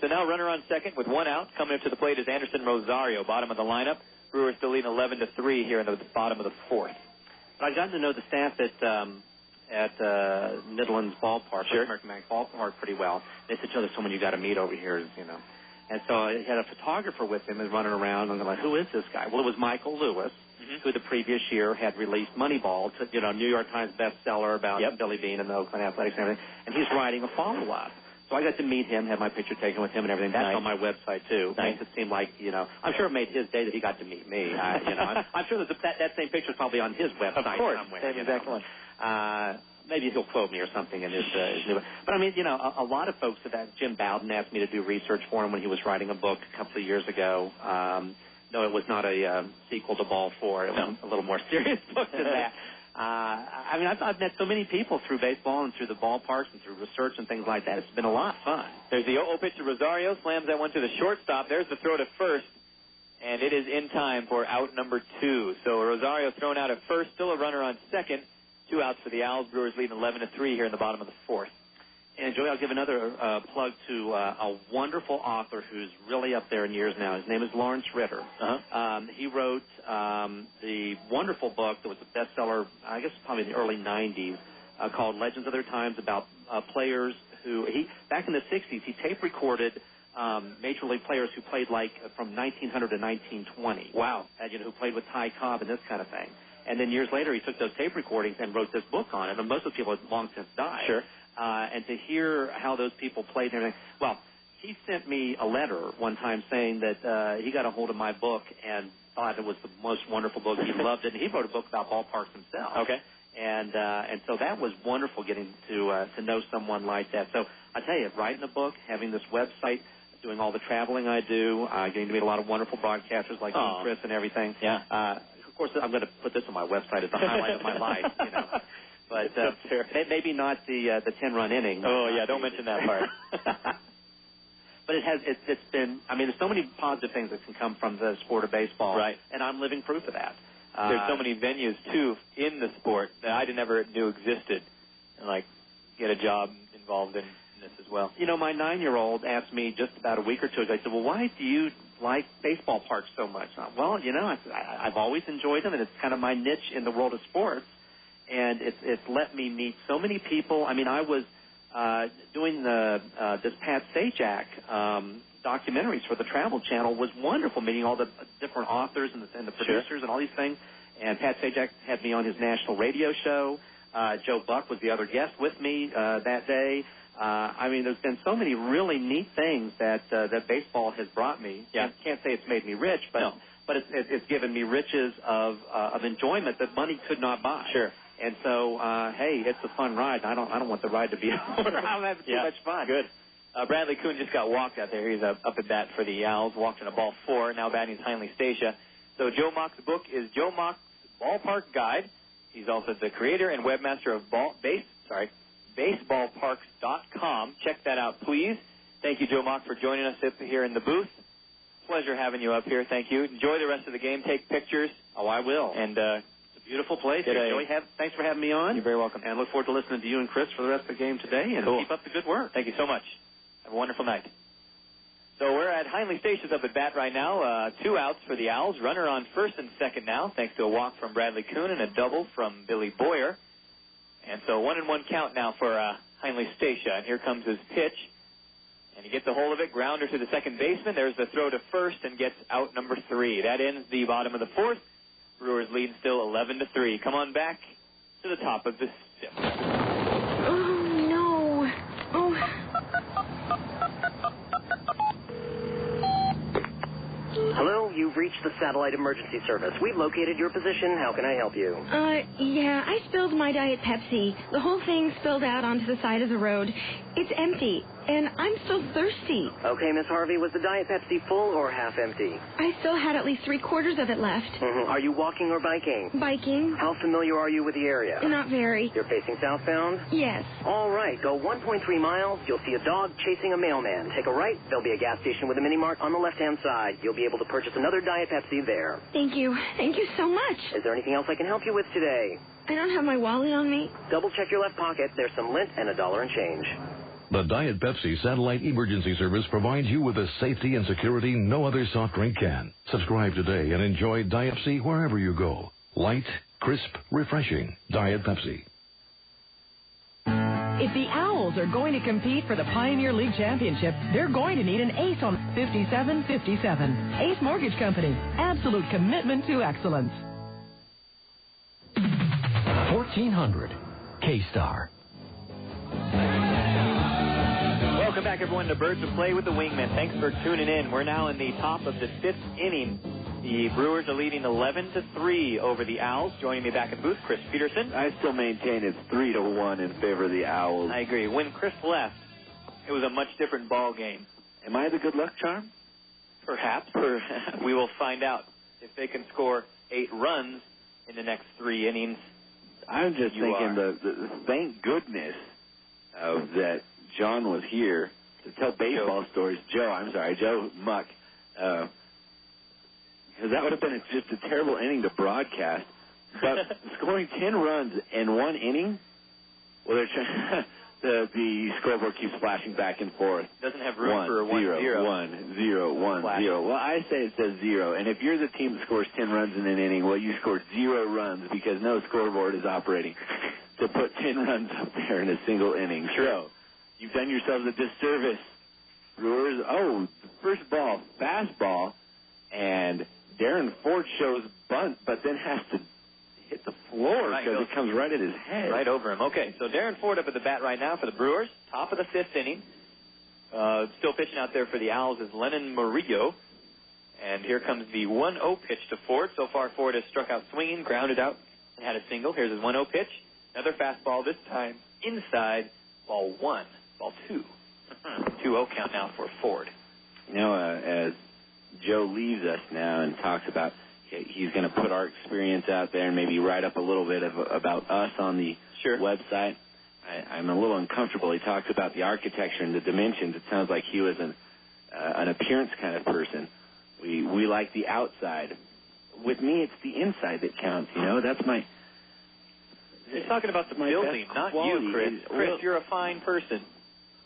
So now runner on second with 1 out. Coming up to the plate is Anderson Rosario, bottom of the lineup. Brewers still leading 11-3 here in the bottom of the fourth. But I've gotten to know the staff at Midland's ballpark, American Bank ballpark, pretty well. They said, Joe, there's someone you got to meet over here, And so I had a photographer with him and running around, and I'm like, who is this guy? Well, it was Michael Lewis, who the previous year had released Moneyball, to, New York Times bestseller about Billy Beane and the Oakland Athletics and everything, and he's writing a follow-up. So I got to meet him, have my picture taken with him and everything. That's on my website, too. Makes it seem like, I'm sure it made his day that he got to meet me. I'm sure that same picture is probably on his website somewhere. Same exact one. Maybe he'll quote me or something in his new. But I mean, a lot of folks that Jim Bowden asked me to do research for him when he was writing a book a couple of years ago. No, it was not a sequel to Ball 4. It was a little more serious book than that. I mean, I've met so many people through baseball and through the ballparks and through research and things like that. It's been a lot of fun. There's the 0-0 pitch to Rosario. Slams that one to the shortstop. There's the throw to first. And it is in time for out number 2. So Rosario thrown out at first. Still a runner on second. 2 outs for the Owls. Brewers leading 11-3 here in the bottom of the fourth. And, Joey, I'll give another plug to a wonderful author who's really up there in years now. His name is Lawrence Ritter. He wrote the wonderful book that was a bestseller, I guess probably in the early 90s, called Legends of Their Times, about players who, back in the 60s, he tape recorded major league players who played like from 1900 to 1920. Wow. Who played with Ty Cobb and this kind of thing. And then years later, he took those tape recordings and wrote this book on it. And most of the people had long since died. Sure. And to hear how those people played and everything. Well, he sent me a letter one time saying that he got a hold of my book and thought it was the most wonderful book. He loved it. And he wrote a book about ballparks himself. Okay. And so that was wonderful getting to know someone like that. So I tell you, writing a book, having this website, doing all the traveling I do, getting to meet a lot of wonderful broadcasters like you and Chris and everything. Yeah. Of course, I'm going to put this on my website as the highlight of my life, But maybe not the 10-run inning. Oh, yeah, don't mention that part. But it's been, I mean, there's so many positive things that can come from the sport of baseball. Right. And I'm living proof of that. There's so many venues, too, in the sport that I never knew existed. And, get a job involved in this as well. My 9-year-old asked me just about a week or two ago, I said, well, why do you like baseball parks so much? Well, I've always enjoyed them, and it's kind of my niche in the world of sports. And it's let me meet so many people. I mean, I was doing this Pat Sajak documentaries for the Travel Channel was wonderful, meeting all the different authors and the producers and all these things. and Pat Sajak had me on his national radio show. Joe Buck was the other guest with me that day. I mean, there's been so many really neat things that baseball has brought me. Yeah. I can't say it's made me rich, but it's given me riches of enjoyment that money could not buy. Sure. And so, hey, it's a fun ride. I don't want the ride to be over. I'm having too much fun. Good. Bradley Kuhn just got walked out there. He's up at bat for the Owls, walked in a ball 4, now batting Heinley Statia. So Joe Mock's book is Joe Mock's Ballpark Guide. He's also the creator and webmaster of baseballparks.com. Check that out, please. Thank you, Joe Mock, for joining us up here in the booth. Pleasure having you up here. Thank you. Enjoy the rest of the game. Take pictures. Oh, I will. And it's a beautiful place. Joey, thanks for having me on. You're very welcome. And look forward to listening to you and Chris for the rest of the game today. And keep up the good work. Thank you so much. Have a wonderful night. So we're at Heinley Stations up at bat right now. 2 outs for the Owls. Runner on first and second now, thanks to a walk from Bradley Kuhn and a double from Billy Boyer. And so 1-1 count now for Heinley Statia. And here comes his pitch. And he gets a hold of it, grounder to the second baseman. There's the throw to first and gets out number 3. That ends the bottom of the 4th. Brewers lead still 11-3. Come on back to the top of the 6th. Oh, no. Oh. Hello, you've reached the Satellite Emergency Service. We've located your position. How can I help you? Yeah, I spilled my Diet Pepsi. The whole thing spilled out onto the side of the road. It's empty, and I'm still thirsty. Okay, Miss Harvey, was the Diet Pepsi full or half empty? I still had at least 3/4 of it left. Mm-hmm. Are you walking or biking? Biking. How familiar are you with the area? Not very. You're facing southbound? Yes. All right, go 1.3 miles. You'll see a dog chasing a mailman. Take a right. There'll be a gas station with a mini mart on the left-hand side. You'll be able to purchase another Diet Pepsi there. Thank you. Thank you so much. Is there anything else I can help you with today? I don't have my wallet on me. Double check your left pocket. There's some lint and $1 and change. The Diet Pepsi Satellite Emergency Service provides you with the safety and security no other soft drink can. Subscribe today and enjoy Diet Pepsi wherever you go. Light, crisp, refreshing. Diet Pepsi. If the Owls are going to compete for the Pioneer League Championship, they're going to need an ace on 5757. Ace Mortgage Company. Absolute commitment to excellence. 1400 K-Star. Welcome back, everyone, to Birds of Play with the Wingmen. Thanks for tuning in. We're now in the top of the 5th inning. The Brewers are leading 11-3 over the Owls. Joining me back in booth, Chris Peterson. I still maintain it's 3-1 in favor of the Owls. I agree. When Chris left, it was a much different ball game. Am I the good luck charm? Perhaps. We will find out if they can score 8 runs in the next 3 innings. I'm just thinking, thank goodness that John was here to tell baseball stories. Joe Muck. Because that would have been just a terrible inning to broadcast. But scoring 10 runs in 1 inning, well, they're trying, the scoreboard keeps flashing back and forth. Doesn't have room for a 1-0. 1-0, 1-0. Well, I say it says 0. And if you're the team that scores 10 runs in an inning, well, you scored 0 runs because no scoreboard is operating to put 10 runs up there in a single inning. So you've done yourselves a disservice, Brewers. Oh, the first ball, fastball, and Darren Ford shows bunt, but then has to hit the floor because it comes right at his head. Right over him. Okay, so Darren Ford up at the bat right now for the Brewers. Top of the 5th inning. Still pitching out there for the Owls is Lennon Murillo. And here comes the 1-0 pitch to Ford. So far, Ford has struck out swinging, grounded out, and had a single. Here's his 1-0 pitch. Another fastball, this time inside, ball 1, ball 2. 2-0 count now for Ford. You know, as Joe leaves us now and talks about he's going to put our experience out there and maybe write up a little bit about us on the website. I'm a little uncomfortable. He talks about the architecture and the dimensions. It sounds like he was an appearance kind of person. We like the outside. With me, it's the inside that counts. You know, that's my. He's talking about the building, not quality. You, Chris. Chris, you're a fine person.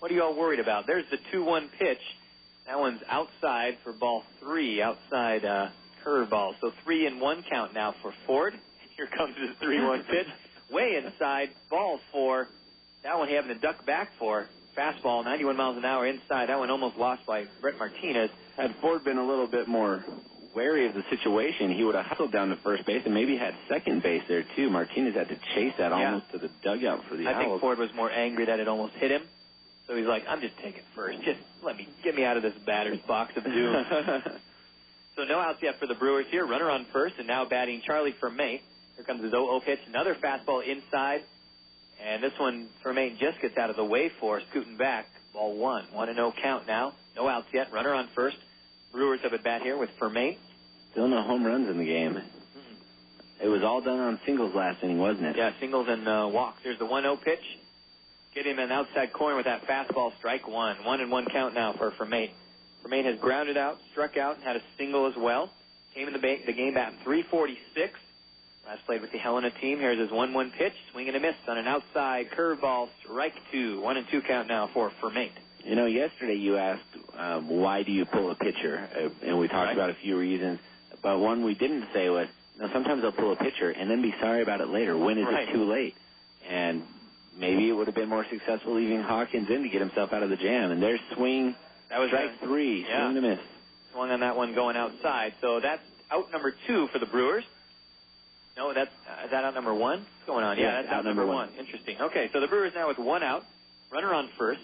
What are you all worried about? There's the 2-1 pitch. That one's outside for ball 3, outside curveball. So 3-1 count now for Ford. Here comes his 3-1 pitch. Way inside, ball 4. That one he having to duck back for. Fastball, 91 miles an hour inside. That one almost lost by Brett Martinez. Had Ford been a little bit more wary of the situation, he would have hustled down to first base and maybe had second base there, too. Martinez had to chase that almost to the dugout for the Owlz. I think Ford was more angry that it almost hit him. So he's like, I'm just taking first. Just get me out of this batter's box of doom. So no outs yet for the Brewers here. Runner on first, and now batting Charlie Fermain. Here comes his 0-0 pitch. Another fastball inside. And this one, Fermain just gets out of the way for, scooting back. Ball 1. 1-0 count now. No outs yet. Runner on first. Brewers have at bat here with Fermain. Still no home runs in the game. It was all done on singles last inning, wasn't it? Yeah, singles and walks. There's the 1-0 pitch. Get him an outside corner with that fastball, strike one. 1-1 count now for Fermain. Fermain has grounded out, struck out, and had a single as well. Came in the game at 346. Last played with the Helena team. Here's his 1-1 pitch. Swing and a miss on an outside curveball, strike 2. 1-2 count now for Fermain. You know, yesterday you asked, why do you pull a pitcher? And we talked about a few reasons. But one we didn't say was, sometimes they'll pull a pitcher and then be sorry about it later. When is it too late? And maybe it would have been more successful leaving Hawkins in to get himself out of the jam. And there's swing. That was strike 3. Yeah. Swing and a miss. Swung on that one going outside. So that's out number 2 for the Brewers. No, is that out number 1? What's going on? Yeah, that's out number 1. Interesting. Okay, so the Brewers now with 1 out. Runner on first.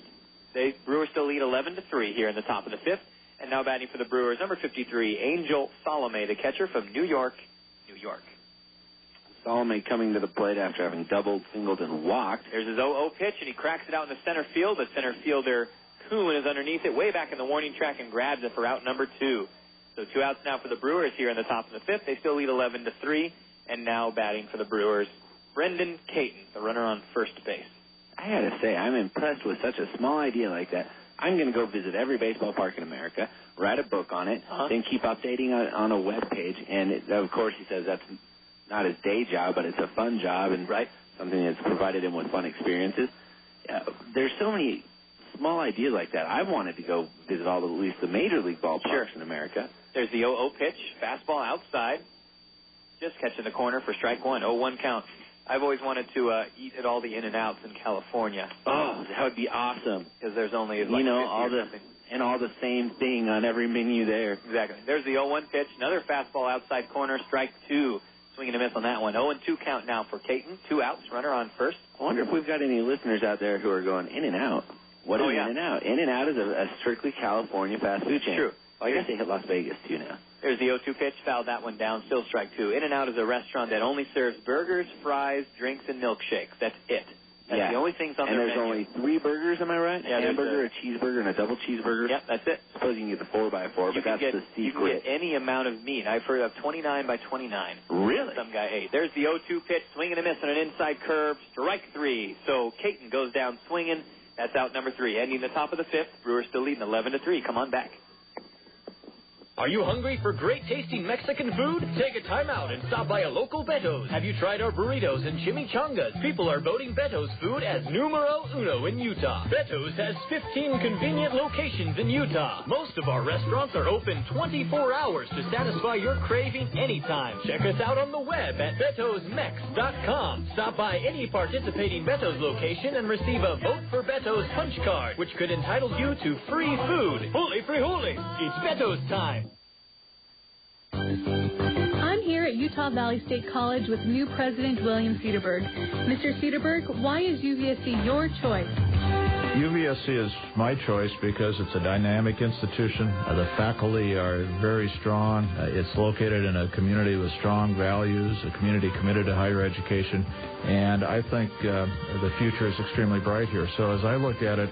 Brewers still lead 11-3 here in the top of the 5th. And now batting for the Brewers, number 53, Ángel Sálome, the catcher from New York, New York. Sálome coming to the plate after having doubled, singled, and walked. There's his 0-0 pitch, and he cracks it out in the center field. The center fielder, Kuhn, is underneath it, way back in the warning track, and grabs it for out number 2. So 2 outs now for the Brewers here in the top of the 5th. They still lead 11-3, and now batting for the Brewers, Brendan Caton, the runner on first base. I got to say, I'm impressed with such a small idea like that. I'm going to go visit every baseball park in America, write a book on it, then keep updating on a web page. And, of course, he says that's not his day job, but it's a fun job and something that's provided him with fun experiences. There's so many small ideas like that. I've wanted to go visit at least the major league ballparks in America. There's the 0-0 pitch, fastball outside, just catching the corner for strike 1, 0-1 count. I've always wanted to eat at all the In-N-Outs in California. Oh, that would be awesome. Because there's only all the same thing on every menu there. Exactly. There's the 0-1 pitch, another fastball outside corner, strike 2. Swing and a miss on that one. 0-2 count now for Caton. 2 outs, runner on first. I wonder if we've got any listeners out there who are going In-N-Out. What is In-N-Out? In-N-Out is a strictly California fast food chain. True. Well, I guess they hit Las Vegas, too, now. There's the 0-2 pitch, fouled that one down, still strike 2. In-N-Out is a restaurant that only serves burgers, fries, drinks, and milkshakes. That's it. That's the only things on their menu. And there's only 3 burgers, am I right? Yeah, a hamburger, a cheeseburger, and a double cheeseburger. Yep, that's it. I suppose you can get the 4x4, but that's the secret. You can get any amount of meat. I've heard of 29 by 29. Really? Some guy ate. There's the 0-2 pitch, swing and a miss on an inside curve, strike 3. So Caton goes down swinging. That's out number 3. Ending the top of the 5th. Brewers still leading 11-3. Come on back. Are you hungry for great tasting Mexican food? Take a time out and stop by a local Beto's. Have you tried our burritos and chimichangas? People are voting Beto's food as numero uno in Utah. Beto's has 15 convenient locations in Utah. Most of our restaurants are open 24 hours to satisfy your craving anytime. Check us out on the web at betosmex.com. Stop by any participating Beto's location and receive a Vote for Beto's punch card, which could entitle you to free food. Huli frijoli. It's Beto's time. I'm here at Utah Valley State College with new President William Cederberg. Mr. Cederberg, why is UVSC your choice? UVSC is my choice because it's a dynamic institution. The faculty are very strong. It's located in a community with strong values, a community committed to higher education, and I think the future is extremely bright here. So as I look at it,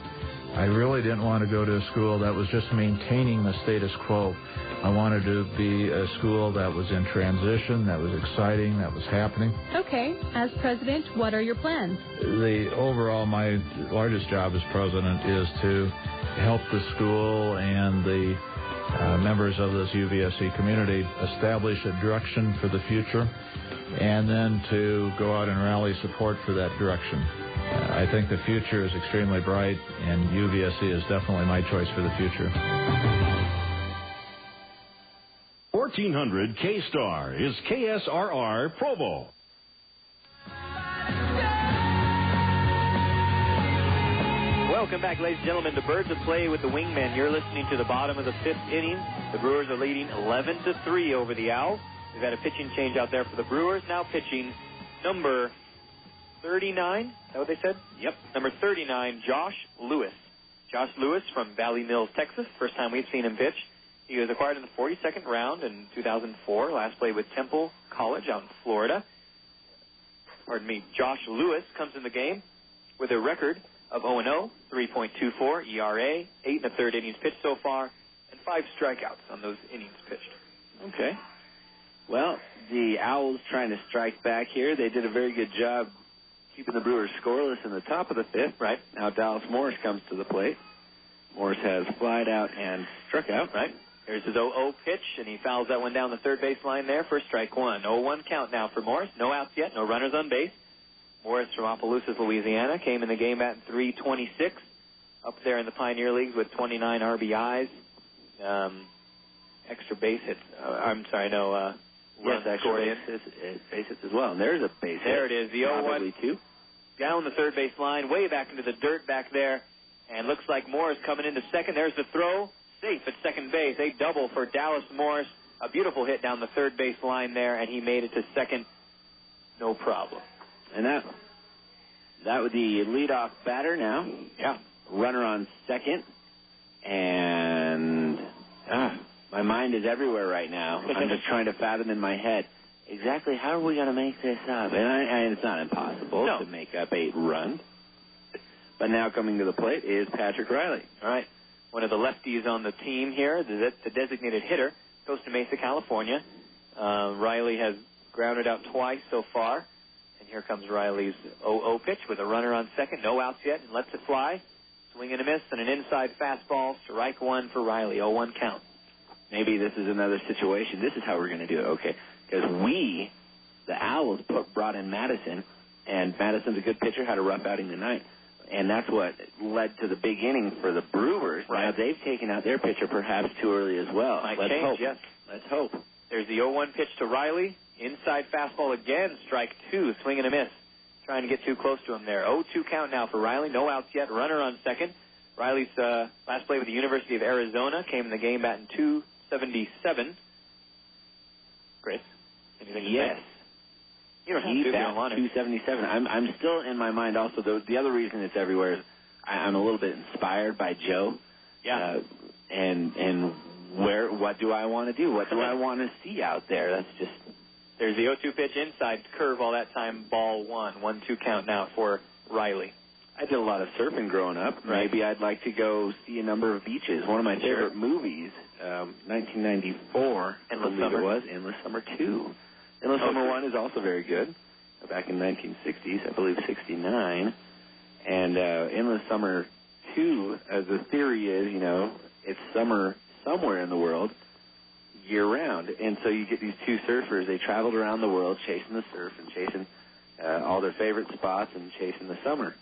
I really didn't want to go to a school that was just maintaining the status quo. I wanted to be a school that was in transition, that was exciting, that was happening. Okay. As president, what are your plans? My largest job as president is to help the school and the members of this UVSC community establish a direction for the future and then to go out and rally support for that direction. I think the future is extremely bright, and UVSC is definitely my choice for the future. 1400 K-Star is KSRR Provo. Welcome back, ladies and gentlemen, to Birds of Play with the Wingmen. You're listening to the bottom of the 5th inning. The Brewers are leading 11-3 over the Owls. We've had a pitching change out there for the Brewers. Now pitching number 39. Is that what they said? Yep. Number 39, Josh Lewis. Josh Lewis from Valley Mills, Texas. First time we've seen him pitch. He was acquired in the 42nd round in 2004. Last played with Temple College out in Florida. Pardon me. Josh Lewis comes in the game with a record of 0-0, 3.24 ERA, 8 1/3 innings pitched so far, and 5 strikeouts on those innings pitched. Okay. Well, the Owls trying to strike back here. They did a very good job keeping the Brewers scoreless in the top of the 5th. Right. Now Dallas Morris comes to the plate. Morris has flied out and struck out. Right. Here's his 0-0 pitch, and he fouls that one down the third base line there for strike one. 0-1 count now for Morris. No outs yet, no runners on base. Morris from Opelousas, Louisiana, came in the game at .326, up there in the Pioneer Leagues with 29 RBIs. Extra base hits. Yes, extra base hits as well. And there's a base hit. There it is, the 0-1. Two. Down the third base line, way back into the dirt back there, and looks like Morris coming into second. There's the throw. Safe at second base. A double for Dallas Morris. A beautiful hit down the third base line there, and he made it to second. No problem. And that was the leadoff batter now. Yeah. Runner on second. And my mind is everywhere right now. I'm just trying to fathom in my head exactly how are we going to make this up. And it's not impossible to make up 8 runs. But now coming to the plate is Patrick Riley. All right. One of the lefties on the team here, the designated hitter, goes to Mesa, California. Riley has grounded out twice so far. And here comes Riley's 0-0 pitch with a runner on second. No outs yet, and lets it fly. Swing and a miss, and an inside fastball. Strike one for Riley. 0-1 count. Maybe this is another situation. This is how we're going to do it. Okay. Because we, the Owls, brought in Madison, and Madison's a good pitcher, had a rough outing tonight. And that's what led to the big inning for the Brewers. Right. Now, they've taken out their pitcher perhaps too early as well. Might Let's change, hope. yes. Let's hope. There's the 0-1 pitch to Riley. Inside fastball again. Strike two. Swing and a miss. Trying to get too close to him there. 0-2 count now for Riley. No outs yet. Runner on second. Riley's last play with the University of Arizona. Came in the game batting .277. Chris, anything to say? You don't have to. He bat 277. I'm still in my mind also, though, the other reason it's everywhere is I'm a little bit inspired by Joe. Yeah. And what do I want to do? What do I want to see out there? That's just... There's the 0-2 pitch inside curve all that time. Ball one. 1-2 count now for Riley. I did a lot of surfing growing up. Right. Maybe I'd like to go see a number of beaches. One of my favorite movies, 1994, Endless I believe Summer. it was, Endless Summer 2. Endless Summer 1 is also very good. Back in 1960s, I believe 69. And Endless Summer 2, the theory is, it's summer somewhere in the world year-round. And so you get these two surfers. They traveled around the world chasing the surf and chasing all their favorite spots and chasing the summer.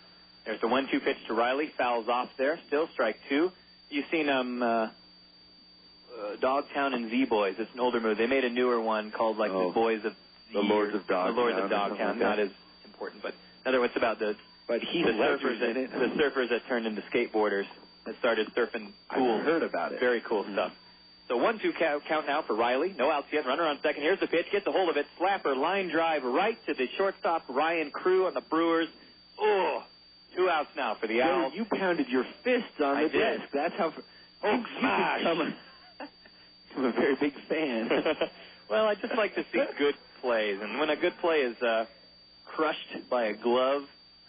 There's the 1-2 pitch to Riley. Fouls off there. Still strike two. You've seen Dogtown and Z-Boys. It's an older movie. They made a newer one called the Boys of the Lords of Dogtown. The Lords of Dogtown. Not as important, but in other words, it's about the surfers that turned into skateboarders that started surfing. Cool. I've heard about it. Very cool stuff. So 1-2 count now for Riley. No outs yet. Runner on second. Here's the pitch. Gets a hold of it. Slapper line drive right to the shortstop Ryan Crew on the Brewers. Oh, 2 outs now for the Owls. You pounded your fist on the desk. That's how. Oh, gosh. I'm a very big fan. Well, I just like to see good plays, and when a good play is crushed by a glove,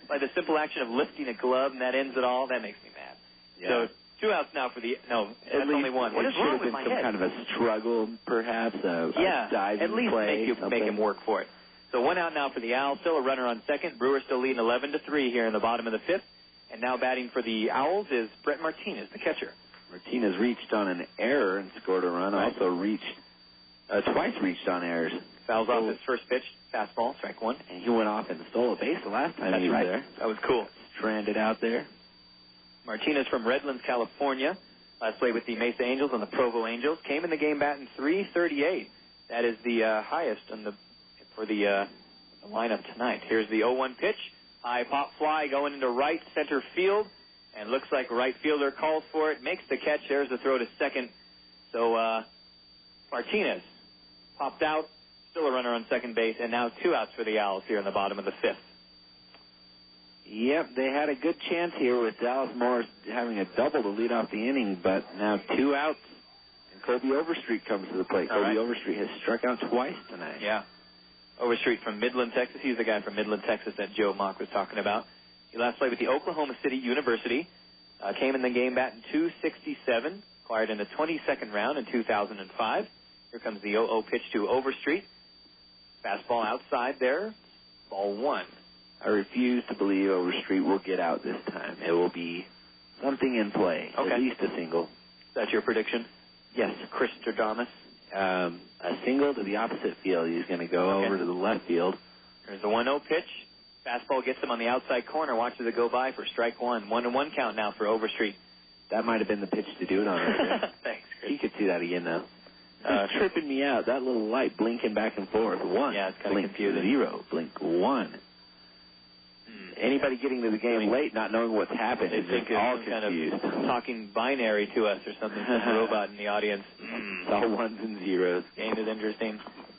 by the simple action of lifting a glove, and that ends it all, that makes me mad. Yeah. So 2 outs now for that's only one. What is wrong with my head? Some kind of a struggle, perhaps, a diving at least play. make him work for it. So 1 out now for the Owls. Still a runner on second. Brewers still leading 11-3 here in the bottom of the 5th. And now batting for the Owls is Brett Martinez, the catcher. Martinez reached on an error and scored a run. Right. Also twice reached on errors. Fouls off his first pitch. Fastball, strike one. And he went off and stole a base the last time he was there. That was cool. Stranded out there. Martinez from Redlands, California. Last played with the Mesa Angels and the Provo Angels. Came in the game batting .338. That is the highest for the lineup tonight. Here's the 0-1 pitch. High pop fly going into right center field. And looks like right fielder calls for it, makes the catch. There's the throw to second. So Martinez popped out, still a runner on second base, and now 2 outs for the Owls here in the bottom of the 5th. Yep, they had a good chance here with Dallas Morris having a double to lead off the inning, but now 2 outs, and Kobe Overstreet comes to the plate. Kobe Overstreet has struck out twice tonight. Yeah. Overstreet from Midland, Texas. He's the guy from Midland, Texas that Joe Mock was talking about. He last played with the Oklahoma City University. Came in the game batting .267, acquired in the 22nd round in 2005. Here comes the 0-0 pitch to Overstreet. Fastball outside there. Ball 1. I refuse to believe Overstreet will get out this time. It will be something in play, at least a single. Is that your prediction? Yes. Chris Stradamus? A single to the opposite field. He's going to go over to the left field. There's the 1-0 pitch. Fastball gets him on the outside corner. Watches it go by for strike 1. 1-1 count now for Overstreet. That might have been the pitch to do it on. Thanks, Chris. You could see that again, though. Tripping me out. That little light blinking back and forth. 1. Yeah, it's kind of confusing. 0. Blink 1. Anybody getting to the game late, not knowing what's happened, is all confused. Kind of talking binary to us or something. Some robot in the audience. It's all 1s and 0s. Game is interesting.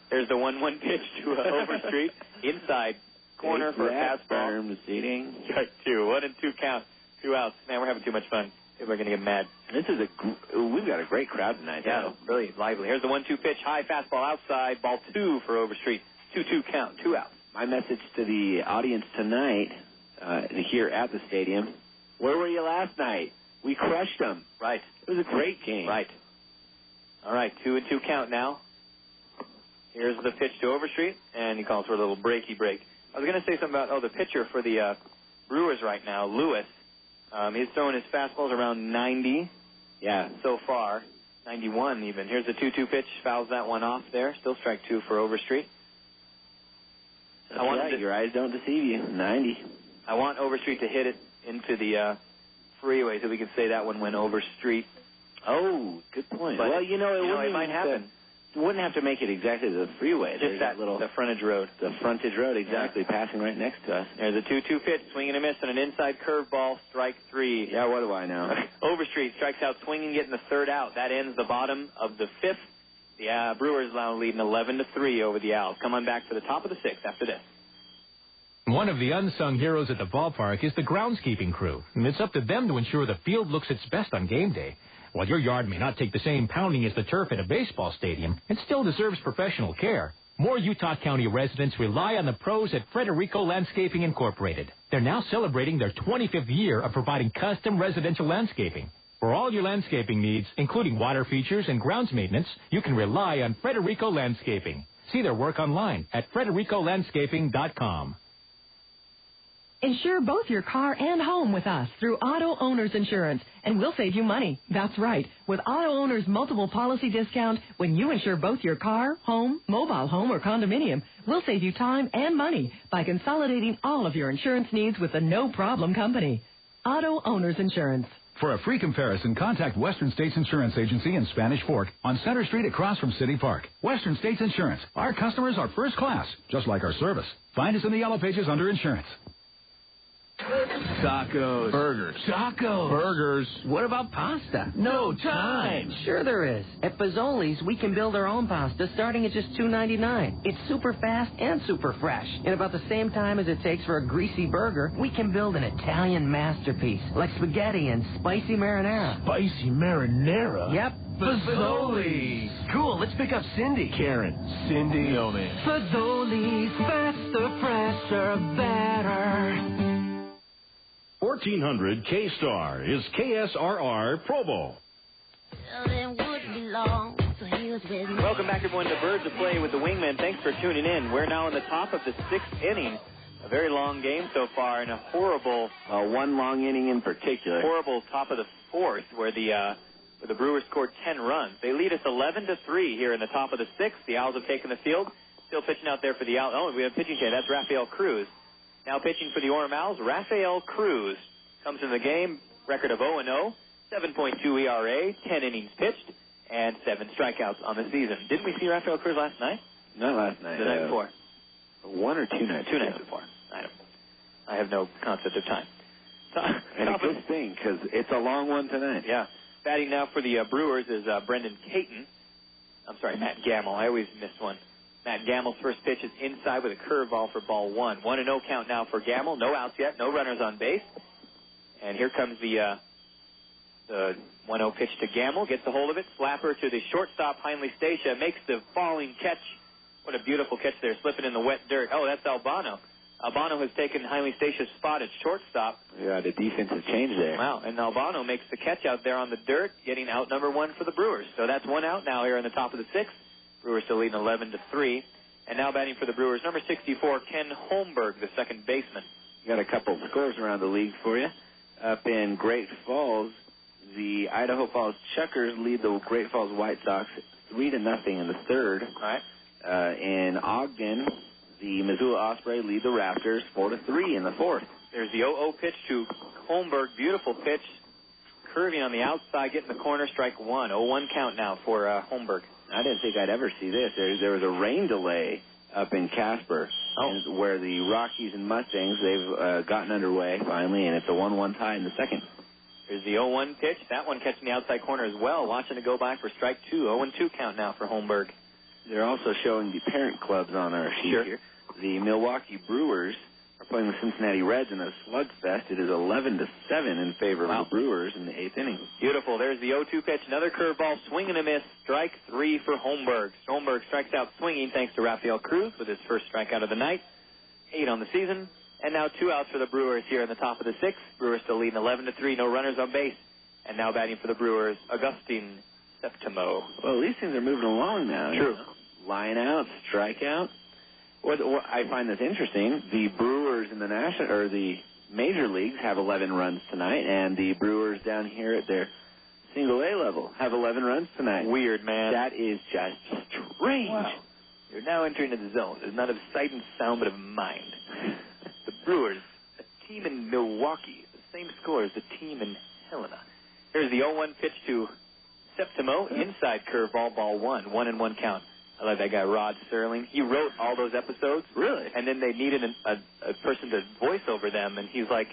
There's the 1-1 pitch to Overstreet. Inside corner for a fastball. Seating. Strike 2. 1-2 count. 2 outs. Man, we're having too much fun. People are going to get mad. This is we've got a great crowd tonight. Yeah, really lively. Here's the 1-2 pitch. High fastball outside. Ball 2 for Overstreet. 2-2 count. 2 outs. My message to the audience tonight, here at the stadium, where were you last night? We crushed them. Right. It was a great game. Right. All right, 2-2 count now. Here's the pitch to Overstreet, and he calls for a little breaky break. I was going to say something about, the pitcher for the Brewers right now, Lewis. He's throwing his fastballs around 90. Yeah. So far. 91 even. Here's the 2-2 pitch. Fouls that one off there. Still strike 2 for Overstreet. That's right. Your eyes don't deceive you. 90. I want Overstreet to hit it into the freeway so we can say that one went Overstreet. Oh, good point. But, well, it might happen. You wouldn't have to make it exactly the freeway. Just the frontage road. The frontage road, exactly, passing right next to us. There's a 2-2 pitch, swing and a miss, and an inside curveball, strike 3. Yeah, what do I know? Overstreet strikes out swinging, getting the 3rd out. That ends the bottom of the 5th. The Brewers now leading 11-3 over the Owls. Come on back to the top of the 6th after this. One of the unsung heroes at the ballpark is the groundskeeping crew, and it's up to them to ensure the field looks its best on game day. While your yard may not take the same pounding as the turf at a baseball stadium, it still deserves professional care. More Utah County residents rely on the pros at Frederico Landscaping Incorporated. They're now celebrating their 25th year of providing custom residential landscaping. For all your landscaping needs, including water features and grounds maintenance, you can rely on Frederico Landscaping. See their work online at fredericolandscaping.com. Insure both your car and home with us through Auto Owners Insurance, and we'll save you money. That's right. With Auto Owners multiple policy discount, when you insure both your car, home, mobile home, or condominium, we'll save you time and money by consolidating all of your insurance needs with the no-problem company. Auto Owners Insurance. For a free comparison, contact Western States Insurance Agency in Spanish Fork on Center Street across from City Park. Western States Insurance. Our customers are first class, just like our service. Find us in the yellow pages under insurance. Tacos. Burgers. Tacos. Burgers. What about pasta? No time. Sure there is. At Fazoli's, we can build our own pasta starting at just $2.99. It's super fast and super fresh. In about the same time as it takes for a greasy burger, we can build an Italian masterpiece like spaghetti and spicy marinara. Spicy marinara? Yep. Fazoli's. Cool, let's pick up Cindy. Karen. Cindy. Naomi. Fazoli's. Faster, fresher, better. 1400 K-Star is KSRR Provo. Welcome back, everyone, to Birds of Play with the Wingmen. Thanks for tuning in. We're now in the top of the 6th inning. A very long game so far, and a horrible... one long inning in particular. Horrible top of the 4th, where the Brewers scored 10 runs. They lead us 11-3 here in the top of the 6th. The Owls have taken the field. Still pitching out there for the Owls. Oh, we have pitching today. That's Rafael Cruz. Now pitching for the Orem Owls, Rafael Cruz comes into the game, record of 0-0, 7.2 ERA, 10 innings pitched, and 7 strikeouts on the season. Didn't we see Rafael Cruz last night? Not last night. The night before. 1 or 2 nights. 2 nights before. I have no concept of time. And a good thing, because it's a long one tonight. Yeah. Batting now for the Brewers is Brendan Caton. I'm sorry, Mat Gamel. I always miss one. Mat Gamel's first pitch is inside with a curveball for ball one. 1-0 count now for Gamel. No outs yet. No runners on base. And here comes the 1-0 pitch to Gamel. Gets a hold of it. Slapper to the shortstop, Heinle Stacia. Makes the falling catch. What a beautiful catch there. Slipping in the wet dirt. Oh, that's Albano. Albano has taken Heinle Stacia's spot at shortstop. Yeah, the defensive change there. Wow, and Albano makes the catch out there on the dirt, getting out number one for the Brewers. So that's one out now here in the top of the sixth. Brewers still leading 11-3. And now batting for the Brewers, number 64, Ken Holmberg, the second baseman. Got a couple of scores around the league for you. Up in Great Falls, the Idaho Falls Chuckers lead the Great Falls White Sox 3-0 in the third. All right. In Ogden, the Missoula Osprey lead the Raptors 4-3 in the fourth. There's the 0-0 pitch to Holmberg. Beautiful pitch. Curving on the outside, getting the corner, strike one. 0-1 count now for Holmberg. I didn't think I'd ever see this. There was a rain delay up in Casper, where the Rockies and Mustangs, they've gotten underway finally, and it's a 1-1 tie in the second. There's the 0-1 pitch. That one catching the outside corner as well. Watching it go by for strike two. 0-2 count now for Holmberg. They're also showing the parent clubs on our sheet here. The Milwaukee Brewers are playing the Cincinnati Reds in a slugfest. It is 11-7 in favor of the Brewers in the eighth inning. Beautiful. There's the 0-2 pitch. Another curveball. Swing and a miss. Strike three for Holmberg. Holmberg strikes out swinging thanks to Rafael Cruz with his first strikeout of the night. 8 on the season. And now 2 outs for the Brewers here in the top of the sixth. Brewers still leading 11-3. No runners on base. And now batting for the Brewers, Augustine Septimo. Well, these things are moving along now. True. Line out, strike out. What I find this interesting, the Brewers in the the major leagues have 11 runs tonight, and the Brewers down here at their single A level have 11 runs tonight. Weird, man. That is just strange. Wow. You're now entering the zone. It's not of sight and sound, but of mind. The Brewers, a team in Milwaukee, the same score as the team in Helena. Here's the 0-1 pitch to Septimo, inside curveball, ball one. 1-1 count. I like that guy, Rod Serling. He wrote all those episodes. Really? And then they needed a person to voice over them, and he's like,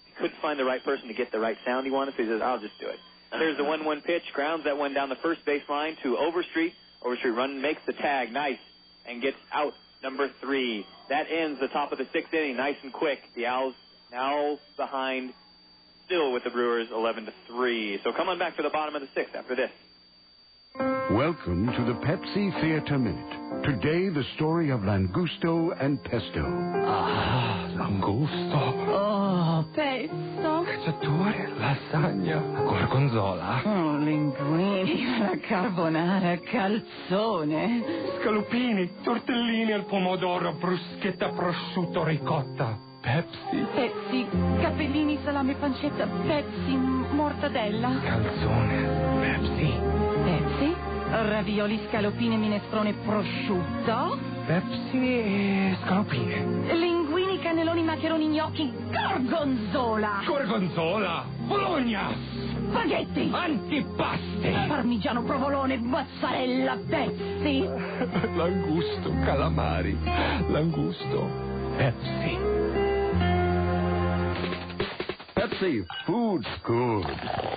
he couldn't find the right person to get the right sound he wanted, so he says, I'll just do it. There's the 1-1 pitch, grounds that one down the first base line to Overstreet. Overstreet run, makes the tag, nice, and gets out number 3. That ends the top of the sixth inning, nice and quick. The Owls now behind, still with the Brewers, 11-3. So come on back to the bottom of the sixth after this. Welcome to the Pepsi Theater Minute. Today, the story of Langusto and Pesto. Ah, Langusto. Oh, pesto. Cacciatore, lasagna, gorgonzola. Oh, linguini, la carbonara, calzone. Scalupini, tortellini al pomodoro, bruschetta, prosciutto, ricotta. Pepsi. Pepsi, cappellini, salame, pancetta, Pepsi, mortadella. Calzone, Pepsi. Pepsi, ravioli, scalopine, minestrone, prosciutto. Pepsi e scalopine. Linguini, cannelloni, maccheroni, gnocchi, gorgonzola. Gorgonzola, Bologna. Spaghetti. Antipasti. Parmigiano, provolone, mozzarella, Pepsi. Langusto, calamari. Langusto, Pepsi. Pepsi, food's good.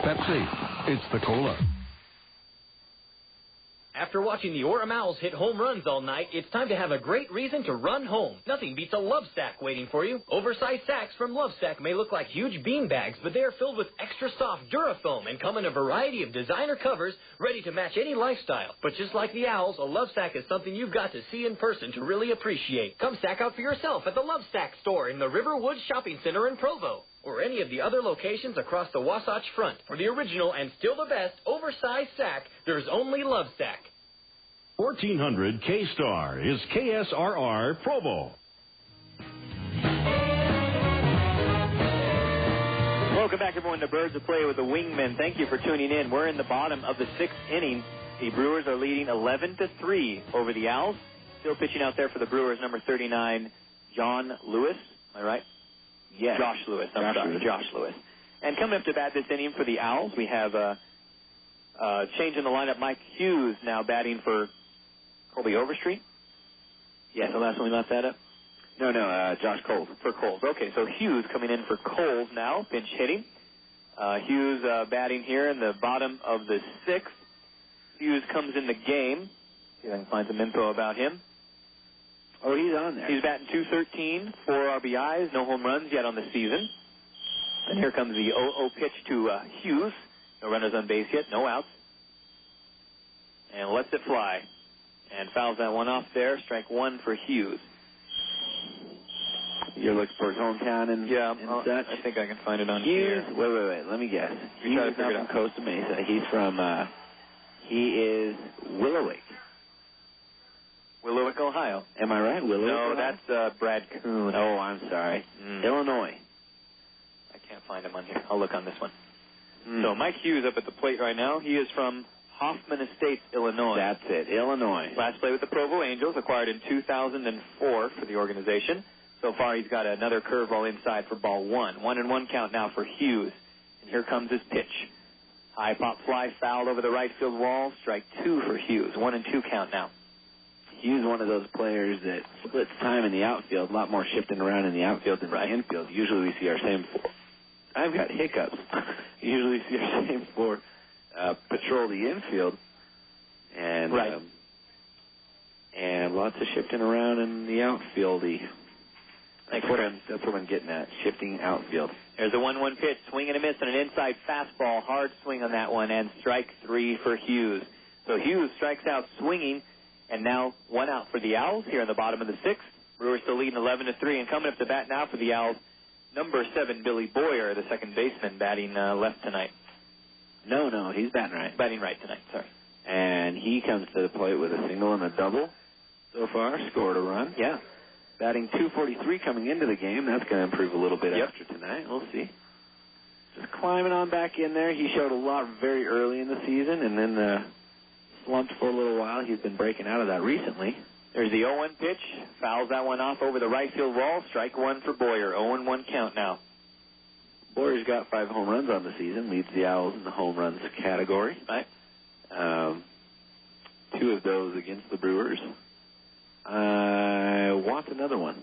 Pepsi, it's the cola. After watching the Orem Owls hit home runs all night, it's time to have a great reason to run home. Nothing beats a Love Sack waiting for you. Oversized sacks from Love Sack may look like huge bean bags, but they are filled with extra soft Durafoam and come in a variety of designer covers ready to match any lifestyle. But just like the Owls, a Love Sack is something you've got to see in person to really appreciate. Come sack out for yourself at the Love Sack store in the Riverwood Shopping Center in Provo, or any of the other locations across the Wasatch Front. For the original and still the best oversized sack, there's only Love Sack. 1400 K-Star is KSRR Provo. Welcome back, everyone, to Birds of Play with the Wingmen. Thank you for tuning in. We're in the bottom of the sixth inning. The Brewers are leading 11-3 over the Owls. Still pitching out there for the Brewers, number 39, John Lewis. Am I right? Yes. Josh Lewis. Josh Lewis. And coming up to bat this inning for the Owls, we have change in the lineup. Mike Hughes now batting for Colby Overstreet. Yes. The last one we left that up. Josh Coles. For Coles. Okay, so Hughes coming in for Coles now, pinch hitting. Hughes batting here in the bottom of the 6th. Hughes comes in the game. See if I can find some info about him. Oh, he's on there. He's batting .213, 4 RBIs, no home runs yet on the season. And here comes the 0-0 pitch to Hughes. No runners on base yet, no outs. And lets it fly. And fouls that one off there. Strike 1 for Hughes. You're looking for his hometown and such? I think I can find it on Hughes, here. Wait. Let me guess. He's not from Costa Mesa. He's from, he is Willowick. Willowick, Ohio. Am I right? Willowick, No, Ohio? that's Brad Kuhn. Oh, I'm sorry. Illinois. I can't find him on here. I'll look on this one. So Mike Hughes up at the plate right now. He is from Hoffman Estates, Illinois. That's it, Illinois. Last play with the Provo Angels, acquired in 2004 for the organization. So far, he's got another curveball inside for ball 1. 1-1 count now for Hughes. And here comes his pitch. High pop fly fouled over the right field wall. Strike 2 for Hughes. 1-2 count now. Hughes, one of those players that splits time in the outfield, a lot more shifting around in the outfield than the infield. Usually we see our same four. I've got hiccups. Usually we see our same four patrol the infield. And and lots of shifting around in the outfield. That's what I'm getting at, shifting outfield. There's a 1-1 pitch, swing and a miss on an inside fastball. Hard swing on that one, and strike 3 for Hughes. So Hughes strikes out swinging, and now 1 out for the Owls here in the bottom of the 6th. Brewers still leading 11-3, and coming up to bat now for the Owls, number 7, Billy Boyer, the second baseman, batting left tonight. No, he's batting right. Batting right tonight, sorry. And he comes to the plate with a single and a double so far, scored a run. Yeah. Batting .243 coming into the game. That's going to improve a little bit extra tonight. We'll see. Just climbing on back in there. He showed a lot very early in the season and then slumped for a little while. He's been breaking out of that recently. There's the 0-1 pitch. Fouls that one off over the right field wall. Strike 1 for Boyer. 0-1 count now. Boyer's got 5 home runs on the season. Leads the Owls in the home runs category. Right. 2 of those against the Brewers. I want another one.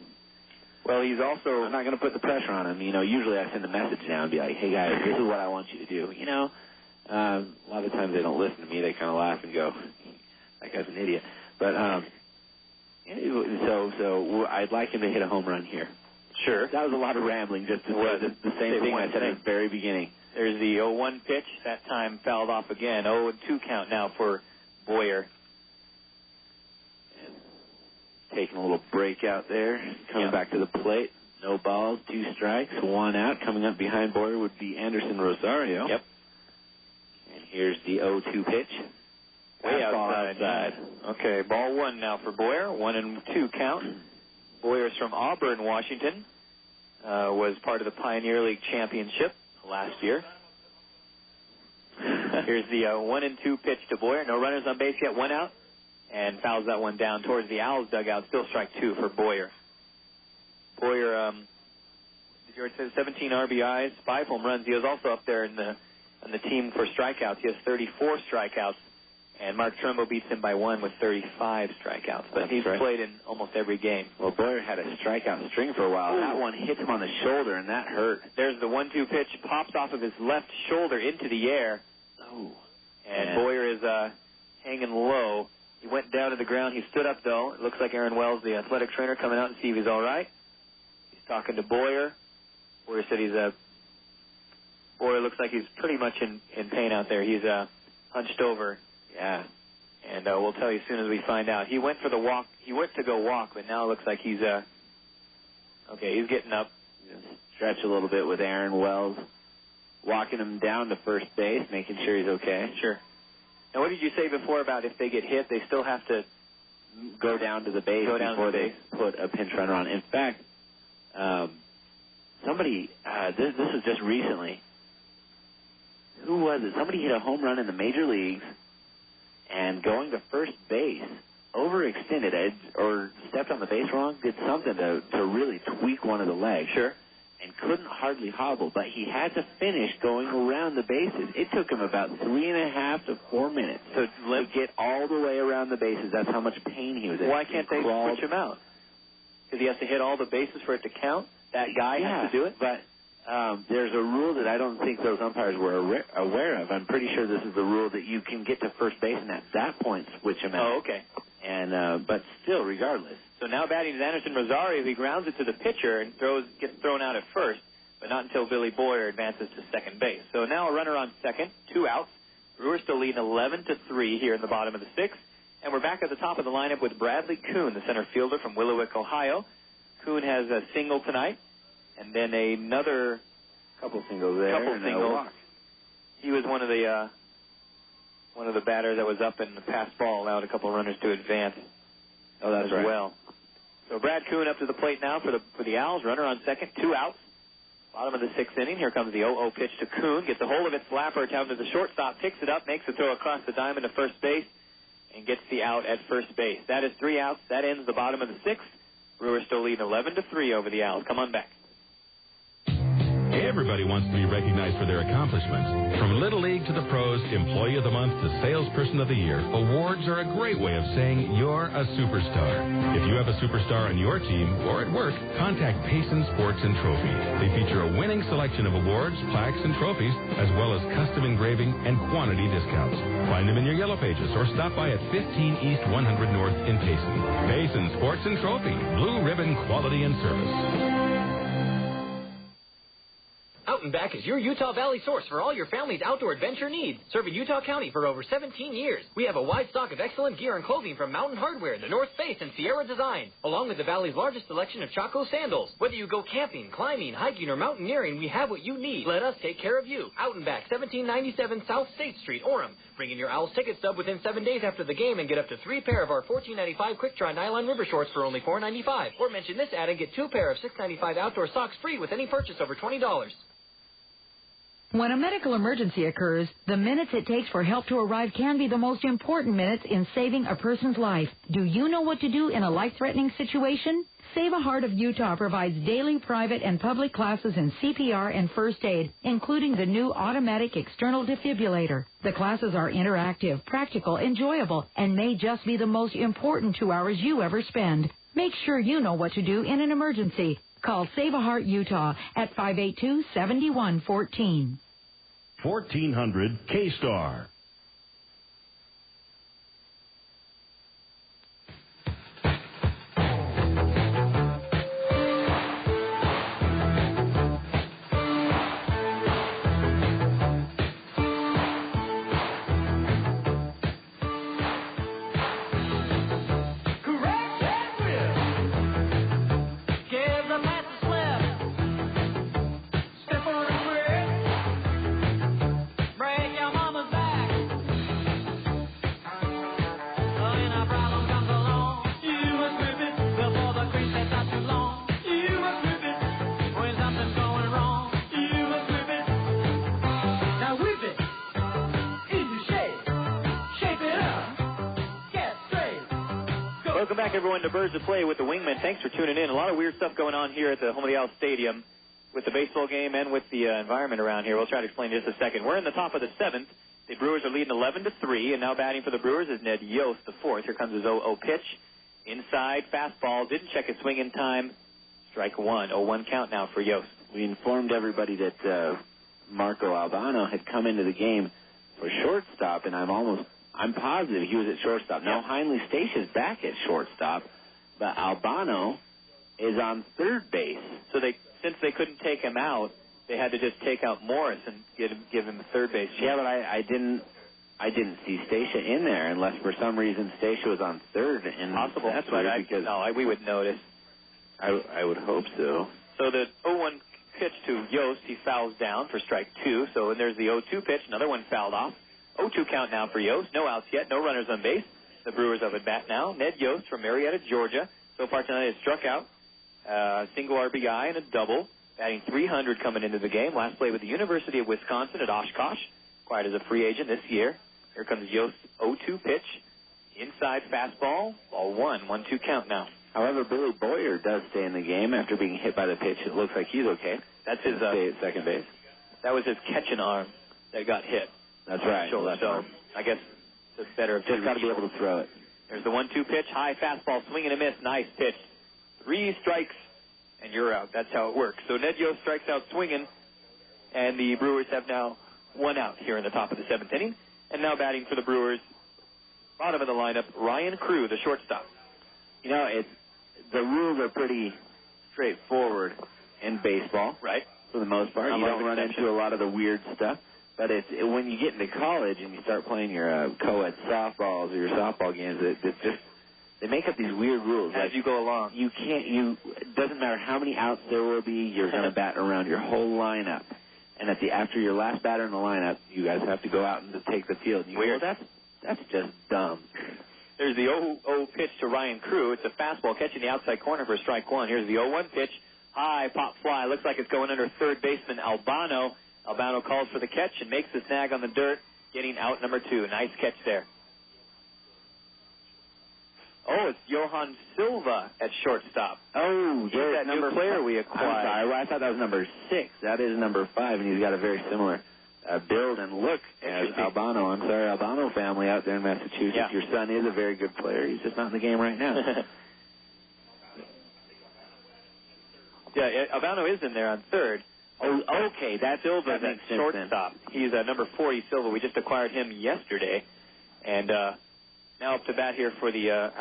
Well, he's also... I'm not going to put the pressure on him. You know, usually I send a message down and be like, hey, guys, this is what I want you to do. You know, a lot of times they don't listen to me. They kind of laugh and go, that guy's an idiot. But so I'd like him to hit a home run here. Sure. That was a lot of rambling, just to say the same thing I said at the very beginning. There's the 0-1 pitch. That time fouled off again. 0-2 count now for Boyer. Taking a little break out there, coming back to the plate. No balls, 2 strikes, 1 out. Coming up behind Boyer would be Anderson Rosario. Yep. And here's the 0-2 pitch. Way outside. Okay, ball 1 now for Boyer. 1-2 count. Boyer's from Auburn, Washington. Was part of the Pioneer League Championship last year. Here's the 1-2 pitch to Boyer. No runners on base yet. 1 out. And fouls that one down towards the Owls dugout. Still strike 2 for Boyer. Boyer, did you already say 17 RBIs, 5 home runs. He was also up there on the team for strikeouts. He has 34 strikeouts, and Mark Trumbo beats him by 1 with 35 strikeouts. But he's played in almost every game. Well, Boyer had a strikeout string for a while. That one hits him on the shoulder, and that hurt. There's the 1-2 pitch, pops off of his left shoulder into the air. Oh. And Boyer is hanging low. He went down to the ground. He stood up, though. It looks like Aaron Wells, the athletic trainer, coming out and see if he's all right. He's talking to Boyer. Boyer said Boyer looks like he's pretty much in pain out there. He's hunched over. Yeah. And we'll tell you as soon as we find out. He went for the walk. He went to go walk, but now it looks like he's he's getting up. Stretch a little bit with Aaron Wells, walking him down to first base, making sure he's okay. Sure. Now, what did you say before about if they get hit, they still have to go down to the base before they put a pinch runner on? In fact, somebody, this was just recently. Who was it? Somebody hit a home run in the major leagues, and going to first base, overextended or stepped on the base wrong, did something to really tweak one of the legs. Sure. And couldn't hardly hobble, but he had to finish going around the bases. It took him about 3.5 to 4 minutes to get all the way around the bases. That's how much pain he was in. Why can't they switch him out? because he has to hit all the bases for it to count? That guy has to do it? But there's a rule that I don't think those umpires were aware of. I'm pretty sure this is the rule that you can get to first base and at that point switch him out. Oh, okay. And but still, regardless. So now batting is Anderson Rosario. He grounds it to the pitcher and gets thrown out at first, but not until Billy Boyer advances to second base. So now a runner on second, 2 outs. Brewers still leading 11-3 here in the bottom of the 6th. And we're back at the top of the lineup with Bradley Kuhn, the center fielder from Willowick, Ohio. Kuhn has a single tonight, and then another couple singles there. He was one of the batters that was up in the pass ball, allowed a couple of runners to advance. Oh, that's right. Well. So Brad Kuhn up to the plate now for the Owls. Runner on second, 2 outs. Bottom of the 6th inning. Here comes the 0-0 pitch to Kuhn. Gets a hold of it, slapper down to the shortstop, picks it up, makes the throw across the diamond to first base, and gets the out at first base. That is 3 outs. That ends the bottom of the 6th. Brewers still leading 11-3 over the Owls. Come on back. Everybody wants to be recognized for their accomplishments. From Little League to the pros, Employee of the Month to Salesperson of the Year, awards are a great way of saying you're a superstar. If you have a superstar on your team or at work, contact Payson Sports and Trophy. They feature a winning selection of awards, plaques, and trophies, as well as custom engraving and quantity discounts. Find them in your Yellow Pages or stop by at 15 East 100 North in Payson. Payson Sports and Trophy, blue ribbon quality and service. Out and Back is your Utah Valley source for all your family's outdoor adventure needs. Serving Utah County for over 17 years. We have a wide stock of excellent gear and clothing from Mountain Hardwear, the North Face, and Sierra Designs, along with the Valley's largest selection of Chaco sandals. Whether you go camping, climbing, hiking, or mountaineering, we have what you need. Let us take care of you. Out and Back, 1797 South State Street, Orem. Bring in your Owlz ticket stub within 7 days after the game and get up to 3 pair of our $14.95 Quick Dry Nylon River Shorts for only $4.95. Or mention this ad and get 2 pair of $6.95 outdoor socks free with any purchase over $20. When a medical emergency occurs, the minutes it takes for help to arrive can be the most important minutes in saving a person's life. Do you know what to do in a life-threatening situation? Save a Heart of Utah provides daily private and public classes in CPR and first aid, including the new automatic external defibrillator. The classes are interactive, practical, enjoyable, and may just be the most important 2 hours you ever spend. Make sure you know what to do in an emergency. Call Save a Heart Utah at 582-7114. 1400 K-Star. Welcome back, everyone, to Birds of Play with the Wingman. Thanks for tuning in. A lot of weird stuff going on here at the Home of the Owls Stadium with the baseball game and with the environment around here. We'll try to explain in just a second. We're in the top of the 7th. The Brewers are leading 11-3, and now batting for the Brewers is Ned Yost, the 4th. Here comes his 0-0 pitch. Inside, fastball. Didn't check his swing in time. Strike 1. 0-1 count now for Yost. We informed everybody that Marco Albano had come into the game for shortstop, and I'm positive he was at shortstop. Now, Heinley Statia's back at shortstop, but Albano is on third base. So since they couldn't take him out, they had to just take out Morris and give him the third base. Yeah, but I didn't see Statia in there unless for some reason Statia was on third. And possible. That's what we would notice. I would hope so. So the 0-1 pitch to Yost, he fouls down for strike 2. So there's the 0-2 pitch, another one fouled off. 0-2 count now for Yost. No outs yet, no runners on base. The Brewers up at bat now. Ned Yost from Marietta, Georgia. So far tonight has struck out. Single RBI and a double. Batting .300 coming into the game. Last play with the University of Wisconsin at Oshkosh. Acquired as a free agent this year. Here comes Yost's 0-2 pitch. Inside fastball. Ball 1. 1-2 count now. However, Billy Boyer does stay in the game after being hit by the pitch. It looks like he's okay. That's his stay at second base. That was his catching arm that got hit. That's right. So I guess it's better if just got to be able to throw it. There's the 1-2 pitch, high fastball, swing and a miss, nice pitch 3 strikes, and you're out. That's how it works. So Ned Yost strikes out swinging, and the Brewers have now 1 out here in the top of the 7th inning. And now batting for the Brewers, bottom of the lineup, Ryan Crew, the shortstop. You know, the rules are pretty straightforward in baseball, right? For the most part, you don't run into a lot of the weird stuff. But when you get into college and you start playing your co-ed softballs or your softball games, they make up these weird rules. As you go along, it doesn't matter how many outs there will be, you're going to bat around your whole lineup. And after your last batter in the lineup, you guys have to go out and take the field. And you go, well, that's just dumb. There's the 0-0 pitch to Ryan Crew. It's a fastball catching the outside corner for strike 1. Here's the 0-1 pitch. High pop fly. Looks like it's going under third baseman Albano. Albano calls for the catch and makes the snag on the dirt, getting out number 2. Nice catch there. Oh, it's Johan Silva at shortstop. Oh, he's that number player we acquired. I'm sorry, well, I thought that was number 6. That is number 5, and he's got a very similar build and look as Albano. I'm sorry, Albano family out there in Massachusetts. Yeah. Your son is a very good player. He's just not in the game right now. Yeah, Albano is in there on third. Oh, okay, that's Silva at shortstop. He's number 40, Silva. We just acquired him yesterday. And now up to bat here for the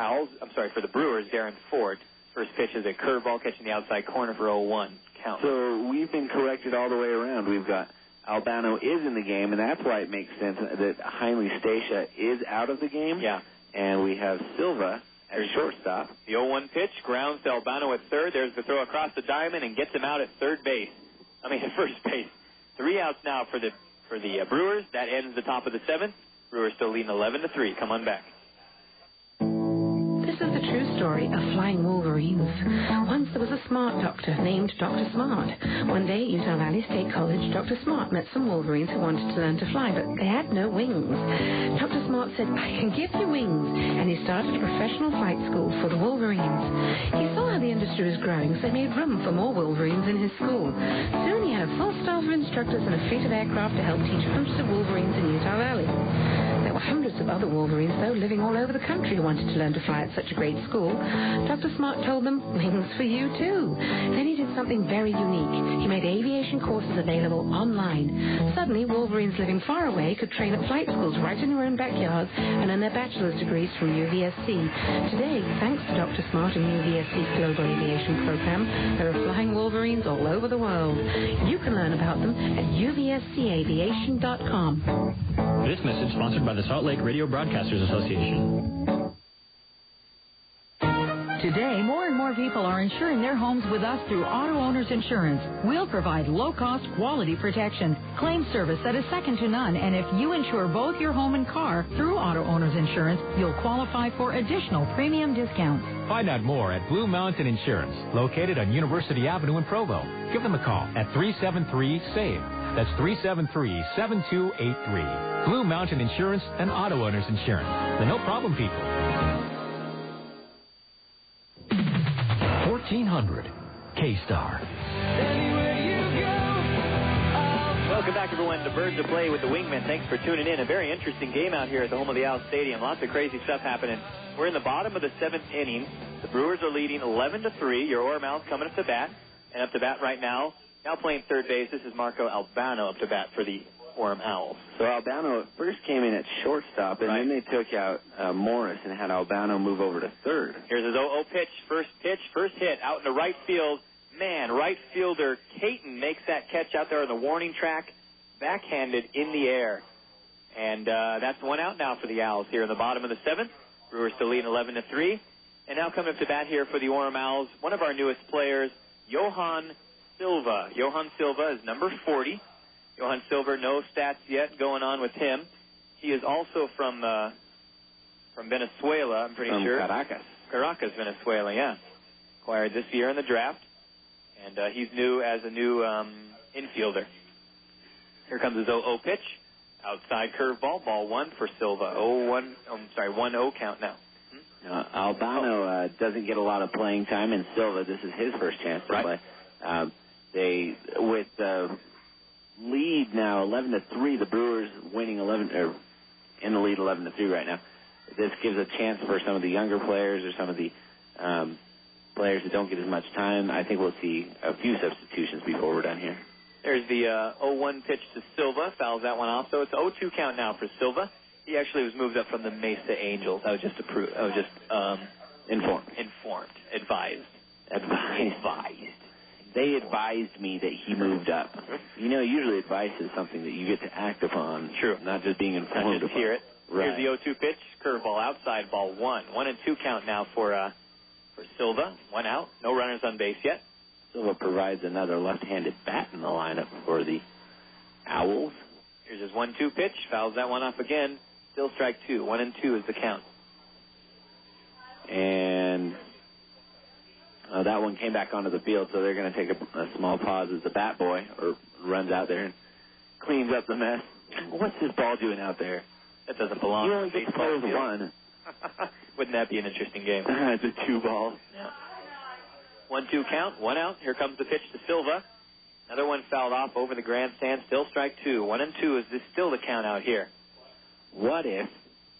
for the Brewers, Darren Ford. First pitch is a curveball catching the outside corner for 0-1 count. So we've been corrected all the way around. We've got Albano is in the game, and that's why it makes sense that Heinle Stacia is out of the game. Yeah. And we have Silva at shortstop. The 0-1 pitch grounds to Albano at third. There's the throw across the diamond and gets him out at first base. 3 outs now for the Brewers. That ends the top of the 7th. Brewers still leading 11-3. Come on back. This is the true story of flying wolverines. Once there was a smart doctor named Dr. Smart. One day at Utah Valley State College, Dr. Smart met some wolverines who wanted to learn to fly, but they had no wings. Dr. Smart said, I can give you wings, and he started a professional flight school for the wolverines. He saw how the industry was growing, so he made room for more wolverines in his school. Soon he had a full staff of instructors and a fleet of aircraft to help teach hundreds of wolverines in Utah Valley. There were hundreds of other wolverines, though, living all over the country who wanted to learn to fly at such a great school. Dr. Smart told them, wings for you, too. Then he did something very unique. He made aviation courses available online. Suddenly, wolverines living far away could train at flight schools right in their own backyards and earn their bachelor's degrees from UVSC. Today, thanks to Dr. Smart and UVSC's Global Aviation Program, there are flying wolverines all over the world. You can learn about them at uvscaviation.com. This message sponsored by the Salt Lake Radio Broadcasters Association. Today, more and more people are insuring their homes with us through Auto Owners Insurance. We'll provide low-cost, quality protection, claim service that is second to none, and if you insure both your home and car through Auto Owners Insurance, you'll qualify for additional premium discounts. Find out more at Blue Mountain Insurance, located on University Avenue in Provo. Give them a call at 373-SAVE. That's 373-7283. Blue Mountain Insurance and Auto Owners Insurance. The no-problem people. 1400 K-Star. Welcome back, everyone, to Birds of Play with the Wingmen. Thanks for tuning in. A very interesting game out here at the home of the Owlz Stadium. Lots of crazy stuff happening. We're in the bottom of the 7th inning. The Brewers are leading 11-3. Your Orem Owlz coming up to bat. And up to bat right now playing third base, this is Marco Albano up to bat for the Orem Owlz. So Albano first came in at shortstop, and then they took out Morris and had Albano move over to third. Here's his 0-0 pitch. First hit out into right field. Man, right fielder Caton makes that catch out there on the warning track, backhanded in the air. And that's 1 out now for the Owlz here in the bottom of the 7th. Brewers still leading 11-3. And now coming up to bat here for the Orem Owlz, one of our newest players, Johan Silva. Johan Silva is number 40. Johan Silva, no stats yet going on with him. He is also from Venezuela, I'm pretty sure. Caracas, Venezuela, yeah. Acquired this year in the draft. And he's new as a new infielder. Here comes his 0-0 pitch. Outside curveball, ball 1 for Silva. 1-0 count now. Albano doesn't get a lot of playing time, and Silva, this is his first chance to play. With the lead now 11-3, the Brewers winning in the lead 11-3 right now. This gives a chance for some of the younger players or some of the players that don't get as much time. I think we'll see a few substitutions before we're done here. There's the 0-1 pitch to Silva. Fouls that one off. So it's 0-2 count now for Silva. He actually was moved up from the Mesa Angels. I was just advised. They advised me that he moved up. You know, usually advice is something that you get to act upon. True. Not just being informed. Not just hear it. Right. Here's the 0-2 pitch. Curveball outside, ball 1. 1-2 count now for Silva. 1 out. No runners on base yet. Silva provides another left-handed bat in the lineup for the Owls. Here's his 1-2 pitch. Fouls that one off again. Still strike 2. 1-2 is the count. And that one came back onto the field, so they're going to take a small pause as the bat boy runs out there and cleans up the mess. What's this ball doing out there? That doesn't belong. You only get to play with one. Wouldn't that be an interesting game? It's a 2-ball. Yeah. 1-2 count. 1 out. Here comes the pitch to Silva. Another one fouled off over the grandstand. Still strike 2. 1-2 is this still the count out here? What if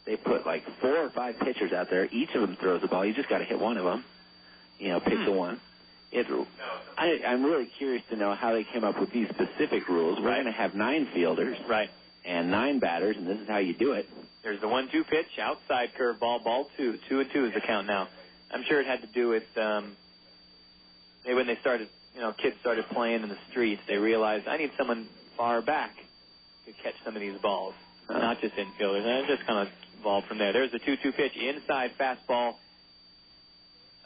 they put like 4 or 5 pitchers out there? Each of them throws the ball. You just got to hit one of them. You know, pick the one. I'm really curious to know how they came up with these specific rules. We're going to have 9 fielders. Right. And 9 batters, and this is how you do it. There's the 1-2 pitch, outside curveball, ball 2. 2-2 is the count now. I'm sure it had to do with maybe when they started, kids started playing in the streets, they realized I need someone far back to catch some of these balls, not just infielders. And it just kind of evolved from there. There's the 2-2 pitch, inside fastball.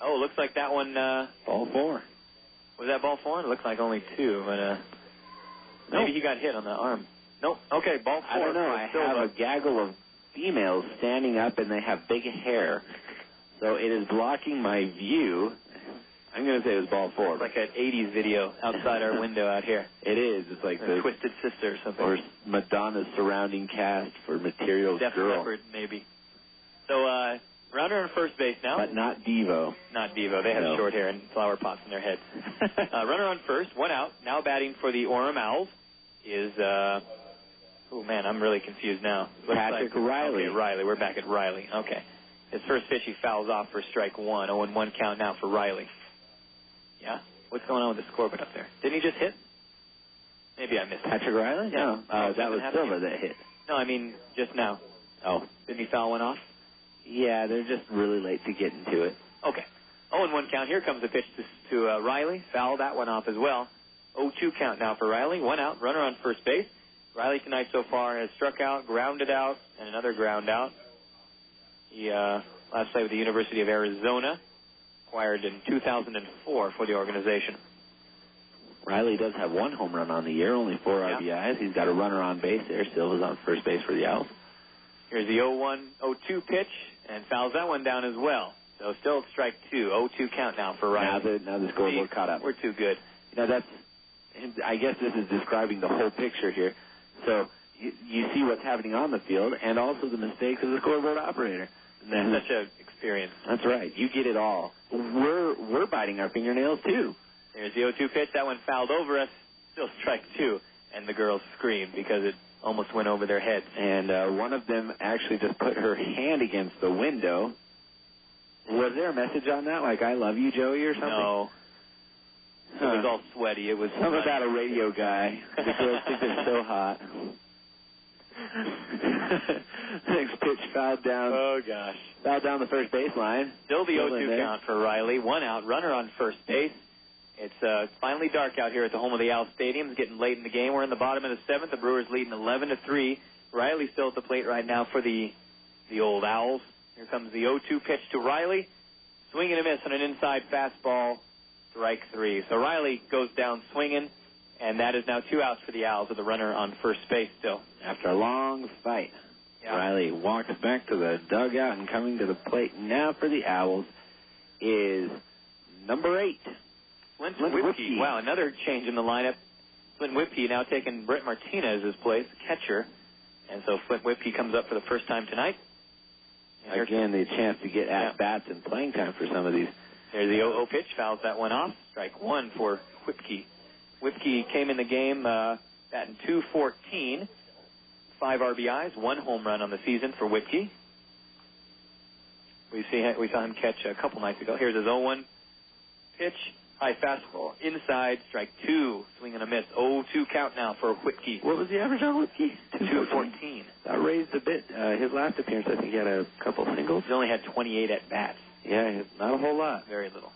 Oh, looks like that one. Ball 4. Was that ball 4? It looks like only 2, but maybe he got hit on the arm. Nope. Okay, ball 4. I don't know. I have a gaggle of females standing up, and they have big hair. So it is blocking my view. I'm going to say it was ball 4. It's like an 80s video outside our window out here. It is. It's like the Twisted Sister or something. Or Madonna's surrounding cast for Material's Def Girl. Leppard, maybe. So, runner on first base now. But not Devo. Not Devo. They have short hair and flower pots in their heads. Runner on first, 1 out. Now batting for the Orem Owls is, oh, man, I'm really confused now. Patrick Riley. Okay, Riley. We're back at Riley. Okay. His first pitch, he fouls off for strike 1. 0-1 count now for Riley. Yeah? What's going on with the scoreboard up there? Didn't he just hit? Maybe I missed it. Patrick Riley? Yeah. No. That was Silva that hit. No, I mean, just now. Oh. Didn't he foul one off? Yeah, they're just really late to get into it. Okay. 0-1 count. Here comes the pitch to Riley. Foul that one off as well. 0-2 count now for Riley. 1 out. Runner on first base. Riley tonight so far has struck out, grounded out, and another ground out. He last played with the University of Arizona, acquired in 2004 for the organization. Riley does have 1 home run on the year, only 4 RBIs. He's got a runner on base there. Silva's on first base for the Owls. Here's the 0-1-0-2 pitch, and fouls that one down as well. So still strike 2. 0-2 count now for Riley. Now the scoreboard caught up. We're too good. I guess this is describing the whole picture here. So you see what's happening on the field and also the mistakes of the scoreboard operator. That's such an experience. That's right. You get it all. We're biting our fingernails, too. There's the 0-2 pitch. That one fouled over us. Still strike 2. And the girls screamed because it almost went over their heads. And one of them actually just put her hand against the window. Was there a message on that, like, I love you, Joey, or something? No. It was all sweaty. It was something about a radio guy. The girls think they're so hot. Next pitch fouled down. Oh, gosh. Fouled down the first baseline. Still the 0-2 count for Riley. 1 out. Runner on first base. It's finally dark out here at the home of the Owlz Stadium. It's getting late in the game. We're in the bottom of the 7th. The Brewers leading 11-3. Riley still at the plate right now for the old Owls. Here comes the 0-2 pitch to Riley. Swing and a miss on an inside fastball. Strike 3. So Riley goes down swinging, and that is now 2 outs for the Owls with the runner on first base still. After a long fight, Riley walks back to the dugout and coming to the plate now for the Owls is number 8. Flint Whipke. Wow, another change in the lineup. Flint Whipke now taking Brett Martinez's place, catcher. And so Flint Whipke comes up for the first time tonight. Again, the chance to get at-bats and playing time for some of these. There's the 0-0 pitch, fouls that one off. Strike 1 for Whipke. Whipke came in the game batting .214, 5 RBIs, 1 home run on the season for Whipke. We saw him catch a couple nights ago. Here's his 0-1 pitch. High fastball. Inside, strike 2. Swing and a miss. 0-2 count now for Whitkey. What was the average on Whitkey? 214. That raised a bit. His last appearance, I think he had a couple singles. He only had 28 at-bats. Yeah, not a whole lot. Very little.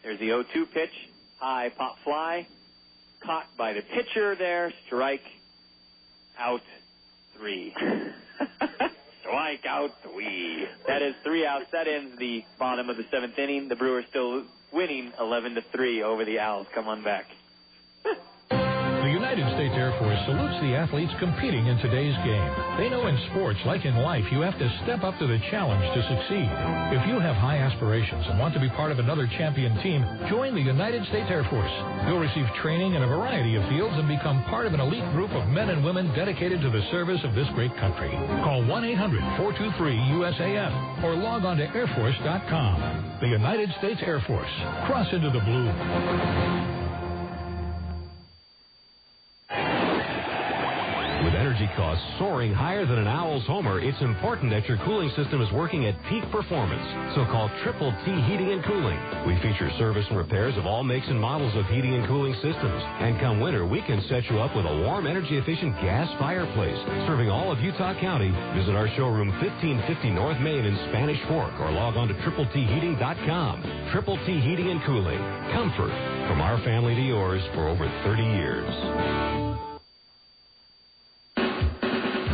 There's the 0-2 pitch. High pop fly. Caught by the pitcher there. Strike. Out 3. Strike out 3. That is 3 outs. That ends the bottom of the 7th inning. The Brewers still winning 11-3 over the Owls. Come on back. The United States Air Force salutes the athletes competing in today's game. They know in sports, like in life, you have to step up to the challenge to succeed. If you have high aspirations and want to be part of another champion team, join the United States Air Force. You'll receive training in a variety of fields and become part of an elite group of men and women dedicated to the service of this great country. Call 1-800-423-USAF or log on to airforce.com. The United States Air Force. Cross into the blue. With energy costs soaring higher than an Owlz homer, it's important that your cooling system is working at peak performance. So call Triple T Heating and Cooling. We feature service and repairs of all makes and models of heating and cooling systems. And come winter, we can set you up with a warm, energy-efficient gas fireplace serving all of Utah County. Visit our showroom 1550 North Main in Spanish Fork or log on to TripleTHeating.com. Triple T Heating and Cooling. Comfort from our family to yours for over 30 years.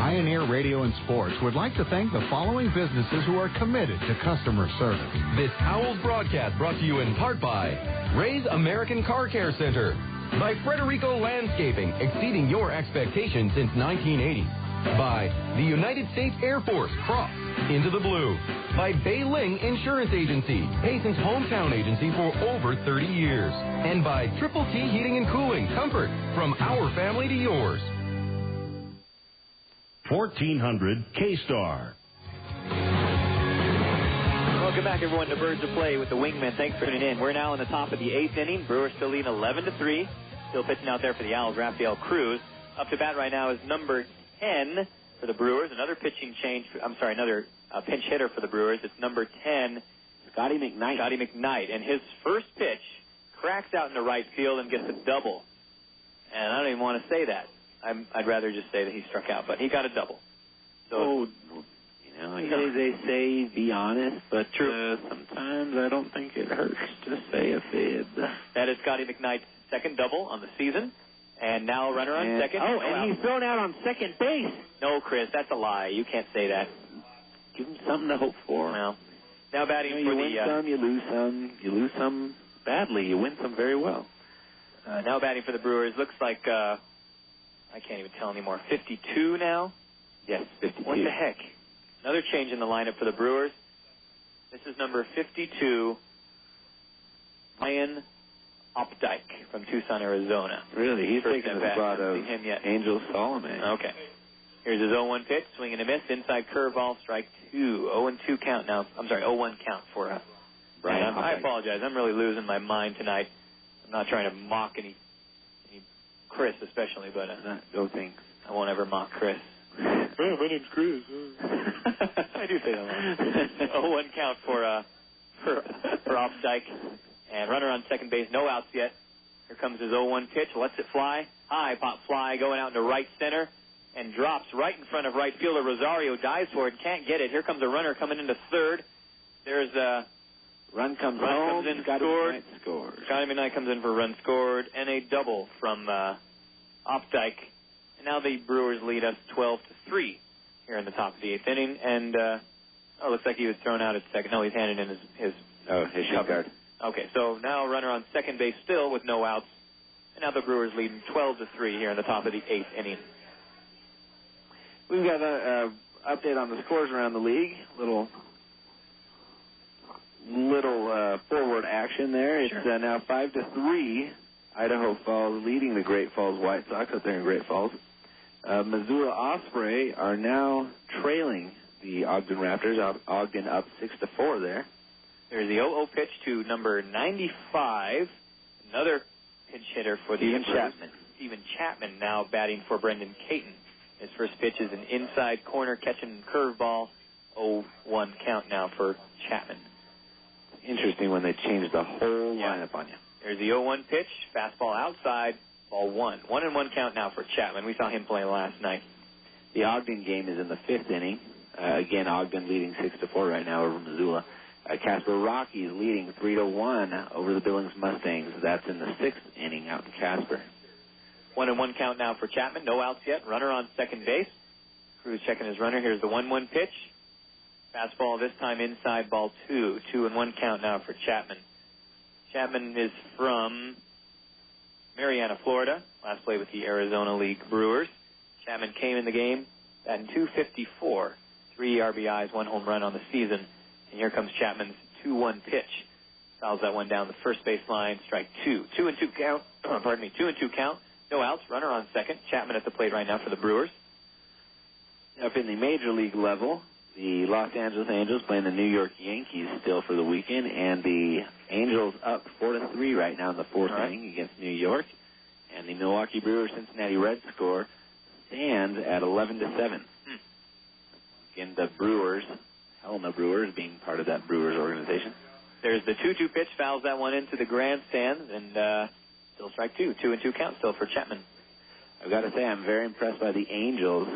Pioneer Radio and Sports would like to thank the following businesses who are committed to customer service. This Owlz broadcast brought to you in part by Ray's American Car Care Center, by Frederico Landscaping, exceeding your expectations since 1980, by the United States Air Force, Cross into the blue, by Bay Ling Insurance Agency, Payson's hometown agency for over 30 years, and by Triple T Heating and Cooling, comfort from our family to yours. 1400 K-Star. Welcome back, everyone, to Birds of Play with the Wingmen. Thanks for tuning in. We're now in the top of the 8th inning. Brewers still leading 11-3. Still pitching out there for the Owls, Rafael Cruz. Up to bat right now is number 10 for the Brewers. Another pitching change. Another pinch hitter for the Brewers. It's number 10, Scotty McKnight. And his first pitch cracks out into right field and gets a double. And I don't even want to say that. I'd rather just say that he struck out, but he got a double. So, they say be honest, but sometimes I don't think it hurts to say a fib. That is Scotty McKnight's second double on the season, and now a runner on second. And he's thrown out on second base. No, Chris, that's a lie. You can't say that. Give him something to hope for. Well, now batting for you win some, you lose some. You lose some badly. You win some very well. Now batting for the Brewers looks like. I can't even tell anymore. 52 now? Yes, 52. What the heck? Another change in the lineup for the Brewers. This is number 52, Ryan Opdyke from Tucson, Arizona. Really? He's First taking the at-bat. spot of Seen him yet. Ángel Sálome. Okay. Here's his 0-1 pitch, swing and a miss, inside curveball, strike 2. 0-2 count now. 0-1 count for Brian. I apologize. I'm really losing my mind tonight. I'm not trying to mock any Chris especially, but no thanks. I won't ever mock Chris. My name's Chris. I do say that. 0-1 count for Opdyke, and runner on second base, no outs yet. Here comes his 0-1 pitch, lets it fly, high pop fly, going out into right center, and drops right in front of right fielder. Rosario dives for it, can't get it. Here comes a runner coming into third. There's a Run comes home. Scotty McKnight scores. Scotty McKnight comes in for a run scored and a double from Opdyke. And now the Brewers lead us 12-3 here in the top of the 8th inning. And looks like he was thrown out at second. No, he's handed in his shin guard. Okay, so now a runner on second base still with no outs. And now the Brewers leading 12-3 here in the top of the 8th inning. We've got an update on the scores around the league. Little forward action there. It's now 5-3. Idaho Falls leading the Great Falls White Sox up there in Great Falls. Missoula Osprey are now trailing the Ogden Raptors. Ogden up 6-4 there. There's the 0-0 pitch to number 95. Another pinch hitter for the Stephen Chapman now batting for Brendan Caton. His first pitch is an inside corner catching curveball. 0-1 count now for Chapman. interesting when they change the whole lineup on you. There's the 0-1 pitch, fastball outside, ball 1. 1-1 count now for Chapman. We saw him play last night. The Ogden game is in the 5th inning. Again, Ogden leading 6-4 right now over Missoula. Casper Rocky is leading 3-1 over the Billings Mustangs. That's in the 6th inning out in Casper. 1-1 count now for Chapman. No outs yet. Runner on second base. Cruz checking his runner. Here's the 1-1 pitch. Fastball this time inside, ball 2. 2-1 count now for Chapman. Chapman is from Marianna, Florida. Last played with the Arizona League Brewers. Chapman came in the game at 254. 3 RBIs, 1 home run on the season. And here comes Chapman's 2-1 pitch. Fouls that one down the first base line. Strike 2. 2-2 count. 2-2 count. No outs. Runner on second. Chapman at the plate right now for the Brewers. Up in the major league level, the Los Angeles Angels playing the New York Yankees still for the weekend, and the Angels up 4-3 right now in the 4th inning against New York. And the Milwaukee Brewers Cincinnati Reds score stands at 11-7. Again, the Brewers, Helena Brewers, being part of that Brewers organization. There's the 2-2 pitch, fouls that one into the grandstands, and still strike 2. 2-2 count still for Chapman. I've got to say, I'm very impressed by the Angels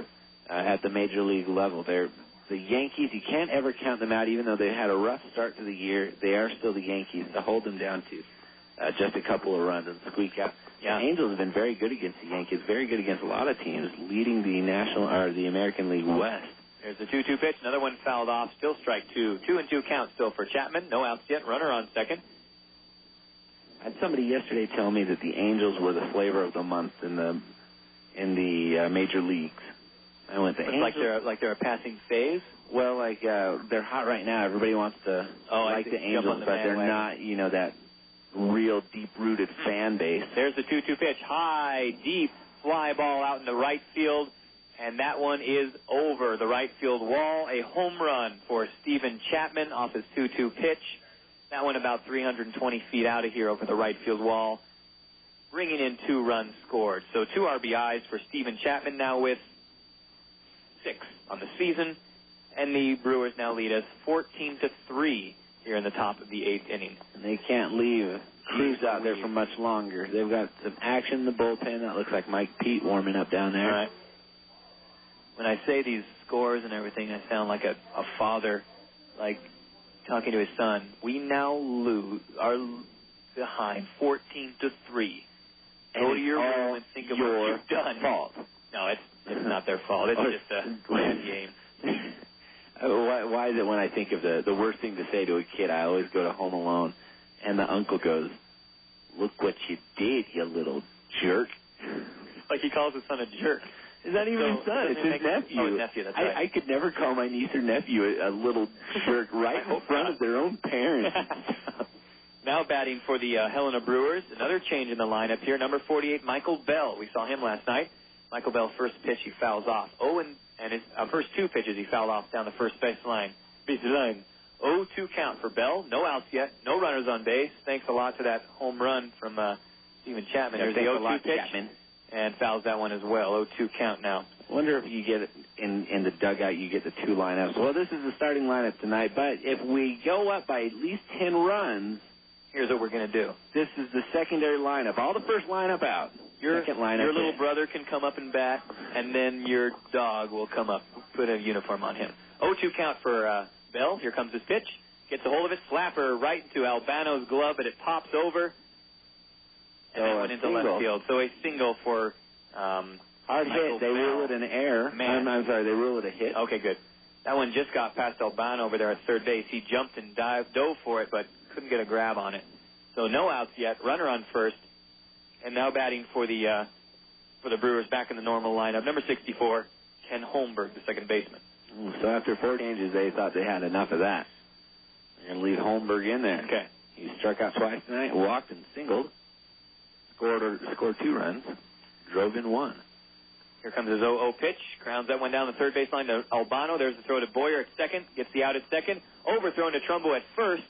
at the major league level. The Yankees, you can't ever count them out, even though they had a rough start to the year. They are still the Yankees. To hold them down to just a couple of runs and squeak out. Yeah. The Angels have been very good against the Yankees, very good against a lot of teams, leading the American League West. There's the 2-2 pitch. Another one fouled off. Still strike 2. 2-2 count still for Chapman. No outs yet. Runner on second. I had somebody yesterday tell me that the Angels were the flavor of the month in the major leagues. I went to Angels. Like they're a passing phase. Well, they're hot right now. Everybody wants to like the Angels, but they're not. That real deep-rooted fan base. There's the 2-2 pitch. High, deep fly ball out in the right field. And that one is over the right field wall. A home run for Stephen Chapman off his 2-2 pitch. That one about 320 feet out of here over the right field wall, bringing in 2 runs scored. So 2 RBIs for Stephen Chapman now with 6 on the season. And the Brewers now lead us 14-3 here in the top of the 8th inning. And they can't leave Cruz out there for much longer. They've got some action in the bullpen. That looks like Mike Pete warming up down there. All right. When I say these scores and everything, I sound like a father, like talking to his son. We now are behind 14-3. Go to your room and think of what you've done. Fault. No, it's not their fault. It's just a bad game. Why is it when I think of the worst thing to say to a kid, I always go to Home Alone, and the uncle goes, "Look what you did, you little jerk." Like he calls his son a jerk. Is that even his son? It's his nephew. Oh, his nephew, that's right. I could never call my niece or nephew a little jerk right in front of their own parents. Now batting for the Helena Brewers. Another change in the lineup here. Number 48, Michael Bell. We saw him last night. Michael Bell, first pitch, he fouls off. And his first 2 pitches, he fouled off down the first base line. 0-2 count for Bell. No outs yet. No runners on base. Thanks a lot to that home run from Stephen Chapman. There's the 0-2 pitch. Chapman. And fouls that one as well. 0-2 count now. I wonder if you get it in the dugout, you get the 2 lineups. Well, this is the starting lineup tonight, but if we go up by at least 10 runs, here's what we're going to do. This is the secondary lineup. All the first lineup out. Your little brother can come up and bat, and then your dog will come up, put a uniform on him. 0-2 count for Bell. Here comes his pitch. Gets a hold of it. Slapper right into Albano's glove, but it pops over. And that went into left field. So a single for hard hit. They rule it an error. I'm sorry, they rule it a hit. Okay, good. That one just got past Albano over there at third base. He jumped and dove for it, but couldn't get a grab on it. So no outs yet. Runner on first. And now batting for the Brewers back in the normal lineup. Number 64, Ken Holmberg, the second baseman. So after 4 changes, they thought they had enough of that. They're going to leave Holmberg in there. Okay. He struck out twice tonight, walked and singled. Scored 2 runs, drove in 1. Here comes his 0-0 pitch. Grounds that one down the third baseline to Albano. There's the throw to Boyer at second. Gets the out at second. Overthrown to Trumbo at first.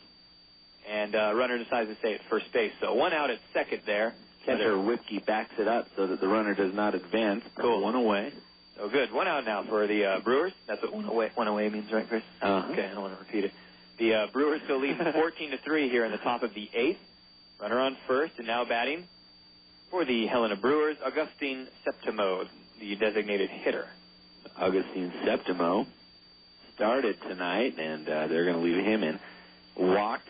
And runner decides to stay at first base. So 1 out at second there. Catcher Whipke backs it up so that the runner does not advance. Cool. 1 away. So good. 1 out now for the Brewers. That's what one away means, right, Chris? Uh-huh. Okay, I don't want to repeat it. The Brewers still lead 14-3 here in the top of the 8th. Runner on first, and now batting for the Helena Brewers, Augustine Septimo, the designated hitter. Augustine Septimo started tonight, and they're going to leave him in. Walked,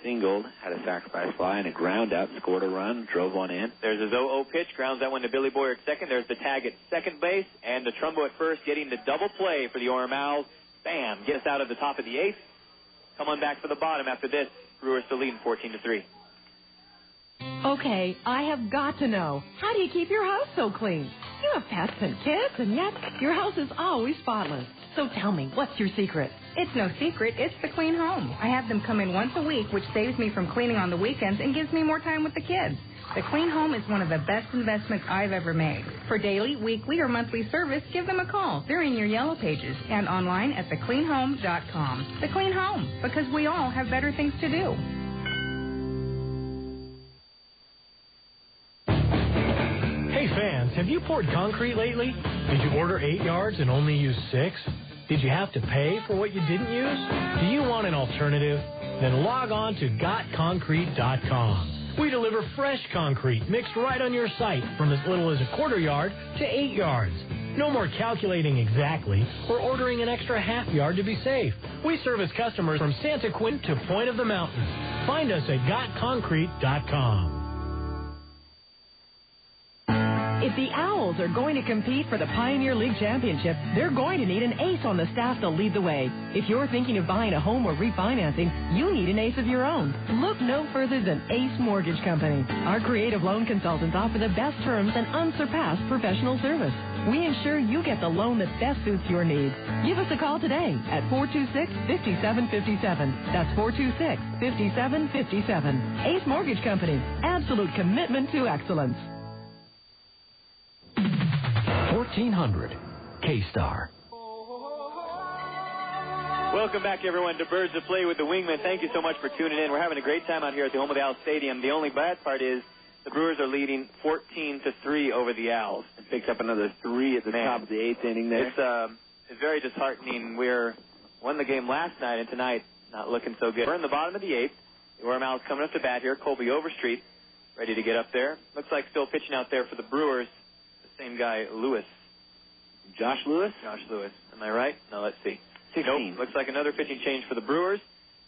singled, had a sacrifice fly, and a ground out, scored a run, drove one in. There's a 0-0 pitch, grounds that one to Billy Boyer at second. There's the tag at second base, and the Trumbo at first, getting the double play for the Orem Owlz. Bam, gets out of the top of the 8th. Come on back for the bottom after this. Brewers still leading 14-3. Okay, I have got to know, how do you keep your house so clean? You have pets and kids, and yet your house is always spotless. So tell me, what's your secret? It's no secret. It's the Clean Home. I have them come in once a week, which saves me from cleaning on the weekends and gives me more time with the kids. The Clean Home is one of the best investments I've ever made. For daily, weekly, or monthly service, give them a call. They're in your yellow pages and online at thecleanhome.com. The Clean Home, because we all have better things to do. Hey fans, have you poured concrete lately? Did you order 8 yards and only use 6? Did you have to pay for what you didn't use? Do you want an alternative? Then log on to gotconcrete.com. We deliver fresh concrete mixed right on your site from as little as a quarter yard to 8 yards. No more calculating exactly or ordering an extra half yard to be safe. We service customers from Santa Quinn to Point of the Mountains. Find us at gotconcrete.com. If the Owlz are going to compete for the Pioneer League Championship, they're going to need an ace on the staff to lead the way. If you're thinking of buying a home or refinancing, you need an ace of your own. Look no further than Ace Mortgage Company. Our creative loan consultants offer the best terms and unsurpassed professional service. We ensure you get the loan that best suits your needs. Give us a call today at 426-5757. That's 426-5757. Ace Mortgage Company. Absolute commitment to excellence. 1400 K-Star. Welcome back, everyone, to Birds of Play with the Wingman. Thank you so much for tuning in. We're having a great time out here at the home of the Owlz Stadium. The only bad part is the Brewers are leading 14-3 over the Owlz. It picks up another 3 at the top of the 8th inning there. It's very disheartening. We won the game last night, and tonight not looking so good. We're in the bottom of the 8th. The Orem Owlz coming up to bat here. Colby Overstreet ready to get up there. Looks like still pitching out there for the Brewers. Same guy, Lewis. Josh Lewis? Josh Lewis. Am I right? No, let's see. 16. Nope. Looks like another pitching change for the Brewers.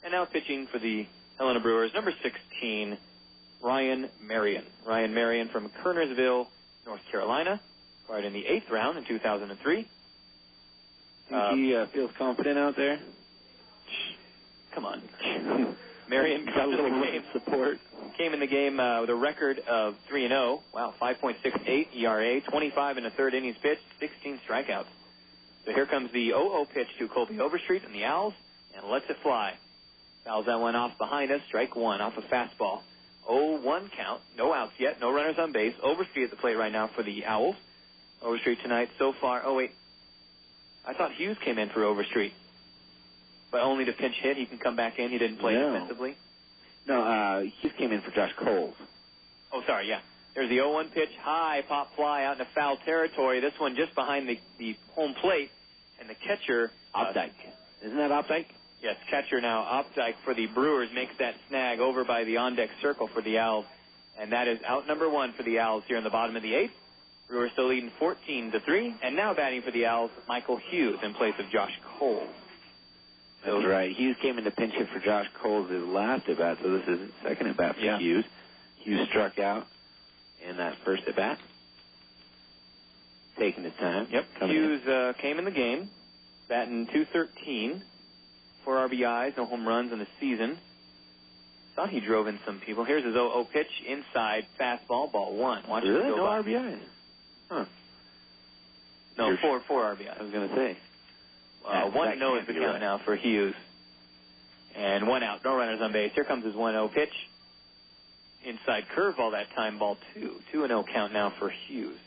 And now pitching for the Helena Brewers, number 16, Ryan Marion. Ryan Marion from Kernersville, North Carolina. Acquired in the 8th round in 2003. Think he feels confident out there? Come on. Marion got a little game support. Came in the game with a record of 3-0. Wow, 5.68 ERA, 25 in the third innings pitched, 16 strikeouts. So here comes the 0-0 pitch to Colby Overstreet and the Owlz, and lets it fly. Fouls that one off behind us, strike one off a fastball. 0-1 count, no outs yet, no runners on base. Overstreet at the plate right now for the Owlz. Overstreet tonight so far, oh wait, I thought Hughes came in for Overstreet. But only to pinch hit, he can come back in. He didn't play defensively. No, Hughes came in for Josh Coles. Oh, sorry, yeah. There's the 0-1 pitch, high pop fly out into foul territory. This one just behind the home plate, and the catcher... Opdyke. Isn't that Opdyke? Yes, catcher now, Opdyke for the Brewers, makes that snag over by the on-deck circle for the Owlz. And that is out number 1 for the Owlz here in the bottom of the 8th. Brewers still leading 14-3, and now batting for the Owlz, Michael Hughes in place of Josh Coles. That's right. Hughes came in to pinch hit for Josh Coles his last at bat, so this is his second at bat for Hughes. Hughes struck out in that first at bat. Taking his time. Yep. Hughes came in the game, batting .213, 4 RBIs, no home runs in the season. Thought he drove in some people. Here's his 0-0 pitch, inside fastball, ball 1. Watch really? No RBIs? Huh. No, 4 RBIs. I was going to say. 1-0 is the count now for Hughes. And 1 out, no runners on base. Here comes his 1-0 pitch. Inside curveball that time, ball 2. 2-0 count now for Hughes.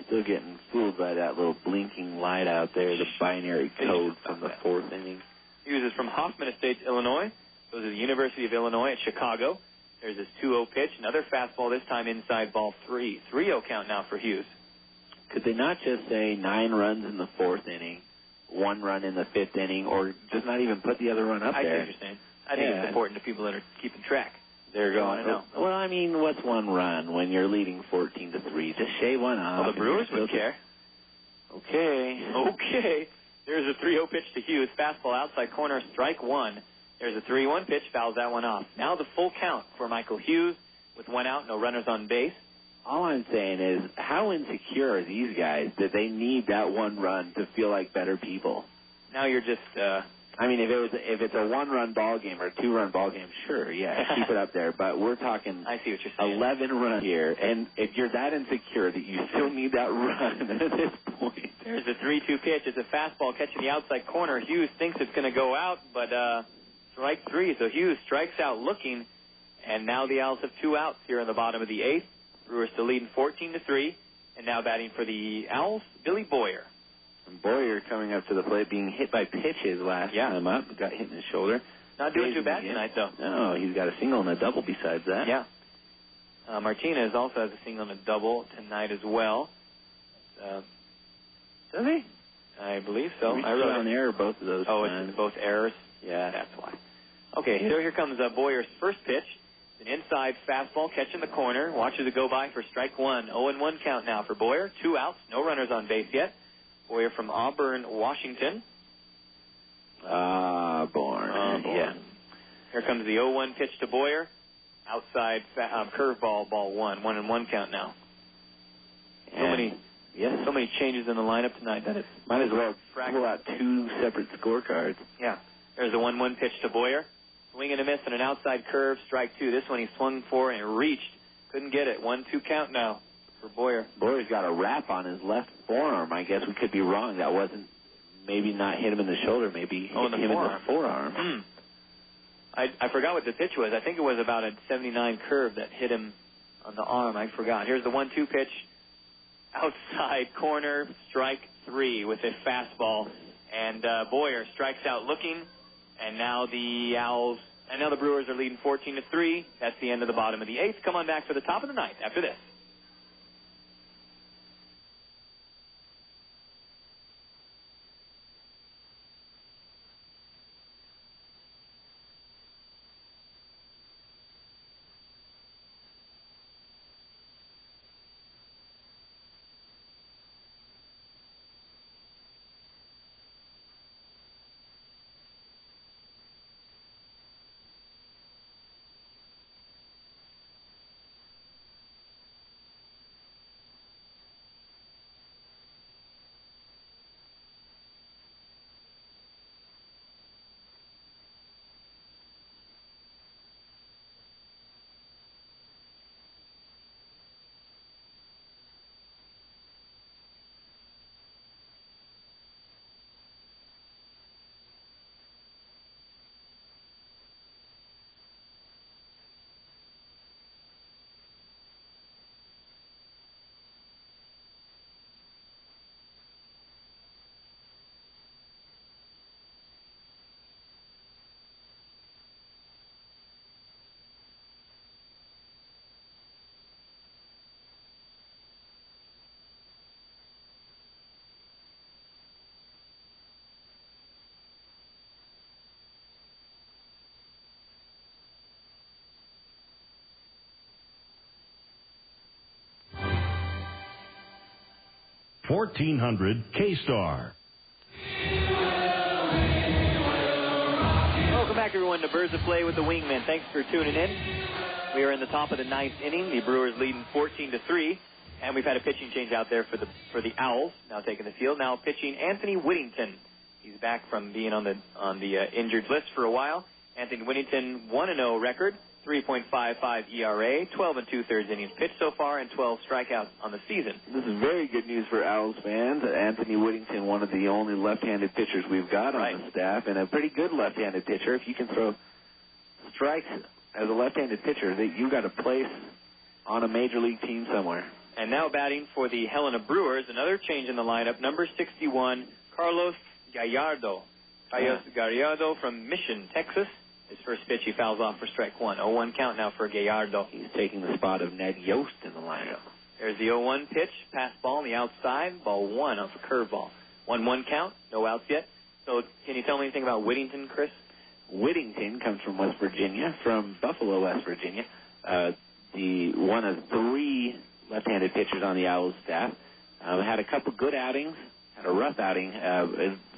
Still getting fooled by that little blinking light out there, the binary code from the 4th inning. Hughes is from Hoffman Estates, Illinois. Goes to the University of Illinois at Chicago. There's his 2-0 pitch. Another fastball, this time inside ball 3. 3-0 count now for Hughes. Could they not just say 9 runs in the 4th inning, one run in the 5th inning, or just not even put the other run up there. I see there. what you're saying. I think it's important to people that are keeping track. They're going, well, I mean, what's one run when you're leading 14-3? Just shave one off. Well, the Brewers would care. Okay. There's a 3-0 pitch to Hughes. Fastball outside corner, strike one. There's a 3-1 pitch, fouls that one off. Now the full count for Michael Hughes with one out, no runners on base. All I'm saying is, how insecure are these guys that they need that one run to feel like better people? Now you're just... I mean, if it's a one-run ball game or a two-run ball game, sure, yeah, keep it up there. But we're talking I see what you're saying. 11 runs here, and if you're that insecure that you still need that run at this point. There's a 3-2 pitch. It's a fastball catching the outside corner. Hughes thinks it's going to go out, but strike three. So Hughes strikes out looking, and now the Owls have 2 outs here in the bottom of the 8th. Brewers still leading 14-3, and now batting for the Owls, Billy Boyer. And Boyer coming up to the plate, being hit by pitches last time up. Got hit in the shoulder. Not doing too bad tonight, though. No, he's got a single and a double besides that. Yeah. Martinez also has a single and a double tonight as well. Does he? I believe so. I wrote an error both of those. Oh, it's both errors? Yeah. That's why. Okay, so here comes Boyer's first pitch. An inside fastball catching the corner. Watches it go by for strike one. 0-1 count now for Boyer. 2 outs. No runners on base yet. Boyer from Auburn, Washington. Auburn. Yeah. Here comes the 0-1 pitch to Boyer. Outside curveball, ball 1. 1-1 count now. So many changes in the lineup tonight that it's... Might as well pull out 2 separate scorecards. Yeah. There's a 1-1 pitch to Boyer. Swing and a miss on an outside curve, strike 2. This one he swung for and reached. Couldn't get it. 1-2 count now for Boyer. Boyer's got a wrap on his left forearm. I guess we could be wrong. That wasn't maybe not hit him in the shoulder, maybe hit him in the forearm. I forgot what the pitch was. I think it was about a 79 curve that hit him on the arm. I forgot. Here's the 1-2 pitch. Outside corner, strike 3 with a fastball. And Boyer strikes out looking. And now the Owls, and now the Brewers are leading 14-3. That's the end of the bottom of the 8th. Come on back for the top of the 9th after this. $1,400 K-Star. Welcome back, everyone, to Birds of Play with the Wingmen. Thanks for tuning in. We are in the top of the 9th inning. The Brewers leading 14-3, and we've had a pitching change out there for the Owls. Now taking the field. Now pitching Anthony Whittington. He's back from being on the injured list for a while. Anthony Whittington 1-0 record. 3.55 ERA, 12 2/3 innings pitched so far, and 12 strikeouts on the season. This is very good news for Owls fans. Anthony Whittington, one of the only left-handed pitchers we've got on the staff, and a pretty good left-handed pitcher. If you can throw strikes as a left-handed pitcher, that you got a place on a major league team somewhere. And now batting for the Helena Brewers, another change in the lineup. Number 61, Carlos Gallardo. Gallardo from Mission, Texas. His first pitch, he fouls off for strike 1. 0-1 count now for Gallardo. He's taking the spot of Ned Yost in the lineup. There's the 0-1 pitch, pass ball on the outside, ball 1 off a curveball. 1-1 count, no outs yet. So can you tell me anything about Whittington, Chris? Whittington comes from West Virginia, from Buffalo, West Virginia. One of 3 left-handed pitchers on the Owlz staff. Had a couple good outings, had a rough outing,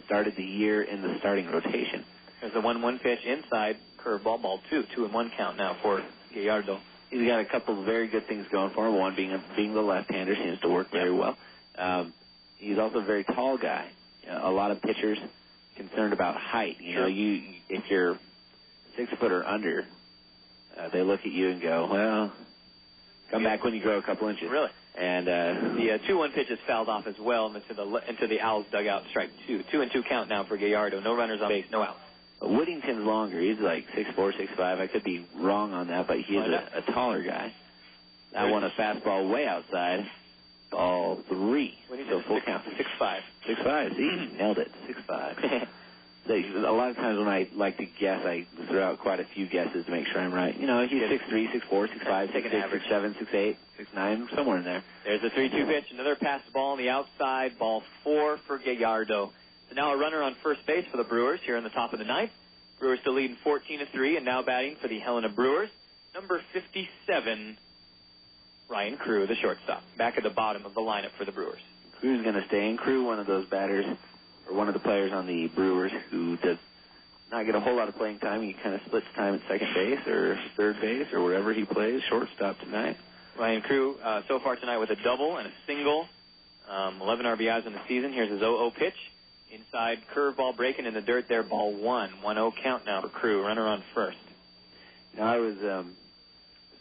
started the year in the starting rotation. There's a 1-1 pitch inside, curveball, ball 2, 2-1 count now for Gallardo. He's got a couple of very good things going for him. One being the left-hander seems to work very well. He's also a very tall guy. A lot of pitchers concerned about height. You know, if you're 6 foot or under, they look at you and go, well, come back when you grow a couple inches. Really? And the 2-1 pitch is fouled off as well into the Owlz dugout, strike 2. 2-2 count now for Gallardo. No runners on base, no outs. Whittington's longer. He's like 6'4", 6'5". I could be wrong on that, but he is a taller guy. That one a fastball way outside. Ball 3. So full count. 6'5". 6'5". See, nailed it. 6'5". A lot of times when I like to guess, I throw out quite a few guesses to make sure I'm right. You know, he's 6'3", 6'4", 6'5", 6'6", 6'7", 6'8", 6'9", somewhere in there. There's a 3-2 pitch. Another pass ball on the outside. Ball 4 for Gallardo. So now a runner on first base for the Brewers here in the top of the 9th. Brewers still leading 14-3, and now batting for the Helena Brewers, number 57, Ryan Crew, the shortstop, back at the bottom of the lineup for the Brewers. Crew's going to stay in. Crew, one of those batters, or one of the players on the Brewers who does not get a whole lot of playing time. He kind of splits time at second base or third base or wherever he plays. Shortstop tonight. Ryan Crew, so far tonight with a double and a single, 11 RBIs in the season. Here's his 0-0 pitch. Inside curveball breaking in the dirt there, ball 1. 1-0 count now for Crew. Runner on first. Now, I was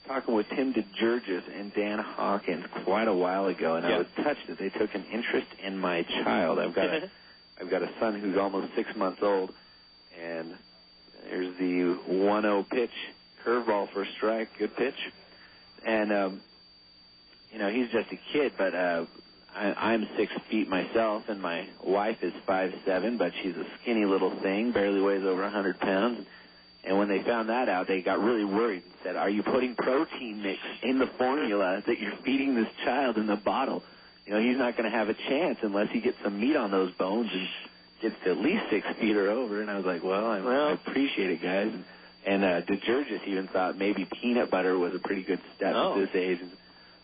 talking with Tim DeGeorgis and Dan Hawkins quite a while ago, and I was touched that they took an interest in my child. I've got a son who's almost 6 months old, and there's the 1-0 pitch, curveball for a strike, good pitch. And, you know, he's just a kid, but I'm 6 feet myself, and my wife is 5'7", but she's a skinny little thing, barely weighs over 100 pounds. And when they found that out, they got really worried and said, are you putting protein mix in the formula that you're feeding this child in the bottle? You know, he's not going to have a chance unless he gets some meat on those bones and gets to at least 6 feet or over. And I was like, well, I appreciate it, guys. And DeGeorgis even thought maybe peanut butter was a pretty good step at this age.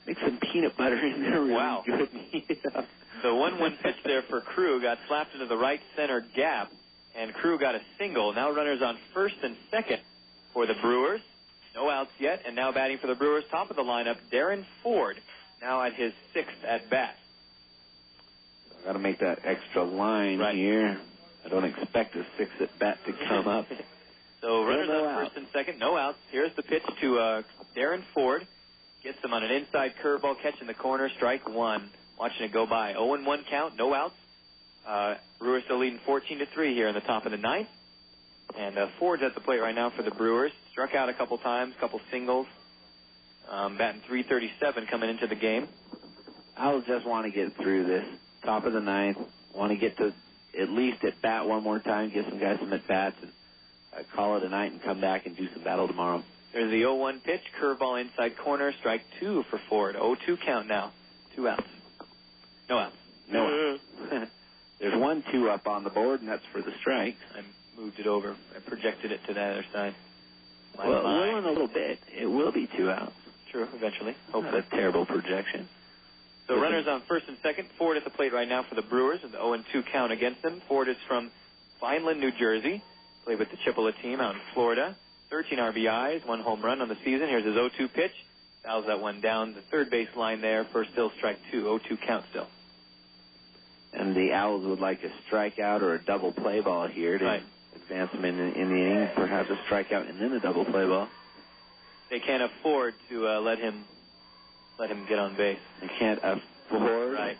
Make some peanut butter in there really good and heat it up. The 1-1 pitch there for Crew got slapped into the right center gap, and Crew got a single. Now runners on first and second for the Brewers. No outs yet, and now batting for the Brewers, top of the lineup, Darren Ford, now at his 6th at-bat. I've got to make that extra line here. I don't expect a 6th at-bat to come up. So runners on first and second, no outs. Here's the pitch to Darren Ford. Gets him on an inside curveball catch in the corner, strike 1. Watching it go by. 0-1 count, no outs. Brewers still leading 14-3 here in the top of the 9th. And Ford's at the plate right now for the Brewers. Struck out a couple times, couple singles. Batting .337 coming into the game. I'll just want to get through this. Top of the 9th. Want to get to at least at bat one more time, give some guys some at-bats, and call it a night and come back and do some battle tomorrow. There's the 0-1 pitch, curveball inside corner, strike 2 for Ford. 0-2 count now. 2 outs. No outs. No outs. There's 1-2 up on the board, and that's for the strike. I moved it over. I projected it to the other side. Well, in a little bit, it will be 2 outs. True, eventually. Hopefully. That's a terrible projection. So runners on first and second. Ford at the plate right now for the Brewers, with the 0-2 count against them. Ford is from Vineland, New Jersey. Played with the Chippewa team out in Florida. 13 RBIs, 1 home run on the season. Here's his 0-2 pitch. Fouls that one down the third base line there for still strike 2. 0-2 count still. And the Owls would like a strikeout or a double play ball here to advance them in the inning. Perhaps a strikeout and then a double play ball. They can't afford to let him get on base. They can't afford. Right.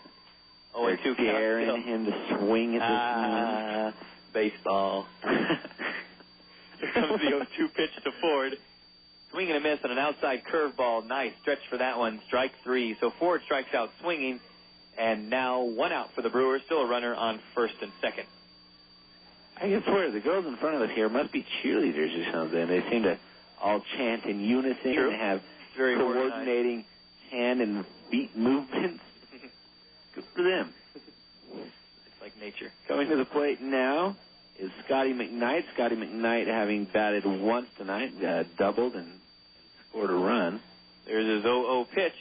0-2 count. Daring him to swing at this baseball. Here comes the 0-2 pitch to Ford. Swing and a miss on an outside curveball. Nice stretch for that one. Strike 3. So Ford strikes out swinging. And now 1 out for the Brewers. Still a runner on first and second. I can swear the girls in front of us here must be cheerleaders or something. They seem to all chant in unison and have very coordinating hand and feet movements. Good for them. like nature. Coming to the plate now is Scotty McKnight. Scotty McKnight, having batted once tonight, doubled and scored a run. There's his 0-0 pitch.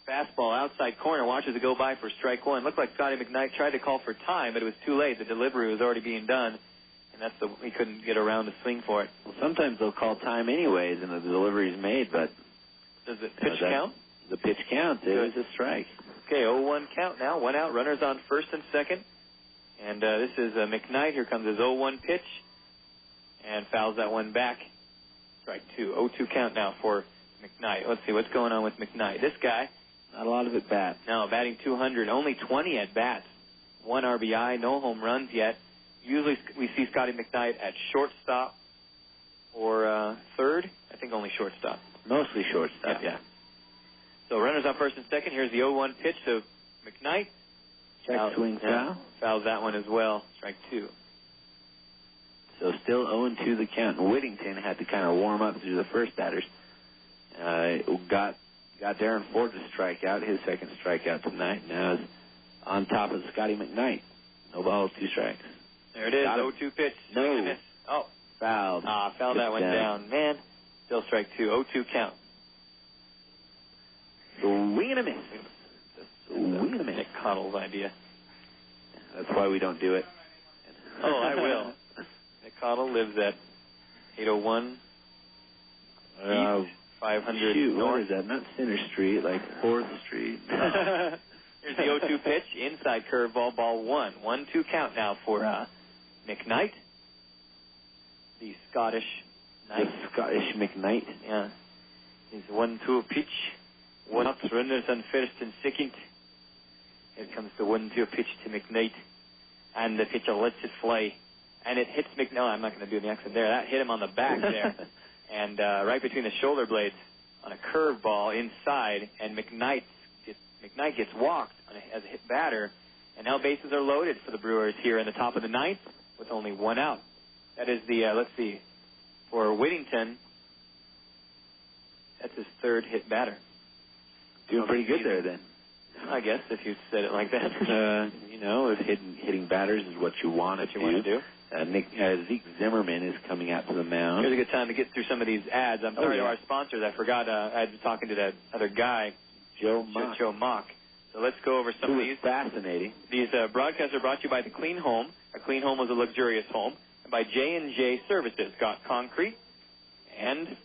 Fastball outside corner, watches it go by for strike one. Looked like Scotty McKnight tried to call for time, but it was too late. The delivery was already being done, and he couldn't get around to swing for it. Well, sometimes they'll call time anyways, and the delivery's made, but... Does the pitch count? The pitch counts. It is a strike. Okay, 0-1 count now. One out, runners on first and second. And this is McKnight. Here comes his 0-1 pitch, and fouls that one back. Strike two. 0-2 count now for McKnight. Let's see what's going on with McKnight. This guy... Not a lot of at bats. No, batting 200, only 20 at bats. 1 RBI, no home runs yet. Usually we see Scotty McKnight at shortstop or third. I think only shortstop. Mostly shortstop, yeah. So runners on first and second. Here's the 0-1 pitch to McKnight. Check swing foul. Fouls that one as well. Strike two. So still 0-2 the count. Whittington had to kind of warm up through the first batters. Got Darren Ford to strike out, his second strikeout tonight. Now is on top of Scotty McKnight. No balls, 2 strikes. There it is, 0-2 pitch. No. Miss. Oh. Fouled. Fouled that one down. Man, still strike two. 0-2 count. Swing and a miss. Swing and a miss. Nick Cottle's idea. That's why we don't do it. Oh, I will. Nick Cottle lives at 801 East, 500 Shoot, North. what is that? Not Center Street, like 4th Street. Here's the 0-2 pitch. Inside curveball, ball 1. 1-2 count now for McKnight. The Scottish Knight. The Scottish McKnight. Yeah. He's 1-2 pitch. 1 out, runners on first and second. Here comes the 1-2 pitch to McKnight. And the pitcher lets it fly. And it hits McKnight. No, I'm not going to do the accent there. That hit him on the back there. And right between the shoulder blades on a curveball inside. And McKnight gets walked as a hit batter. And now bases are loaded for the Brewers here in the top of the ninth with only 1 out. That is the, let's see, for Whittington, that's his 3rd hit batter. Doing pretty good there, then. I guess, if you said it like that. If hitting batters is what you want to do. Zeke Zimmerman is coming out to the mound. Here's a good time to get through some of these ads. I'm sorry to our sponsors. I forgot I was talking to that other guy, Joe Mock. So let's go over some of these. Fascinating. These broadcasts are brought to you by The Clean Home. A clean home is a luxurious home. And by J&J Services. Got concrete. And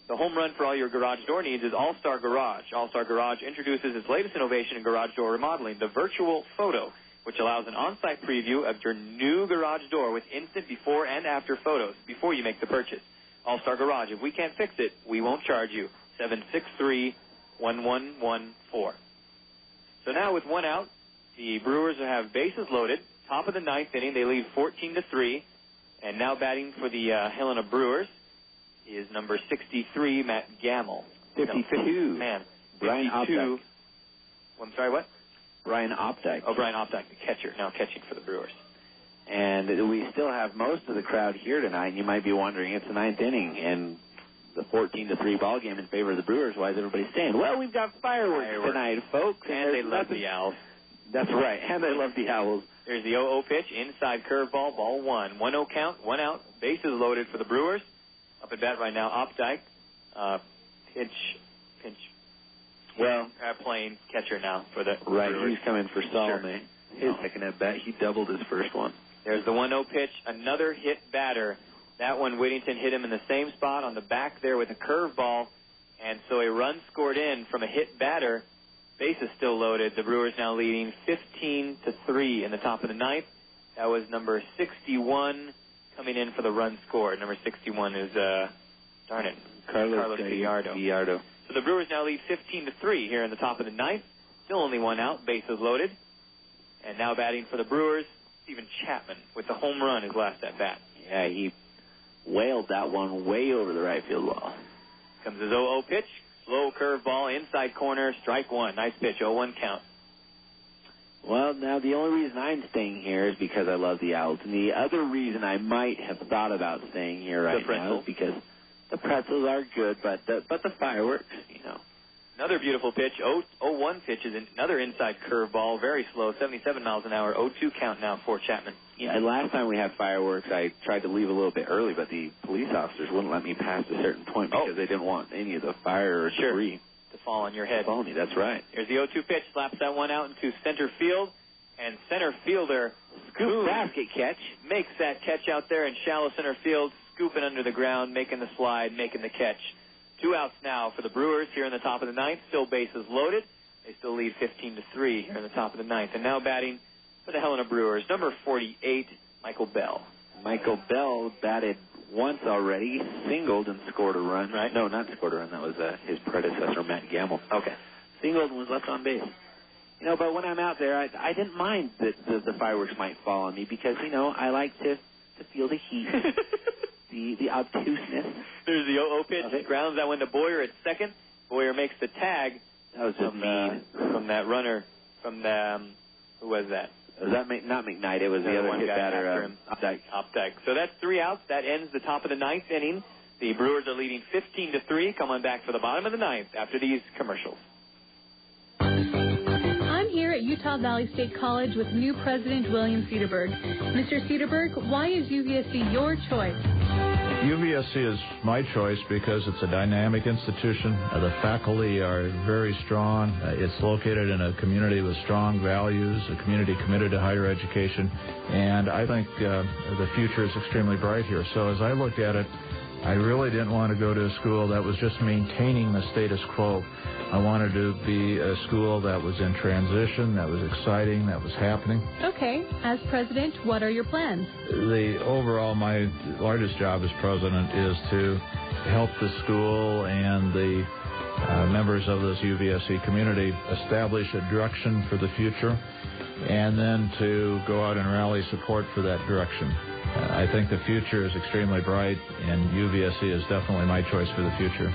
the home run for all your garage door needs is All-Star Garage. All-Star Garage introduces its latest innovation in garage door remodeling, the Virtual Photo, which allows an on-site preview of your new garage door with instant before and after photos before you make the purchase. All-Star Garage. If we can't fix it, we won't charge you. 763-1114. So now with 1 out, the Brewers have bases loaded. Top of the 9th inning, they lead 14-3. And now batting for the Helena Brewers is number 63, Mat Gamel. 52. Man. Brian 52. Opdyke. I'm sorry, what? Brian Opdyke. Oh, Brian Opdyke, the catcher, now catching for the Brewers. And we still have most of the crowd here tonight. And you might be wondering, it's the 9th inning, and the 14-3 ball game in favor of the Brewers. Why is everybody staying? Well, we've got fireworks tonight, folks. And they love the Owls. That's right, and they love the Owls. There's the 0-0 pitch, inside curveball, ball 1. 1-0 count, 1 out, bases loaded for the Brewers. Up at bat right now, Opdyke. Pinch. Well, playing catcher now for the right, Brewers. He's coming for Sálome. His second at bat, he doubled his first one. There's the 1-0 pitch, another hit batter. That one, Whittington hit him in the same spot on the back there with a curveball, and so a run scored in from a hit batter. Base is still loaded. The Brewers now leading 15-3 in the top of the 9th. That was number 61 coming in for the run scored. Number 61 is, Carlos Gallardo. So the Brewers now lead 15-3 here in the top of the 9th. Still only 1 out. Bases loaded. And now batting for the Brewers, Stephen Chapman with the home run his last at bat. Yeah, he wailed that one way over the right field wall. Comes his 0-0 pitch. Slow curveball, inside corner, strike 1. Nice pitch, 0-1 count. Well, now the only reason I'm staying here is because I love the Owls. And the other reason I might have thought about staying here right now is because the pretzels are good, but the fireworks, Another beautiful pitch. 0-1 pitch is another inside curveball. Very slow, 77 miles an hour. 0-2 count now for Chapman. Yeah, and last time we had fireworks, I tried to leave a little bit early, but the police officers wouldn't let me past a certain point because they didn't want any of the fire or debris to fall on your head. Follow me, that's right. Here's the 0-2 pitch. Slaps that one out into center field. And center fielder Scoop basket catch. Makes that catch out there in shallow center field, scooping under the ground, making the slide, making the catch. 2 outs now for the Brewers here in the top of the ninth. Still bases loaded. They still lead 15-3 here in the top of the ninth. And now batting for the Helena Brewers, number 48, Michael Bell. Michael Bell batted once already, singled and scored a run. Right? No, not scored a run. That was his predecessor, Mat Gamel. Okay. Singled and was left on base. You know, but when I'm out there, I didn't mind that the fireworks might fall on me because, you know, I like to feel the heat, the obtuseness. There's the 0-0 pitch. Grounds that one to Boyer at second. Boyer makes the tag. That was just from that runner from the, who was that? Was that not McKnight? It was the other hit batter, Opdyke. So that's 3 outs. That ends the top of the ninth inning. The Brewers are leading 15-3. Come on back for the bottom of the ninth after these commercials. I'm here at Utah Valley State College with new president William Cederberg. Mr. Cederberg, why is UVSC your choice? UVSC is my choice because it's a dynamic institution. The faculty are very strong. It's located in a community with strong values, a community committed to higher education, and I think the future is extremely bright here. So as I looked at it, I really didn't want to go to a school that was just maintaining the status quo. I wanted to be a school that was in transition, that was exciting, that was happening. Okay. As president, what are your plans? My largest job as president is to help the school and the members of this UVSC community establish a direction for the future and then to go out and rally support for that direction. I think the future is extremely bright, and UVSC is definitely my choice for the future.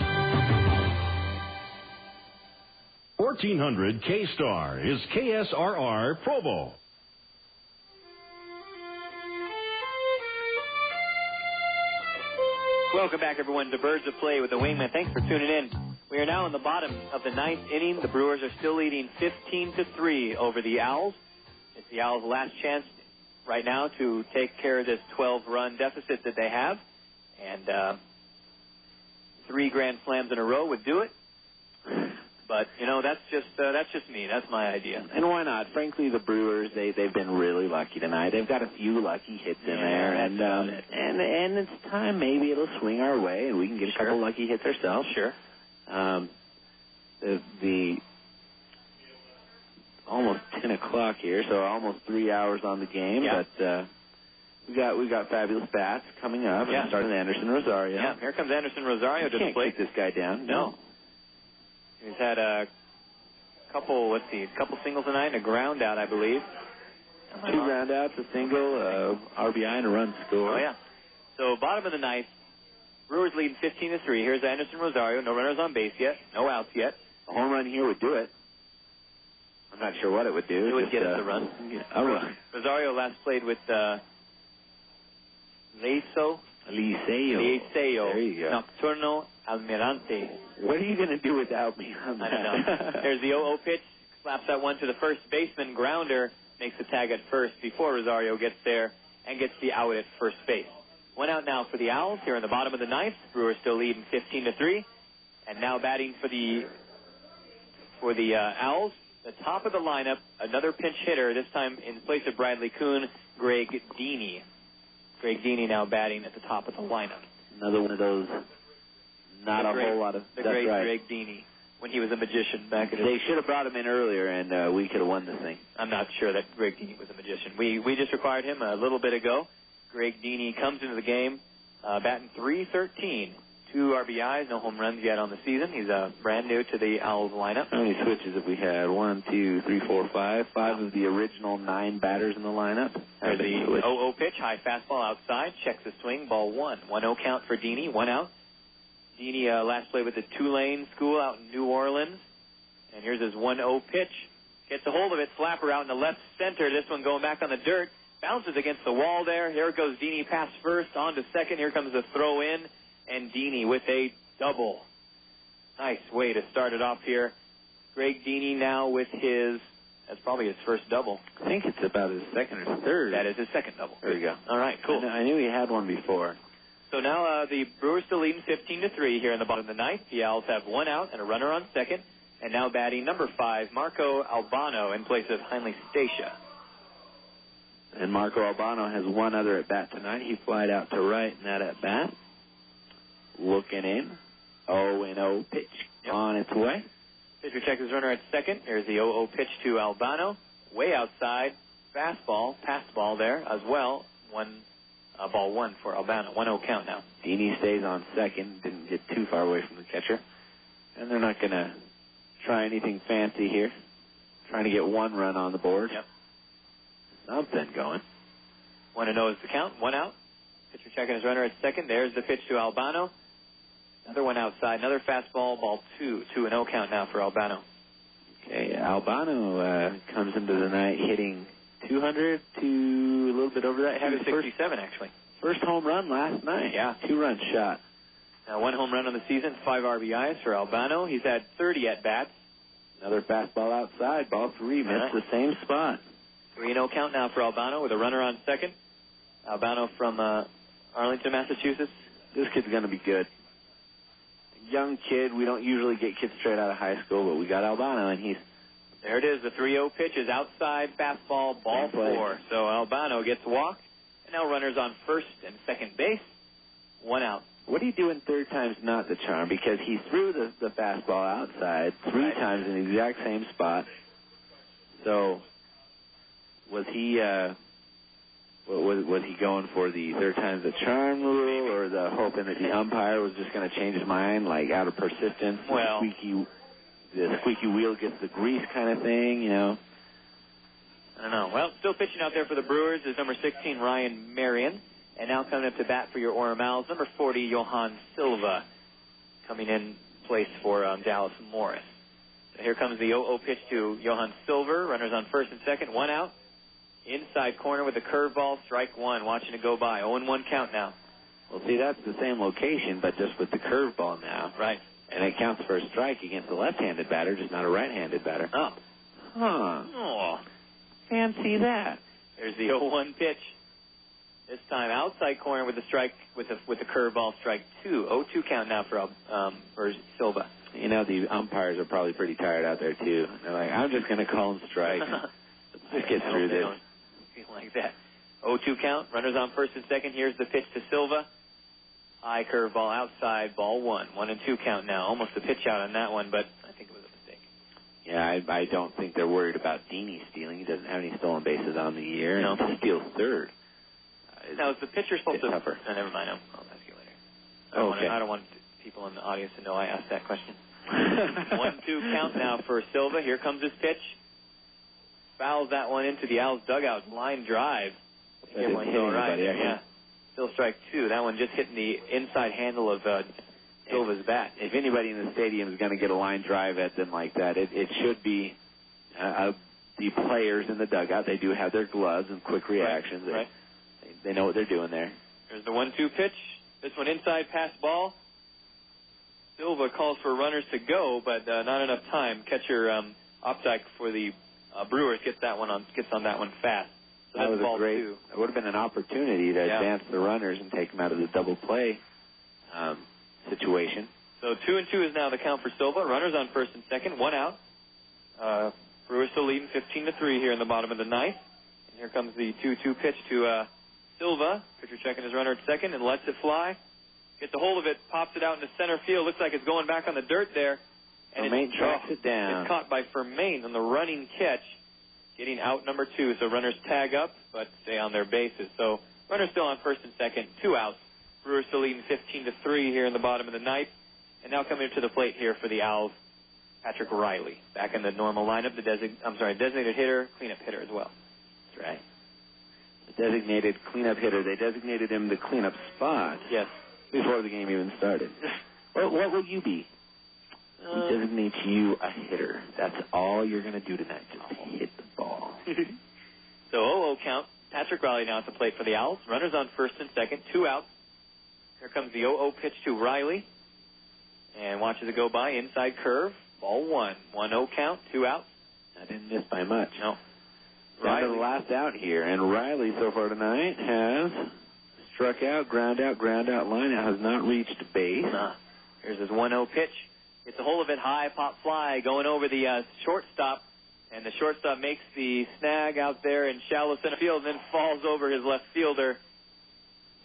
1400 K-Star is KSRR Provo. Welcome back, everyone, to Birds of Play with the Wingman. Thanks for tuning in. We are now in the bottom of the ninth inning. The Brewers are still leading 15-3 over the Owlz. It's the Owlz' last chance right now to take care of this 12-run deficit that they have. And 3 grand slams in a row would do it. But, you know, that's just me. That's my idea. And why not? Frankly, the Brewers, they've been really lucky tonight. They've got a few lucky hits in there. And it's time maybe it'll swing our way and we can get a couple lucky hits ourselves. Sure. The almost 10 o'clock here, so almost 3 hours on the game. Yeah. But we got fabulous bats coming up. Yeah. Starting with Anderson Rosario. Yeah, here comes Anderson Rosario to the plate. Can't keep this guy down. No. He's had a couple singles tonight and a ground out, I believe. 2 ground outs, a single, RBI, and a run score. Oh, yeah. So bottom of the ninth, Brewers leading 15-3. Here's Anderson Rosario. No runners on base yet. No outs yet. A home run here would do it. I'm not sure what it would do. It would get us a run. A run. Rosario last played with Liceo. There you go. Nocturno Almirante. What are you going to do without me? I don't know. There's the 0-0 pitch. Slaps that one to the first baseman. Grounder makes the tag at first before Rosario gets there and gets the out at first base. 1 out now for the Owlz here in the bottom of the ninth. Brewers still leading 15-3. And now batting for the Owlz, the top of the lineup, another pinch hitter, this time in place of Bradley Kuhn, Greg Deeney. Greg Deeney now batting at the top of the lineup. Another one of those, not a whole lot of... The great Greg Deeney, when he was a magician back in his... They should have brought him in earlier, and we could have won the thing. I'm not sure that Greg Deeney was a magician. We just acquired him a little bit ago. Greg Deeney comes into the game, batting .313. 2 RBIs, no home runs yet on the season. He's brand new to the Owlz lineup. How many switches have we had? 1, 2, 3, 4, 5. 5 of the original 9 batters in the lineup. There's the 0-0 pitch, high fastball outside, checks the swing, ball 1. 1-0 count for Deeney, 1 out. Deeney last played with the Tulane school out in New Orleans. And here's his 1-0 pitch. Gets a hold of it, slapper out in the left center. This one going back on the dirt. Bounces against the wall there. Here goes Deeney past first, on to second. Here comes the throw in. And Deeney with a double. Nice way to start it off here. Greg Deeney now with that's probably his first double. I think it's about his second or third. That is his second double. There you go. All right, cool. I knew he had one before. So now the Brewers still leading 15-3 here in the bottom of the ninth. The Owls have one out and a runner on second. And now batting number 5, Marco Albano in place of Heinle Stacia. And Marco Albano has one other at bat tonight. He flied out to right in that at bat. Looking in. 0-0 pitch on its way. Pitcher checks his runner at second. Here's the 0-0 pitch to Albano. Way outside. Fastball. Passed ball there as well. Ball 1 for Albano. 1-0 count now. Deeney stays on second. Didn't get too far away from the catcher. And they're not going to try anything fancy here. Trying to get one run on the board. Yep. Something going. 1-0 is the count. One out. Pitcher checking his runner at second. There's the pitch to Albano. Another one outside. Another fastball. Ball 2. 2-0 count now for Albano. Okay. Albano comes into the night hitting 200 to a little bit over that. 267 actually. First home run last night. Yeah. 2-run shot. Now 1 home run on the season. 5 RBIs for Albano. He's had 30 at-bats. Another fastball outside. Ball 3. Missed the same spot. 3-0 count now for Albano with a runner on second. Albano from Arlington, Massachusetts. This kid's going to be good. Young kid. We don't usually get kids straight out of high school, but we got Albano, and he's... There it is. The 3-0 pitch is outside, fastball, ball 4. So Albano gets walked, and now runners on first and second base. 1 out. What do you do in third time's not the charm? Because he threw the fastball outside 3 times in the exact same spot. So was he was he going for the third time's the charm rule, or the hoping that the umpire was just going to change his mind, like out of persistence? Well, the squeaky wheel gets the grease kind of thing, you know? I don't know. Well, still pitching out there for the Brewers is number 16, Ryan Marion. And now coming up to bat for your Orem Owls, number 40, Johan Silva, coming in place for Dallas Morris. So here comes the 0-0 pitch to Johan Silva. Runners on first and second. 1 out. Inside corner with a curveball. Strike 1. Watching it go by. 0-1 count now. Well, see, that's the same location, but just with the curveball now. Right. And it counts for a strike against a left-handed batter, just not a right-handed batter. Oh. Huh. Oh. Fancy that. There's the 0-1 pitch. This time outside corner with the strike with the curveball. Strike 2. 0-2 count now for Silva. You know, the umpires are probably pretty tired out there too. They're like, I'm just going to call him strike. Let's just get through this. Don't feel like that. 0-2 count. Runners on first and second. Here's the pitch to Silva. High curveball outside. Ball 1. 1-2 count now. Almost a pitch out on that one, but I think it was a mistake. Yeah, I don't think they're worried about Deeney stealing. He doesn't have any stolen bases on the year. No. And he steals third. Now, is the pitcher supposed to... tougher. No, never mind. I'll ask you later. I don't want people in the audience to know I asked that question. 1-2 count now for Silva. Here comes his pitch. Fouls that one into the Owls dugout. Line drive. Everyone's all right. Yeah. Still strike 2. That one just hitting the inside handle of Silva's bat. If anybody in the stadium is going to get a line drive at them like that, it should be the players in the dugout. They do have their gloves and quick reactions. Right. They know what they're doing there. There's the 1-2 pitch. This one inside, pass ball. Silva calls for runners to go, but not enough time. Catcher Optak for the Brewers gets on that one fast. So that was ball a great. 2. It would have been an opportunity to advance the runners and take them out of the double play situation. So 2-2 is now the count for Silva. Runners on first and second. 1 out. Brewers still leading 15-3 here in the bottom of the ninth. And here comes the 2-2 pitch to Silva. Pitcher checking his runner at second and lets it fly. Gets a hold of it, pops it out into center field. Looks like it's going back on the dirt there. And Fermain tracks it down. It's caught by Fermain on the running catch, getting out number 2. So runners tag up, but stay on their bases. So runners still on first and second, 2 outs. Brewers still leading 15-3 here in the bottom of the ninth. And now coming to the plate here for the Owls, Patrick Riley. Back in the normal lineup, designated hitter, cleanup hitter as well. That's right. The designated cleanup hitter. They designated him the cleanup spot. Yes. Before the game even started. What will you be? We designate you a hitter. That's all you're going to do tonight. Just hit the ball. So 0-0 count. Patrick Riley now at the plate for the Owls. Runners on first and second, 2 outs. Here comes the 0-0 pitch to Riley. and watches it go by. Inside curve, ball one. 1-0 count, 2 outs. I didn't miss by much. No. Down to the last out here, and Riley so far tonight has struck out, ground out, line out, has not reached base. Here's his 1-0 pitch. Gets a hold of it, high pop fly, going over the shortstop, and the shortstop makes the snag out there in shallow center field, and then falls over his left fielder.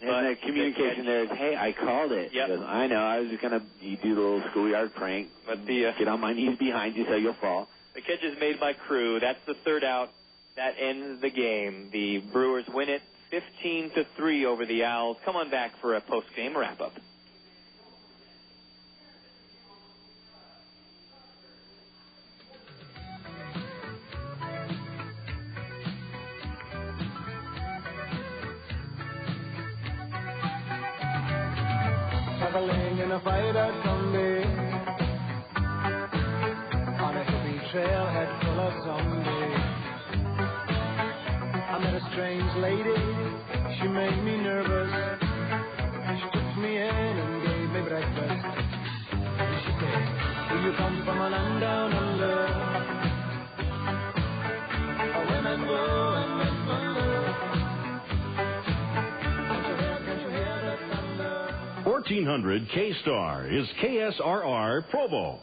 And the communication there is, hey, I called it. Yep. He goes, I know, I was just going to do the little schoolyard prank, but get on my knees behind you so you'll fall. The catch is made by Crew. That's the third out. That ends the game. The Brewers win it 15-3 over the Owls. Come on back for a post-game wrap-up. Traveling in a fighter Sunday on a hippie trailhead full of zombies. I met a strange lady, she made me nervous. She took me in and gave me breakfast. She said, do you come from a land down under? Where men go and men wonder. Can't you hear the thunder? 1400 K-Star is KSRR Provo.